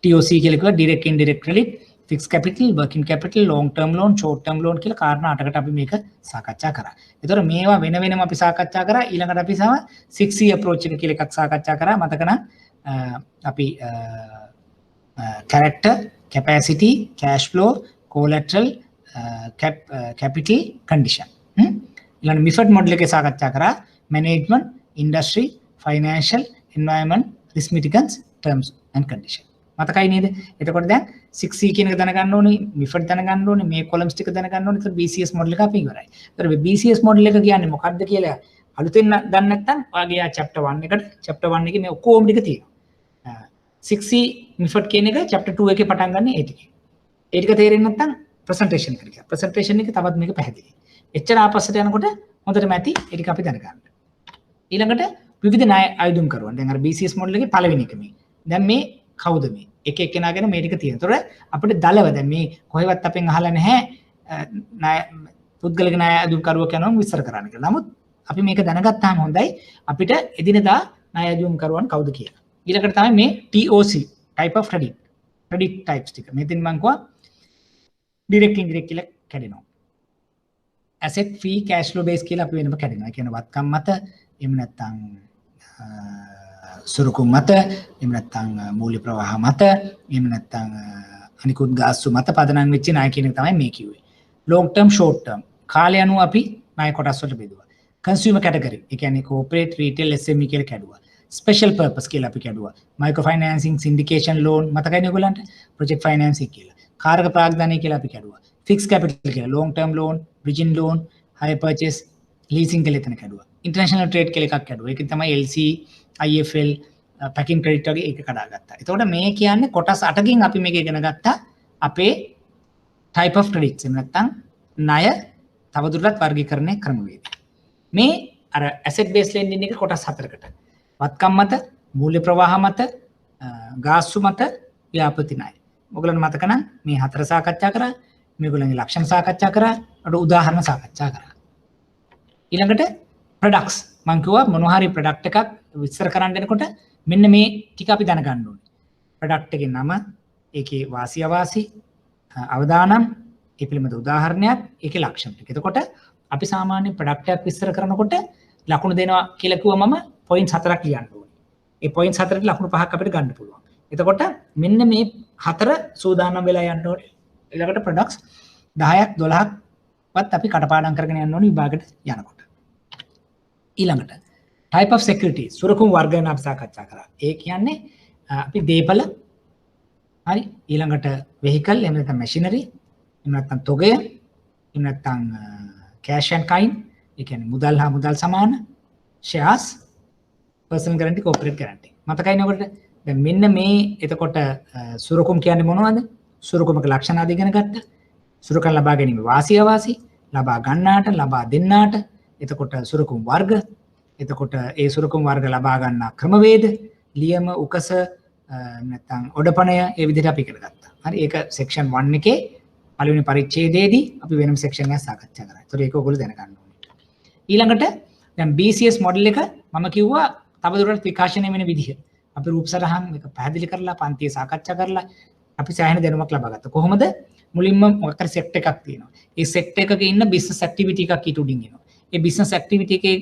TOC කියලා කිව්වා direct indirect credit, fixed capital, working capital, long term loan, short term loan කියලා කාරණා 8කට අපි මේක සාකච්ඡා කරා. ඒතර මේවා වෙන වෙනම අපි සාකච්ඡා කරා. ඊළඟට අපි 6C approach එක කියලා එකක් සාකච්ඡා කරා. මතක නම් අපි character, capacity, cash flow, collateral, capital, condition. ඊළඟ MIFT model එකේ සාකච්ඡා කරා management, industry, financial, environment, risk mitigants, terms and condition. මතකයි නේද? එතකොට දැන් 6C කියන එක දැනගන්න ඕනේ, MIFT දැනගන්න ඕනේ, මේ columns ටික දැනගන්න ඕනේ. ඒතර BCS model එක අපි ඉවරයි. ඒතර BCS model එක කියන්නේ මොකක්ද කියලා අලුතෙන් දන්නේ නැත්නම් ඔයාගේ chapter 1 එකට chapter 1 එකේ මේ ඔක්කොම ටික තියෙනවා. 6C MIFT කියන එක chapter 2 එකේ පටන් ගන්න ඒ ටික. ඒ ටික තේරෙන්නේ නැත්නම් presentation එකට ගියා. presentation එකේ තවත් මේක පැහැදිලි. එච්චර ආපස්සට යනකොට හොඳටම ඇති ඒ ටික අපි දැනගන්න. ඊළඟට විවිධ ණය අයදුම් කරුවන්. දැන් අර BCS model එකේ පළවෙනි එක මේ. දැන් මේ කවුද මේ? එක එක්කෙනා ගැන මේ ටික තියෙනවා. ඒතොර අපිට දලව දැන් මේ කොහෙවත් අපෙන් අහලා නැහැ ණය පුද්ගලික ණය අයදුම් කරුවා කියනවා විස්තර කරන්න කියලා. නමුත් අපි මේක දැනගත්තාම හොඳයි අපිට එදිනදා ණය අයදුම් කරුවන් කවුද කියලා. ඊළඟට තමයි මේ TOC type of credit. credit types ටික. මෙතෙන් මම කිව්වා direct indirect කියලා කැඩෙනවා. asset fee cash flow base කියලා අපි වෙනම කැඩෙනවා. ඒ කියන්නේ වත්කම් මත එහෙම නැත්නම් සුරුකුම් මත එහෙම නැත්නම් මූල්‍ය ප්‍රවාහ මත එහෙම නැත්නම් අනිකුත් ගාස්තු මත පදනම් වෙච්ච ණය කියන එක තමයි මේ කිව්වේ. long term short term කාලය අනුව අපි ණය කොටස් වලට බෙදුවා. consumer category ඒ කියන්නේ corporate retail SME කියලා කැඩුවා. special purpose කියලා අපි කැඩුවා. micro financing syndication loan මතකයිනේ ඔයගොල්ලන්ට project financing කියලා. කාරක ප්‍රාග්ධනය කියලා අපි කැඩුවා. fixed capital කියලා long term loan, bridging loan, hire purchase, leasing කියලා එතන කැඩුවා. international trade කියලා එකක් කැඩුවා. ඒක තමයි LC, IFL, packing credit වගේ ඒක කඩාගත්තා. එතකොට මේ කියන්නේ කොටස් 8කින් අපි මේක ඉගෙන ගත්තා අපේ type of credits එහෙම නැත්නම් ණය තවදුරටත් වර්ගීකරණය ක්‍රමවේදය. මේ අර asset based lending එක කොටස් 4කට. වත්කම් මත, මූල්‍ය ප්‍රවාහ මත, ගාස්තු මත, ව්‍යාපෘති ණය. ඔයගොල්ලන්ට මතක නම් මේ හතර සාකච්ඡා කරා. මේගොල්ලන්ගේ ලක්ෂණ සාකච්ඡා කරා. අර උදාහරණ සාකච්ඡා කරා. ඊළඟට products මම කිව්වා මොනවා හරි product එකක් විස්තර කරන්න දෙනකොට මෙන්න මේ ටික අපි දැනගන්න ඕනේ. product එකේ නම, ඒකේ වාසි අවාසි, අවදානම්, ඒ පිළිබඳ උදාහරණයක්, ඒකේ ලක්ෂණ ටික. එතකොට අපි සාමාන්‍ය product එකක් විස්තර කරනකොට ලකුණු දෙනවා කියලා කිව්වම points 4ක් ලියන්න ඕනේ. ඒ points 4ට ලකුණු 5ක් අපිට ගන්න පුළුවන්. එතකොට මෙන්න මේ හතර සූදානම් වෙලා යන්න ඕනේ. ඊළඟට products 10ක් 12ක් වත් අපි කටපාඩම් කරගෙන යන්න ඕනේ විභාගෙට යනකොට. ඊළඟට type of security සුරකුම් වර්ග ගැන අපි සාකච්ඡා කරා. ඒ කියන්නේ අපි දීපල හරි ඊළඟට vehicle එහෙම නැත්නම් machinery එහෙම නැත්නම් තොගය එහෙම නැත්නම් cash and kind ඒ කියන්නේ මුදල් හා මුදල් සමාන shares personal guarantee corporate guarantee මතකයිනේ ඔකට දැන් මෙන්න මේ එතකොට සුරකුම් කියන්නේ මොනවද? සුරකුමක ලක්ෂණ ආදී ඉගෙන ගත්තා. සුරකම් ලබා ගැනීම වාසිය වාසි ලබා ගන්නාට ලබා දෙන්නාට එතකොට සුරකුම් වර්ග එතකොට ඒ සුරකුම් වර්ග ලබා ගන්නා ක්‍රමවේද ලියම උකස නැත්නම් ඔඩපණය ඒ විදිහට අපි ඉගෙන ගත්තා. හරි ඒක section 1 එකේ පළවෙනි පරිච්ඡේදයේදී අපි වෙනම section එකක් සාකච්ඡා කරා. ඒතකොට ඒක ඔයගොල්ලෝ දැනගන්න ඕනේ. ඊළඟට දැන් BCS model එක මම කිව්වා තවදුරටත් විකාශනය වෙන විදිහ. අපි රූප සටහන් මේක පැහැදිලි කරලා පන්තියේ සාකච්ඡා කරලා අපි සෑහෙන දැනුමක් ලබා ගත්තා. කොහොමද? මුලින්ම මොකක්ද සෙක්ට් එකක් තියෙනවා. ඒ සෙක්ට් එකක ඉන්න බිස්නස් ඇක්ටිවිටි එකක් ඊට උඩින් එනවා. ඒ බිස්නස් ඇක්ටිවිටි එකේ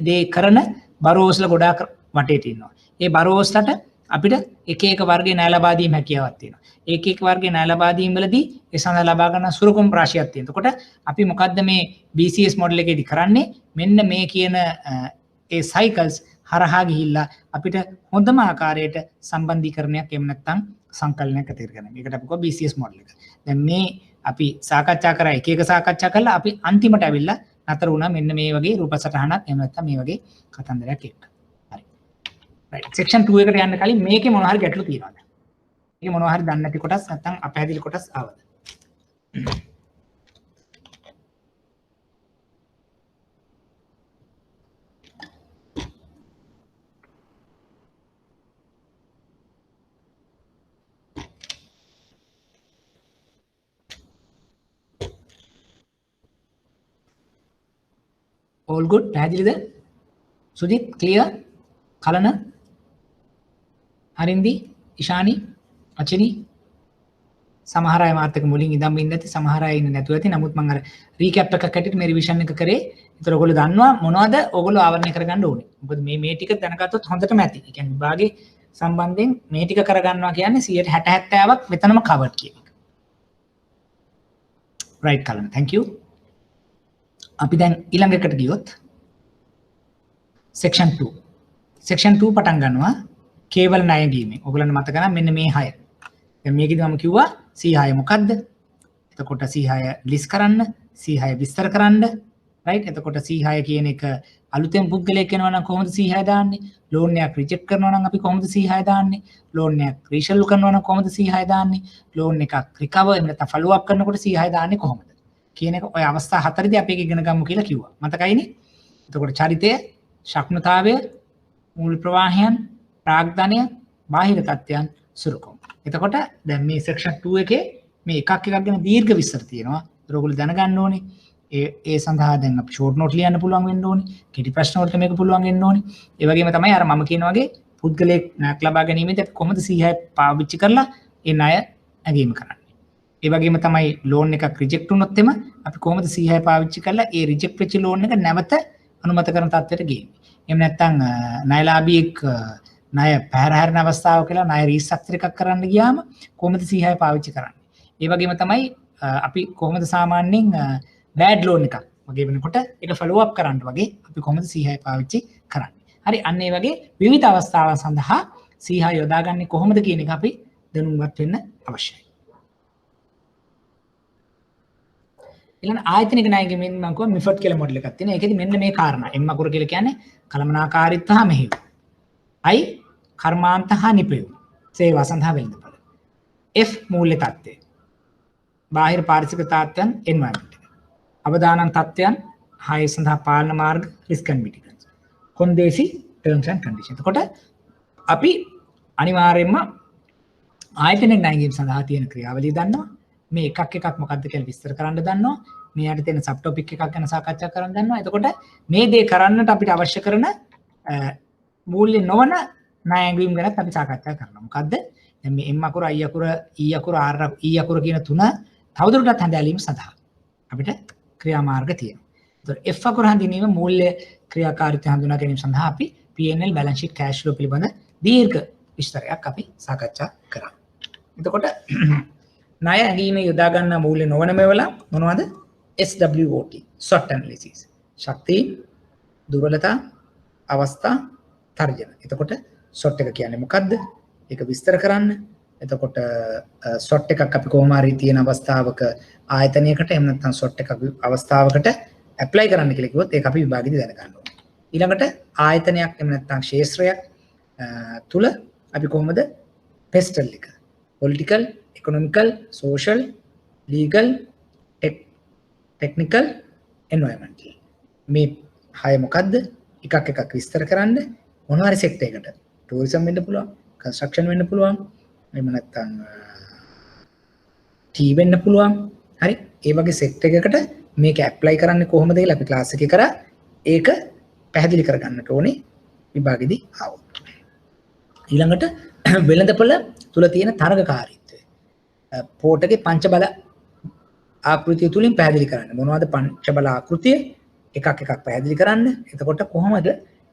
දේ කරන බරෝස්ලා ගොඩාක් වටේට ඉන්නවා. ඒ බරෝස්ලට අපිට එක එක වර්ගයේ ණය ලබා දීම හැකියාවක් තියෙනවා. එක එක වර්ගයේ ණය ලබා දීම වලදී ඒ සඳහා ලබා ගන්න සුරකුම් රාශියක් තියෙනවා. එතකොට අපි මොකද්ද මේ BCS මොඩල් එකේදී කරන්නේ? මෙන්න මේ කියන ඒ සයිකල්ස් හරහා ගිහිල්ලා අපිට හොඳම ආකාරයට සම්බන්ධීකරණයක් එහෙම නැත්නම් සංකලනයක් ඇති කරගන්න. මේකට අපි කියනවා BCS මොඩල් එක. දැන් මේ අපි සාකච්ඡා කරා එක එක සාකච්ඡා කළා අපි අන්තිමට ඇවිල්ලා නතර වුණා මෙන්න මේ වගේ රූප සටහනක් එහෙම නැත්නම් මේ වගේ කතන්දරයක් එක්ක. හරි. right section 2 එකට යන්න කලින් මේකේ මොනවා හරි ගැටලු තියෙනවද? මේකේ මොනවා හරි දන්නේ නැති කොටස් නැත්නම් අපහැදිලි කොටස් ආවද? all good පැහැදිලිද? සුජිත් clear? කලන හරින්දි ඉෂානි අචිනි සමහර අය මාත් එක්ක මුලින් ඉඳන් ඉන්න ඇති සමහර අය ඉන්නේ නැතුව ඇති නමුත් මම අර රීකැප් එකක් හැටියට මේ රිවිෂන් එක කරේ. ඒතර ඔයගොල්ලෝ දන්නවා මොනවද ඔයගොල්ලෝ ආවරණය කරගන්න ඕනේ. මොකද මේ ටික දැනගත්තොත් හොඳටම ඇති. ඒ කියන්නේ විභාගේ සම්බන්ධයෙන් මේ ටික කරගන්නවා කියන්නේ 60 70ක් මෙතනම කවර්ඩ් කියන එක. right කලන thank you. අපි දැන් ඊළඟ එකට ගියොත් section 2 section 2 පටන් ගන්නවා කේවල ණය ගීමෙන්. ඔයගොල්ලන්ට මතක නම් මෙන්න මේ 6. දැන් මේකෙදි මම කිව්වා C6 මොකද්ද? එතකොට C6 ලිස්ට් කරන්න, C6 විස්තර කරන්න, right? එතකොට C6 කියන එක අලුතෙන් පුද්ගලයෙක් වෙනවා නම් කොහොමද C6 දාන්නේ? ලෝන් එකක් රිජෙක්ට් කරනවා නම් අපි කොහොමද C6 දාන්නේ? ලෝන් එකක් රීෂෙඩියුල් කරනවා නම් කොහොමද C6 දාන්නේ? ලෝන් එකක් රිකවර් එහෙම නැත්නම් ෆලෝ අප් කරනකොට C6 දාන්නේ කොහොමද? කියන එක ඔය අවස්ථා හතරේදී අපි ඒක ඉගෙන ගමු කියලා කිව්වා. මතකයිනේ? එතකොට චරිතය, ශක්්‍යතාවය, මූල ප්‍රවාහයන්, ප්‍රාග්ධනය, බාහිර තත්ත්වයන්, සුරුකම්. එතකොට දැන් මේ section 2 එකේ මේ එකක් ගැන දීර්ඝ විස්තර තියෙනවා. ඒක ඔයගොල්ලෝ දැනගන්න ඕනේ. ඒ සඳහා දැන් අපි short note ලියන්න පුළුවන් වෙන්න ඕනේ. කෙටි ප්‍රශ්න වලට මේක පුළුවන් වෙන්න ඕනේ. ඒ වගේම තමයි අර මම කියන වගේ පුද්ගලයෙක් ණයක් ලබා ගැනීමේදී අපි කොහොමද C6 පාවිච්චි කරලා ඒ ණය ඇගීම කරන්නේ. ඒ වගේම තමයි ලෝන් එකක් රිජෙක්ට් වුණොත් එම අපි කොහොමද C6 පාවිච්චි කරලා ඒ රිජෙක්ට් වෙච්ච ලෝන් එක නැවත අනුමත කරන තත්ත්වයට ගේන්නේ. එහෙම නැත්නම් ණයලාභියෙක් ණය පැහැරහැරන අවස්ථාව කියලා ණය රීස්ට්‍රක්චර් එකක් කරන්න ගියාම කොහොමද C6 පාවිච්චි කරන්නේ. ඒ වගේම තමයි අපි කොහොමද සාමාන්‍යයෙන් බෑඩ් ලෝන් එකක් වගේ වෙනකොට ඒක ෆලෝ අප් කරන්න වගේ අපි කොහොමද C6 පාවිච්චි කරන්නේ. හරි අන්න ඒ වගේ විවිධ අවස්ථාවන් සඳහා C6 යොදාගන්නේ කොහොමද කියන එක අපි දැනුවත් වෙන්න අවශ්‍යයි. ඊළඟ ආයතනික ණය ගැනීම මම කිව්වා මිෆඩ් කියලා මොඩල් එකක් තියෙනවා. ඒකෙදි මෙන්න මේ කාරණා. M අකුර කියලා කියන්නේ කළමනාකාරීත්වය හා මෙහෙයුම. I කර්මාන්ත හා නිපැයුම. සේවා සඳහා වෙළඳපොළ. F මූල්‍ය තත්ත්වය. බාහිර පාරිසරික තත්ත්වයන් environment. අවදානම් තත්ත්වයන් හය සඳහා පාලන මාර්ග risk and mitigation. කොන්දේසි terms and conditions. එතකොට අපි අනිවාර්යයෙන්ම ආයතනික ණය ගැනීම සඳහා තියෙන ක්‍රියාවලිය දන්නවා. මේ එකක් මොකක්ද කියලා විස්තර කරන්න දන්නවා. මේ යට තියෙන සබ් ටොපික් එකක් ගැන සාකච්ඡා කරන්න දන්නවා. එතකොට මේ දේ කරන්නට අපිට අවශ්‍ය කරන මූල්‍ය නොවන ණය ඇඟවීම් ගැනත් අපි සාකච්ඡා කරනවා. මොකද්ද? දැන් මේ M අකුර, I අකුර, E අකුර, R E අකුර කියන තුන තවදුරටත් හඳාලීම සඳහා අපිට ක්‍රියාමාර්ග තියෙනවා. එතකොට F අකුර හඳුනීම මූල්‍ය ක්‍රියාකාරීත්වය හඳුනා ගැනීම සඳහා අපි P&L balance sheet cash flow පිළිබඳ දීර්ඝ විස්තරයක් අපි සාකච්ඡා කරා. එතකොට ණය ඇඟීමේ යොදා ගන්න මූල්‍ය නොවන මේවල මොනවද? SWOT SWOT analysis. ශක්ති, දුර්වලතා, අවස්ථා, තර්ජන. එතකොට SWOT එක කියන්නේ මොකද්ද? ඒක විස්තර කරන්න. එතකොට SWOT එකක් අපි කොහොම හරි තියෙන අවස්ථාවක ආයතනයකට එහෙම නැත්නම් SWOT එකක් අවස්ථාවකට ඇප්ලයි කරන්න කියලා කිව්වොත් ඒක අපි විභාගෙදි දැන ගන්න ඕනේ. ඊළඟට ආයතනයක් එහෙම නැත්නම් ක්ෂේත්‍රයක් තුල අපි කොහොමද පෙස්ටල් එක political, economical, social, legal, technical, environmental. මේ හය මොකද්ද? එකක් විස්තර කරන්න. මොනවා හරි සෙක්ටර් එකකට tourism වෙන්න පුළුවන්, construction වෙන්න පුළුවන්, එහෙම නැත්නම් ටී වෙන්න පුළුවන්. හරි. ඒ වගේ සෙක්ටර් එකකට මේක ඇප්ලයි කරන්නේ කොහොමද කියලා අපි ක්ලාස් එකේ කරා. ඒක පැහැදිලි කරගන්නට ඕනේ විභාගෙදී ආවොත්. ඊළඟට වෙළඳපොළ තුල තියෙන තරගකාරීත්වය. පෝට් එකේ පංචබල ආකෘතිය තුලින් පැහැදිලි කරන්න. මොනවද පංචබල ආකෘතිය? එකක් පැහැදිලි කරන්න. එතකොට කොහොමද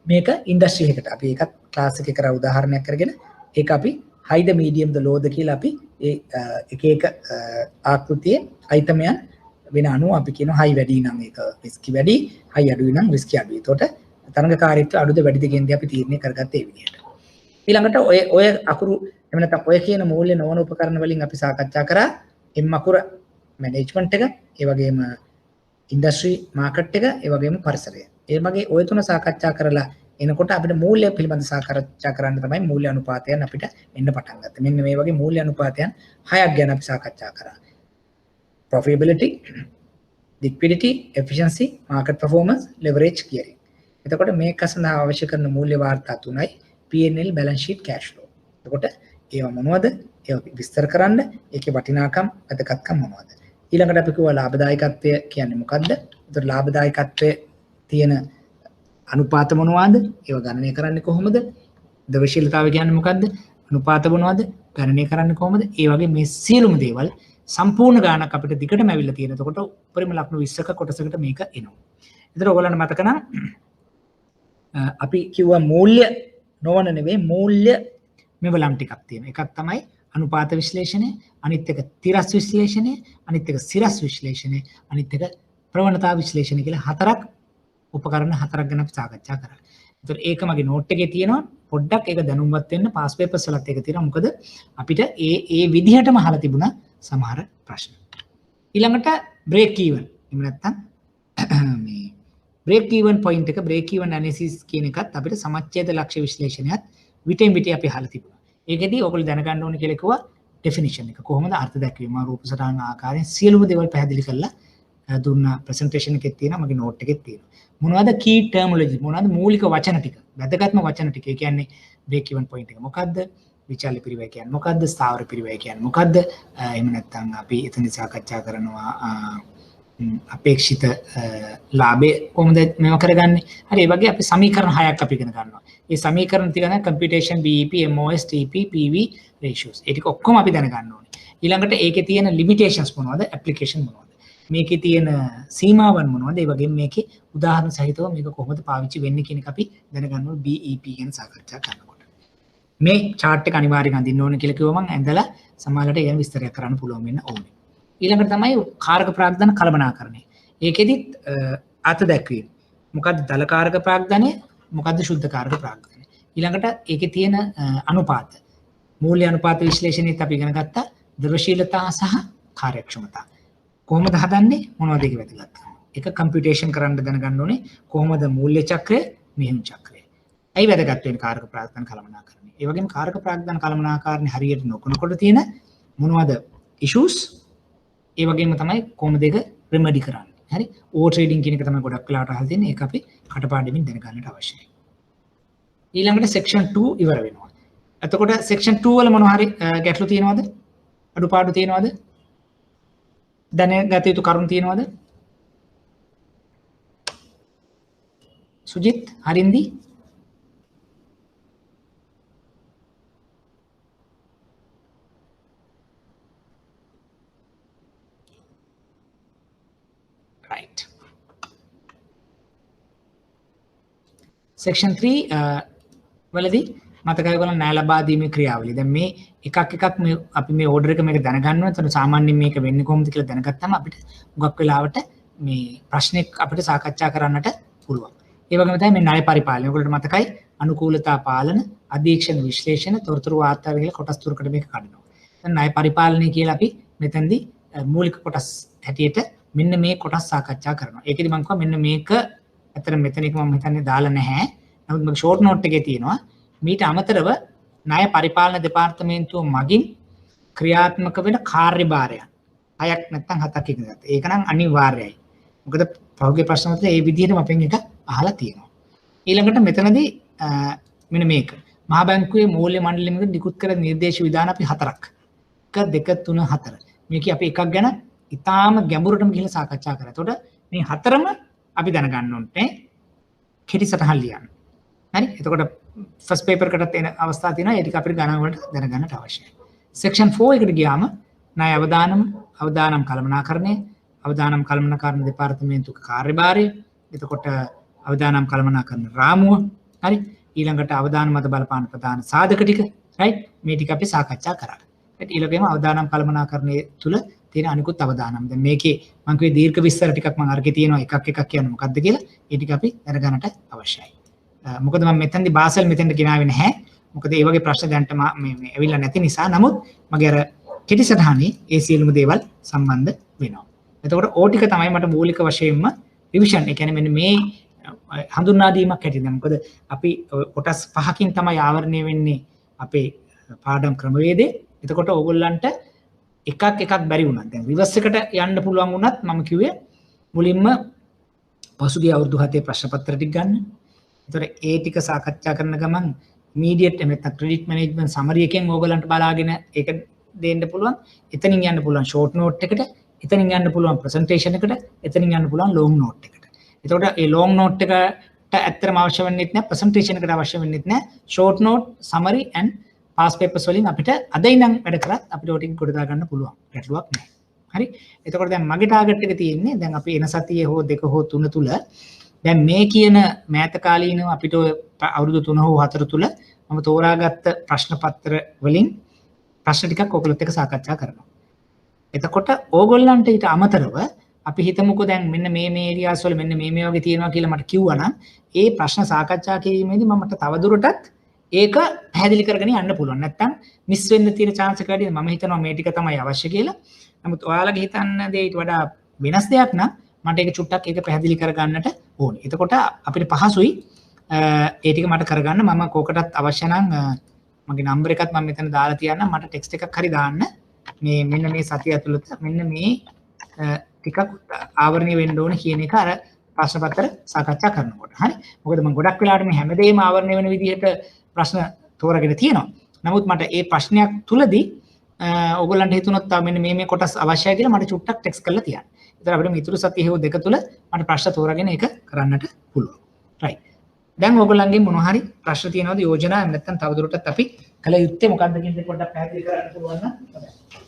මේක ඉන්ඩස්ට්‍රි එකකට අපි ඒකත් ක්ලාස් එකේ කරා උදාහරණයක් කරගෙන ඒක අපි high the medium the low the කියලා අපි ඒ එක ආකෘතියේ අයිතමයන් වෙන අනුව අපි කියන high වැඩි නම් ඒක රිස්කි වැඩි, high අඩුයි නම් රිස්කි අඩුයි. එතකොට තරඟකාරීත්වය අඩුද වැඩිද කියන්නේ අපි තීරණය කරගත්තේ ඒ විදිහට. ඊළඟට ඔය අකුරු එහෙම නැත්නම් ඔය කියන මූල්‍ය නොවන උපකරණ වලින් අපි සාකච්ඡා කරා M අකුර මැනේජ්මන්ට් එක, ඒ වගේම ඉන්ඩස්ට්‍රි මාකට් එක, ඒ වගේම පරිසරය. ඒ වගේ ඔය තුන සාකච්ඡා කරලා එනකොට අපිට මූල්‍ය පිළිබඳ සාකච්ඡා කරන්න තමයි මූල්‍ය අනුපාතයන් අපිට එන්න පටන් ගත්තේ. මෙන්න මේ වගේ මූල්‍ය අනුපාතයන් 6ක් ගැන අපි සාකච්ඡා කරා. Profitability, liquidity, efficiency, market performance, leverage gearing. එතකොට මේක සඳහා අවශ්‍ය කරන මූල්‍ය වාර්තා තුනයි P&L, balance sheet, cash flow. එතකොට ඒවා මොනවද? ඒවා විස්තර කරන්න, ඒකේ වටිනාකම්, වැදගත්කම් මොනවද? ඊළඟට අපි කිව්වා ලාභදායකත්වය කියන්නේ මොකද්ද? එතකොට ලාභදායකත්වයේ තියෙන අනුපාත මොනවද? ඒවා ගණනය කරන්නේ කොහොමද? ද්‍රව්‍යශීලතාවය කියන්නේ මොකද්ද? අනුපාත මොනවද? ගණනය කරන්නේ කොහොමද? ඒ වගේ මේ සියලුම දේවල් සම්පූර්ණ ගානක් අපිට දිගටම ඇවිල්ලා තියෙන. එතකොට උපරිම ලකුණු 20ක කොටසකට මේක එනවා. ඒතර ඔයගොල්ලන්ට මතක නම් අපි කිව්වා මූල්‍ය නොවන නෙවෙයි මූල්‍ය මෙවලම් ටිකක් තියෙන. එකක් තමයි අනුපාත විශ්ලේෂණය, අනිත් එක තිරස් විශ්ලේෂණය, අනිත් එක සිරස් විශ්ලේෂණය, අනිත් එක ප්‍රවණතා විශ්ලේෂණය කියලා හතරක් උපකරණ හතරක් ගැන අපි සාකච්ඡා කරා. ඒතර ඒක මගේ නෝට් එකේ තියෙනවා. පොඩ්ඩක් ඒක දැනුම්වත් වෙන්න පාස් පේපර්ස් වලත් ඒක තියෙනවා. මොකද අපිට ඒ විදිහටම අහලා තිබුණා සමහර ප්‍රශ්න. ඊළඟට බ්‍රේක් ඊවන්. එහෙම නැත්නම් මේ බ්‍රේක් ඊවන් පොයින්ට් එක බ්‍රේක් ඊවන් ඇනලිසිස් කියන එකත් අපිට සමච්ඡේද ලක්ෂ්‍ය විශ්ලේෂණයත් විටින් විට අපි අහලා තිබුණා. ඒකෙදී ඔයගොල්ලෝ දැනගන්න ඕනේ කියලා කිව්වා ඩෙෆිනිෂන් එක. කොහොමද අර්ථ දැක්වීම රූප සටහන් ආකාරයෙන් සියලුම දේවල් පැහැදිලි කරලා දුන්න ප්‍රසන්ටේෂන් එකේ තියෙනවා මගේ නෝට් එකේ තියෙනවා. මොනවද key terminology මොනවද මූලික වචන ටික වැදගත්ම වචන ටික. ඒ කියන්නේ break even point එක මොකද්ද? විචාල්‍ය පිරිවැය කියන්නේ මොකද්ද? ස්ථාවර පිරිවැය කියන්නේ මොකද්ද? එහෙම නැත්නම් අපි එතනදි සාකච්ඡා කරනවා අපේක්ෂිත ලාභය කොහොමද මේව කරගන්නේ? හරි ඒ වගේ අපි සමීකරණ 6ක් අපි ඉගෙන ගන්නවා. මේ සමීකරණ ටික තමයි computation BEP MOS TP PV ratios. ඒ ටික ඔක්කොම අපි දැනගන්න ඕනේ. ඊළඟට ඒකේ තියෙන limitations මොනවද? application මොනවද? මේකේ තියෙන සීමාවන් මොනවද? ඒ වගේම මේකේ උදාහරණ සහිතව මේක කොහොමද පාවිච්චි වෙන්නේ කියන එක අපි දැනගන්න ඕනේ BEP ගැන සාකච්ඡා කරනකොට. මේ chart එක අනිවාර්යෙන් අඳින්න ඕනේ කියලා කිව්වම මම ඇඳලා සමහරවිට ඒ ගැන විස්තරයක් කරන්න පුළුවන් වෙන්න ඕනේ. ඊළඟට තමයි කාරක ප්‍රාග්ධන කළමනාකරණය. ඒකෙදිත් අත දැක්වීම. මොකද්ද දල කාරක ප්‍රාග්ධනය? මොකද්ද ශුද්ධ කාරක ප්‍රාග්ධනය? ඊළඟට ඒකේ තියෙන අනුපාත. මූල්‍ය අනුපාත විශ්ලේෂණයත් අපි ඉගෙන ගත්තා. ද්‍රව්‍යශීලතා සහ කාර්යක්ෂමතා. කොහොමද හදන්නේ? මොනවද ඒකේ වැදගත්කම? එක කම්පියුටේෂන් කරන්න දැනගන්න ඕනේ කොහොමද මූල්‍ය චක්‍රය, මෙහෙයුම් චක්‍රය. ඇයි වැදගත් වෙන්නේ කාරක ප්‍රාග්ධන කළමනාකරණය? ඒ වගේම කාරක ප්‍රාග්ධන කළමනාකරණය හරියට නොකරනකොට තියෙන මොනවද issues? ඒ වගේම තමයි කොහොමද ඒක රෙමඩි කරන්නේ. හරි? ඕවර් ට්‍රේඩින් කියන එක තමයි ගොඩක් වෙලාවට අහලා තියෙන්නේ. ඒක අපි කටපාඩමින් දැනගන්නට අවශ්‍යයි. ඊළඟට section 2 ඉවර වෙනවා. එතකොට section 2 වල මොනවා හරි ගැටලු තියෙනවද? අඩුපාඩු තියෙනවද? දැනගත යුතු කරුණු තියෙනවද? සුජිත් හරින්දි? right. section 3 වලදී මතකයි ඔයගොල්ලෝ ණය ලබා දීමේ ක්‍රියාවලිය. දැන් මේ එකක් මේ අපි මේ ඕඩර් එක මේක දැනගන්න ඕනේ. එතන සාමාන්‍යයෙන් මේක වෙන්නේ කොහොමද කියලා දැනගත්තාම අපිට මුගක් වෙලාවට මේ ප්‍රශ්නෙක් අපිට සාකච්ඡා කරන්නට පුළුවන්. ඒ වගේම තමයි මේ ණය පරිපාලනය. ඔයගොල්ලන්ට මතකයි අනුකූලතා පාලන, අධීක්ෂණ විශ්ලේෂණ, තොරතුරු වාර්තා කියලා කොටස් තුනකට මේක කඩනවා. දැන් ණය පරිපාලනය කියලා අපි මෙතනදී මූලික කොටස් හැටියට මෙන්න මේ කොටස් සාකච්ඡා කරනවා. ඒකෙදි මම කිව්වා මෙන්න මේක අතර මෙතනක මම හිතන්නේ දාලා නැහැ. නමුත් මගේ ෂෝට් නෝට් එකේ තියෙනවා. මීට අමතරව ණය පරිපාලන දෙපාර්තමේන්තුව මගින් ක්‍රියාත්මක වෙන කාර්යභාරයන් 6ක් නැත්නම් 7ක් ඉගෙන ගත්තා. ඒක නම් අනිවාර්යයි. මොකද පහුගිය ප්‍රශ්න වලට ඒ විදිහටම අපෙන් එක අහලා තියෙනවා. ඊළඟට මෙතනදී මෙන්න මේක. මහා බැංකුවේ මූල්‍ය මණ්ඩලයෙන් නිකුත් කර නිර්දේශ විධාන අපි 4ක්. 1 2 3 4. මේකේ අපි එකක් ගැන ඉතාම ගැඹුරටම ගිහිල්ලා සාකච්ඡා කරා. එතකොට මේ හතරම අපි දැනගන්න ඕනේ කෙටි සටහන් ලියන්න. හරි? එතකොට ෆස්ට් පේපර් එකටත් එන අවස්ථා තියෙනවා. ඒ ටික අපිට ගණන් වලට දැනගන්නට අවශ්‍යයි. section 4 එකට ගියාම ණය අවදානම් කළමනාකරණය, අවදානම් කළමනාකරණ දෙපාර්තමේන්තුවේ කාර්යභාරය, එතකොට අවදානම් කළමනාකරණ රාමුව, හරි? ඊළඟට අවදානම් මත බලපාන ප්‍රධාන සාධක ටික, රයිට්? මේ ටික අපි සාකච්ඡා කරා. ඒත් ඊළඟේම අවදානම් කළමනාකරණයේ තුල තියෙන අනිකුත් අවදානම්. දැන් මේකේ මම කිව්වේ දීර්ඝ විස්තර ටිකක් මම අරගෙන තියෙනවා එකක් කියන්නේ මොකක්ද කියලා. ඒ ටික අපි දැනගන්නට අවශ්‍යයි. මොකද මම මෙතනදී බාසල් මෙතෙන්ට ගෙනාවේ නැහැ. මොකද ඒ වගේ ප්‍රශ්න දැන්ට මේ ඇවිල්ලා නැති නිසා. නමුත් මගේ අර කෙටි සටහනේ ඒ සියලුම දේවල් සම්බන්ධ වෙනවා. එතකොට ඕ ටික තමයි මට මූලික වශයෙන්ම රිවිෂන්. ඒ කියන්නේ මෙන්න මේ හඳුන්වා දීමක් හැටියට. මොකද අපි කොටස් 5කින් තමයි ආවරණය වෙන්නේ අපේ පාඩම් ක්‍රමවේදය. එතකොට ඕගොල්ලන්ට එකක් බැරි වුණත් දැන් රිවර්ස් එකට යන්න පුළුවන් වුණත් මම කිව්වේ මුලින්ම පසුගිය අවුරුදු 7 ප්‍රශ්න පත්‍ර ටික ගන්න. එතකොට ඒ ටික සාකච්ඡා කරන ගමන් ඉමීඩියට් නැත්නම් ක්‍රෙඩිට් මැනේජ්මන්ට් සමරි එකෙන් ඕගොල්ලන්ට බලාගෙන ඒක දෙන්න පුළුවන්. එතනින් යන්න පුළුවන් ෂෝට් නෝට් එකට, එතනින් යන්න පුළුවන් ප්‍රසන්ටේෂන් එකට, එතනින් යන්න පුළුවන් ලොන්ග් නෝට් එකට. එතකොට ඒ ලොන්ග් නෝට් එකට ඇත්තටම අවශ්‍ය වෙන්නේ නැහැ, ප්‍රසන්ටේෂන් එකට අවශ්‍ය වෙන්නේ නැහැ. Short note, summary and pass papers වලින් අපිට අද ඉඳන් වැඩ කරත් අපිට ඔය ටික කොට දා ගන්න පුළුවන්. ගැටලුවක් නැහැ. හරි. එතකොට දැන් මගේ ටාගට් එක තියෙන්නේ දැන් අපි එන සතියේ හෝ 2 හෝ 3 තුල දැන් මේ කියන මෑත කාලීනව අපිට අවුරුදු 3 හෝ 4 තුල මම තෝරාගත්ත ප්‍රශ්න පත්‍ර වලින් ප්‍රශ්න ටිකක් ඔයගොල්ලොත් එක්ක සාකච්ඡා කරනවා. එතකොට ඕගොල්ලන්ට ඊට අමතරව අපි හිතමුකෝ දැන් මෙන්න මේ ඒරියාස් වල මෙන්න මේ වගේ තියෙනවා කියලා මට කිව්වනම් ඒ ප්‍රශ්න සාකච්ඡා කිරීමේදී මම තවදුරටත් ඒක පැහැදිලි කරගෙන යන්න පුළුවන්. නැත්තම් මිස් වෙන්න තියෙන chance එක වැඩි. මම හිතනවා මේ ටික තමයි අවශ්‍ය කියලා. නමුත් ඔයාලගේ හිතන්න දේ ඊට වඩා වෙනස් දෙයක් නම් මට ඒක චුට්ටක් ඒක පැහැදිලි කරගන්නට ඕනේ. එතකොට අපිට පහසුයි ඒ ටික මට කරගන්න. මම කෝකටත් අවශ්‍ය නම් මගේ නම්බර් එකත් මම මෙතන දාලා තියන්නම්. මට ටෙක්ස්ට් එකක් හරි දාන්න. මේ මෙන්න මේ සතිය ඇතුළත මෙන්න මේ ටිකක් ආවරණය වෙන්න ඕන කියන එක අර ප්‍රශ්න පත්‍ර සාකච්ඡා කරනකොට. හරි. මොකද මම ගොඩක් වෙලාවට මේ හැමදේම ආවරණය වෙන විදිහට ප්‍රශ්න තෝරාගෙන තියෙනවා. නමුත් මට ඒ ප්‍රශ්නයක් තුලදී ඔයගොල්ලන්ට හිතුනොත් මෙන්න මේ කොටස් අවශ්‍යයි කියලා මට චුට්ටක් ටෙක්ස්ට් කරලා තියන්න. ඒතර අපිට මිතුරු සතිය හෝ 2 තුල මට ප්‍රශ්න තෝරාගෙන ඒක කරන්නට පුළුවන්. රයිට්. දැන් ඔයගොල්ලන්ගේ මොනවා හරි ප්‍රශ්න තියෙනවද යෝජනා නැත්නම් තවදුරටත් අපි කළ යුත්තේ මොකක්ද කියන එක පොඩ්ඩක් පැහැදිලි කරන්න පුළුවන් නම් හොඳයි.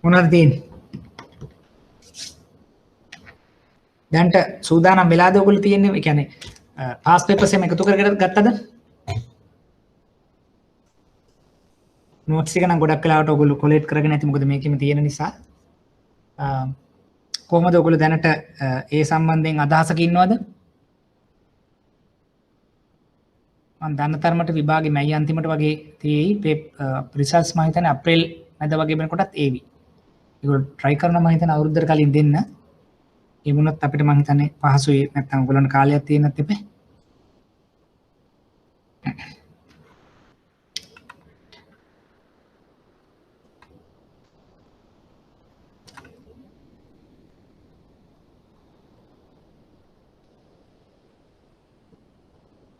මොනවද තියෙන්නේ? දැන්ට සූදානම් වෙලාද ඔයගොල්ලෝ තියෙන්නේ? ඒ කියන්නේ පාස් පේපර්ස් එකම එකතු කරගෙන ගත්තද? නෝට්ස් එක නම් ගොඩක් වෙලාවට ඔයගොල්ලෝ කොලෙක්ට් කරගෙන ඇති. මොකද මේකෙම තියෙන නිසා. කොහොමද ඔයගොල්ලෝ දැනට ඒ සම්බන්ධයෙන් අදහසක ඉන්නවද? මම දන්න තරමට විභාගේ මැයි අන්තිමට වගේ තියෙයි. රිසල්ට්ස් මම හිතන්නේ අප්‍රේල් මැද වගේ වෙනකොටත් ඒවි. ඒගොල්ලෝ try කරනවා මම හිතන්නේ අවුරුද්දකට කලින් දෙන්න. ඒ වුණත් අපිට මම හිතන්නේ පහසුයි. නැත්නම් ඔයගොල්ලන්ට කාලයක් තියෙන්නත් එපේ.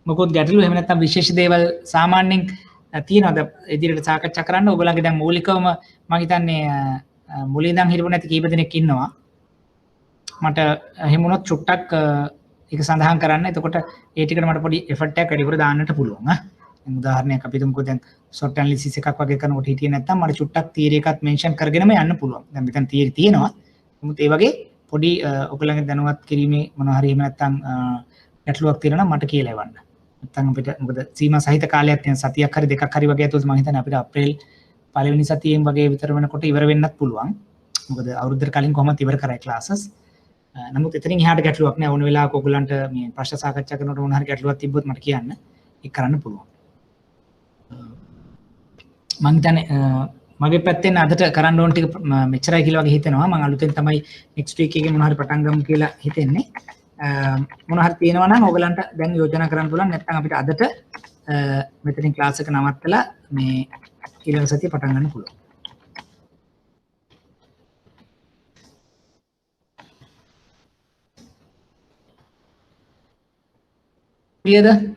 මොකොත් ගැටලු එහෙම නැත්නම් විශේෂ දේවල් සාමාන්‍යයෙන් තියෙනවද ඉදිරියට සාකච්ඡා කරන්න? ඔයගොල්ලන්ගේ දැන් මූලිකවම මම හිතන්නේ මුලින් ඉඳන් හිටපු නැති කීප දෙනෙක් ඉන්නවා. මට එහෙම වුණොත් චුට්ටක් ඒක සඳහන් කරන්න. එතකොට ඒ ටිකට මට පොඩි එෆර්ට් එකක් වැඩිපුර දාන්නට පුළුවන්. දැන් උදාහරණයක් අපි හිතමුකෝ දැන් SWOT analysis එකක් වගේ කරනකොට හිටියේ නැත්නම් මට චුට්ටක් තියරි එකක් මෙන්ෂන් කරගෙනම යන්න පුළුවන්. දැන් මෙතන තියරි තියෙනවා. නමුත් ඒ වගේ පොඩි ඔයගොල්ලන්ගේ දැනුවත් කිරීමේ මොනවා හරි එහෙම නැත්නම් ගැටලුවක් තියෙනවා නම් මට කියලා එවන්න. නැත්නම් අපිට මොකද සීමා සහිත කාලයක් තියෙන සතියක් හරි දෙකක් හරි වගේ ඇතුළත මම හිතන්නේ අපිට අප්‍රේල් පළවෙනි සතියෙන් වගේ විතර වෙනකොට ඉවර වෙන්නත් පුළුවන්. මොකද අවුරුද්දකට කලින් කොහොමද ඉවර කරයි ක්ලාසස්. නමුත් එතනින් එහාට ගැටලුවක් නෑ. ඕන වෙලාවක ඔයගොල්ලන්ට මේ ප්‍රශ්න සාකච්ඡා කරනකොට මොන හරි ගැටලුවක් තිබ්බොත් මට කියන්න. ඒක කරන්න පුළුවන්. මම හිතන්නේ මගේ පැත්තෙන් අදට කරන්න ඕන ටික මෙච්චරයි කියලා වගේ හිතෙනවා. මම අලුතෙන් තමයි next week එකේ මොන හරි පටන් ගමු කියලා හිතෙන්නේ. මොන හරි තියෙනවා නම් ඔයගලන්ට දැන් යෝජනා කරන්න පුළුවන්. නැත්නම් අපිට අදට මෙතනින් ක්ලාස් එක නවත්තලා මේ ඊළඟ සතිය පටන් ගන්න පුළුවන්. ක්ලියර්ද?